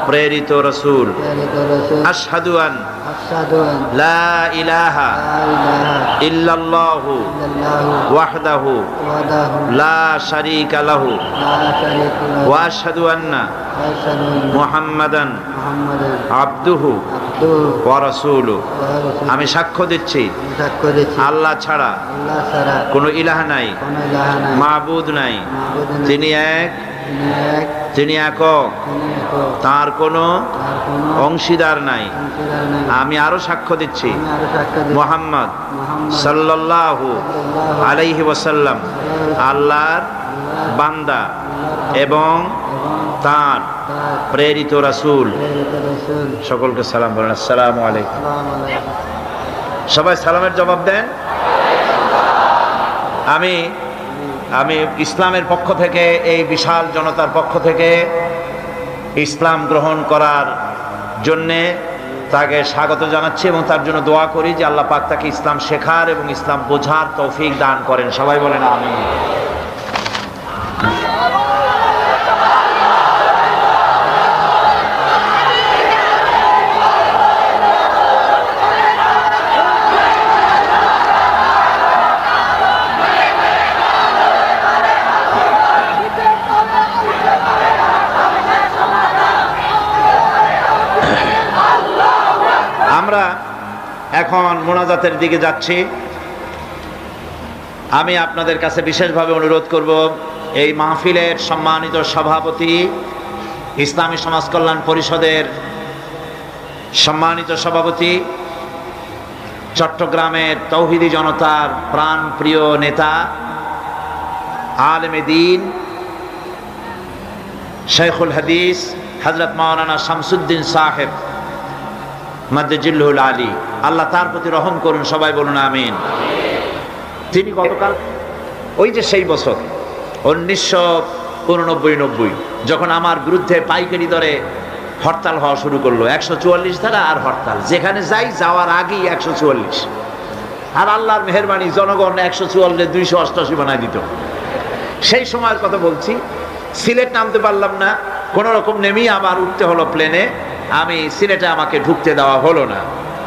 প্রেরিত রাসূল। আশহাদু আন লা ইলাহা ইল্লাল্লাহু ওয়াহদাহু লা শারীকা লাহু ওয়া আশহাদু আন্না মুহাম্মাদান আবদুহু ওয়া রাসূলুহু। আমি সাক্ষ্য দিচ্ছি আল্লাহ ছাড়া কোনো ইলাহ নাই, মাবুদ নাই, তিনি এক, তিনি একক, তার কোনো অংশীদার নাই। আমি আরো সাক্ষ্য দিচ্ছি মুহাম্মদ সাল্লাল্লাহু আলাইহি ওয়াসাল্লাম আল্লাহর বান্দা এবং তার প্রেরিত রাসূল। সকলকে সালাম বলেন, আসসালামু আলাইকুম। সবাই সালামের জবাব দেন। আমি ইসলামের পক্ষ থেকে, এই বিশাল জনতার পক্ষ থেকে ইসলাম গ্রহণ করার জন্যে তাকে স্বাগত জানাচ্ছি এবং তার জন্য দোয়া করি যে আল্লাহ পাক তাকে ইসলাম শেখার এবং ইসলাম বোঝার তৌফিক দান করেন। সবাই বলেন আমিন। আমরা এখন মোনাজাতের দিকে যাচ্ছি। আমি আপনাদের কাছে বিশেষভাবে অনুরোধ করব, এই মাহফিলের সম্মানিত সভাপতি, ইসলামী সমাজ কল্যাণ পরিষদের সম্মানিত সভাপতি, চট্টগ্রামের তৌহিদি জনতার প্রাণপ্রিয় নেতা, আলেমে দ্বীন, শেখুল হাদিস হযরত মাওলানা শামসুদ্দিন সাহেব মাদ্দাজিল্লুহুল আলী, আল্লাহ তার প্রতি রহম করুন। সবাই বলুন আমিন। তিনি গতকাল, ওই যে সেই বছর 1989-90 যখন আমার বিরুদ্ধে পাইকারি দরে হরতাল হওয়া শুরু করলো, 144 ধারা আর হরতাল, যেখানে যাই যাওয়ার আগেই 144, আর আল্লাহর মেহেরবানি জনগণ 144 288 বানায় দিত। সেই সময়ের কথা বলছি। সিলেট নামতে পারলাম না, কোনো রকম নেমেই আবার উঠতে হলো প্লেনে। আমি সিলেটে আমাকে ঢুকতে দেওয়া হলো না,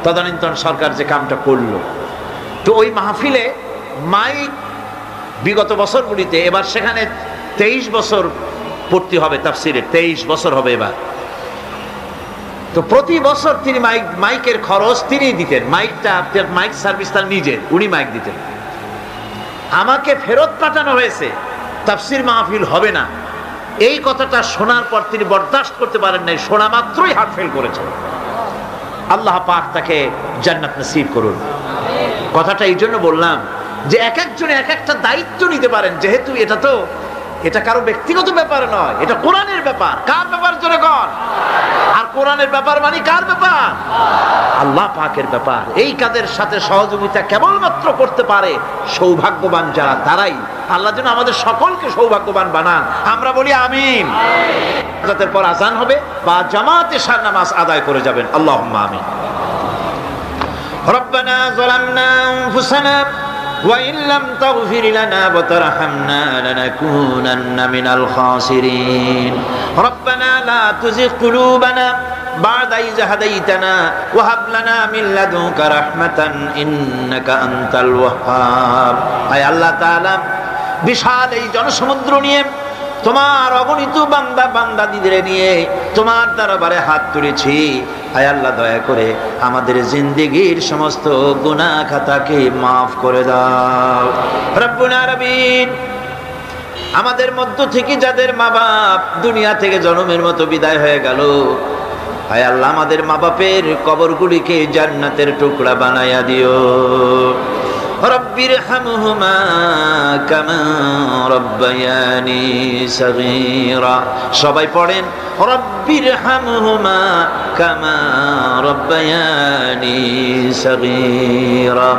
তদানীন্তন সরকার যে কামটা করলো। তো ওই মাহফিলে মাইক বিগত বছরগুলিতে, এবার সেখানে 23 বছর পূর্তি হবে, তাফসিরের 23 বছর হবে এবার। তো প্রতি বছর তিনি মাইকের খরচ তিনিই দিতেন। মাইক সার্ভিস তার নিজের, উনি মাইক দিতেন। আমাকে ফেরত পাঠানো হয়েছে, তাফসির মাহফিল হবে না, এই কথাটা শোনার পর তিনি বরদাস্ত করতে পারেন নাই, শোনা মাত্রই হার্ট ফেল করেছেন। আল্লাহ পাক তাকে জান্নাত নসিব করুন। কথাটা এই জন্য বললাম যে এক একজনে এক একটা দায়িত্ব নিতে পারেন, যেহেতু এটা কারো ব্যক্তিগত ব্যাপার নয়, এটা কোরআনের ব্যাপার। কার ব্যাপার জোরে কর? আর কোরআনের ব্যাপার মানে কার ব্যাপার? আল্লাহ পাকের ব্যাপার। এই কাজের সাথে সহযোগিতা কেবলমাত্র করতে পারে সৌভাগ্যবান যারা, তারাই। আল্লাহ যেন আমাদের সকলকে সৌভাগ্যবান বানান। আমরা বলি আমিন। নামাজের পর আজান হবে বা জামাতে সার নামাজ আদায় করে যাবেন। আল্লাহুম্মা আমিন। রব্বানা যালামনা আনফুসানা وإن لم تغفر لنا وترحمنا لنكونن من الخاسرين ربنا لا تزغ قلوبنا بعد إذ هديتنا وهب لنا من لدنك رحمة إنك أنت الوهاب। আয় আল্লাহ তাআলা, বিশাল এই জনসমুদ্র নিয়ে তোমার অগণিত বান্দা বান্দাদের নিয়ে তোমার দরবারে হাত তুলেছি। আয় আল্লাহ, দয়া করে আমাদের জিন্দেগীর সমস্ত গুনাহ খাতাকে মাফ করে দাও। রব্বুল আলামিন, আমাদের মধ্য থেকে যাদের মা বাপ দুনিয়া থেকে জন্মের মতো বিদায় হয়ে গেল, আয় আল্লাহ, আমাদের মা বাপের কবরগুলিকে জান্নাতের টুকরা বানায়া দিও। রব্বির হামহুমা কামা রব্বায়ানি সগীরা। সবাই পড়েন, রব্বির হামহুমা কামা রব্বায়ানি সগীরা।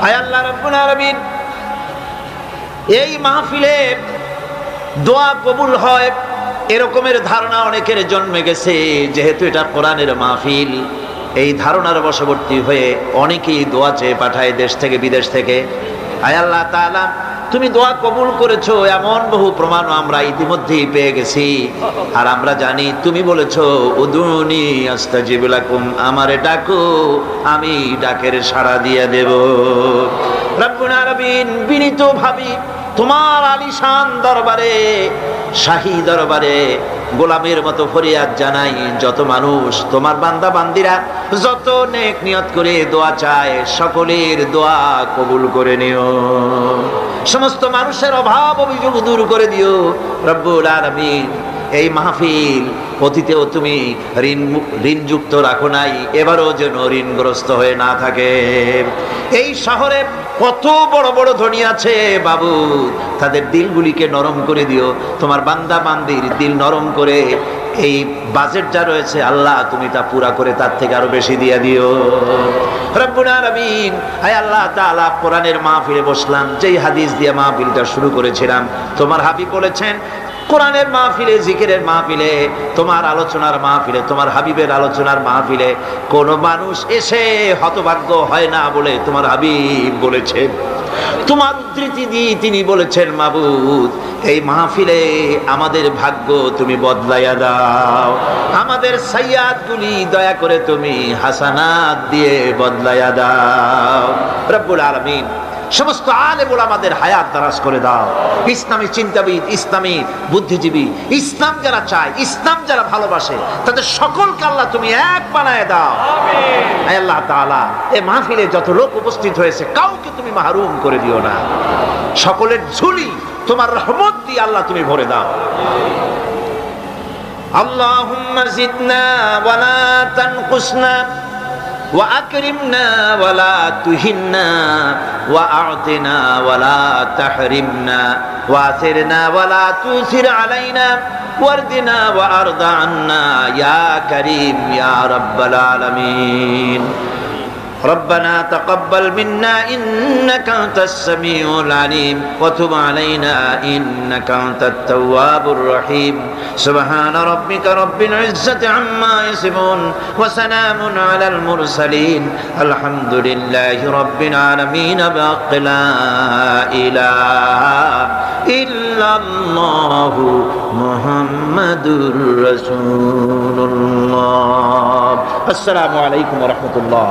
আয় আল্লাহ রাব্বুল আলামিন, এই মাহফিলে দোয়া কবুল হয় এরকমের ধারণা অনেকের জন্মে গেছে। যেহেতু এটা কোরআনের মাহফিল, এই ধারণার বশবর্তী হয়ে অনেকেই দোয়া চেয়ে পাঠায় দেশ থেকে বিদেশ থেকে। আয় আল্লাহ তাআলা, তুমি দোয়া কবুল করেছো এমন বহু প্রমাণ আমরা ইতিমধ্যেই পেয়ে গেছি। আর আমরা জানি তুমি বলেছো, উদুনি আস্তাজিব লাকুম, আমারে ডাকো, আমি ডাকের সাড়া দিয়ে দেব। রব্বুল আলামিন, বিনীত ভাবি তোমার আলিশান দরবারে, শাহী দরবারে গোলামের মতো ফরিয়াদ জানাই, যত মানুষ তোমার বান্দা বান্দিরা যত নেক নিয়ত করে দোয়া চায়, সকলের দোয়া কবুল করে নিও। সমস্ত মানুষের অভাব অভিযোগ দূর করে দিও রব্বুল আলামিন। এই মাহফিল অতীতেও তুমি ঋণযুক্ত রাখো নাই, এবারও যেন ঋণগ্রস্ত হয়ে না থাকে। এই শহরে কত বড় বড় ধনী আছে বাবু, তাদের দিলগুলিকে নরম করে দিও। তোমার বান্দা বান্দির দিল নরম করে এই বাজেট যা রয়েছে আল্লাহ, তুমি তা পুরা করে তার থেকে আরো বেশি দিয়ে দিও রব্বুল আলামিন। আয় আল্লাহ তাআলা, কোরআনের মাহফিলে বসলাম, যেই হাদিস দিয়ে মাহফিলটা শুরু করেছিলাম, তোমার হাবিব বলেছেন, কোরআনের মাহফিলে, জিকিরের মাহফিলে, তোমার আলোচনার মাহফিলে, তোমার হাবিবের আলোচনার মাহফিলে কোন মানুষ এসে হতভাগ্য হয় না বলে তোমার হাবিব বলেছেন। তোমার উদ্ধৃতি দিয়ে তিনি বলেছেন, মাবুদ, এই মাহফিলে আমাদের ভাগ্য তুমি বদলাইয়া দাও, আমাদের সাইয়াদ গুলি দয়া করে তুমি হাসানাত দিয়ে বদলাইয়া দাও রব্বুল আলামিন। সমস্ত আলেম ওলামাদের হায়াত দারাজ করে দাও। ইসলামী চিন্তাবিদ, ইসলামী বুদ্ধিজীবী, ইসলাম যারা চায়, ইসলাম যারা ভালোবাসে, তাদের সকলকে আল্লাহ তুমি এক বানায় দাও। আয় আল্লাহ তাআলা, এই মাহফিলে যত লোক উপস্থিত হয়েছে কাউকে তুমি মাহরুম করে দিও না। সকলের ঝুলি তোমার রহমত দিয়ে আল্লাহ তুমি ভরে দাও। আল্লাহুম্মা জিদনা ওয়ালা তানকুসনা وأكرمنا ولا تهنا وأعطنا ولا تحرمنا وآثرنا ولا تؤثر علينا واردنا وأرض عنا يا كريم يا رب العالمين. ربنا تقبل منا إنك أنت السميع العليم وتب علينا إنك أنت التواب الرحيم. سبحان ربك رب العزة عما يصفون وسلام على المرسلين الحمد لله رب العالمين. بحق لا إله إلا الله محمد رسول الله. السلام عليكم ورحمة الله.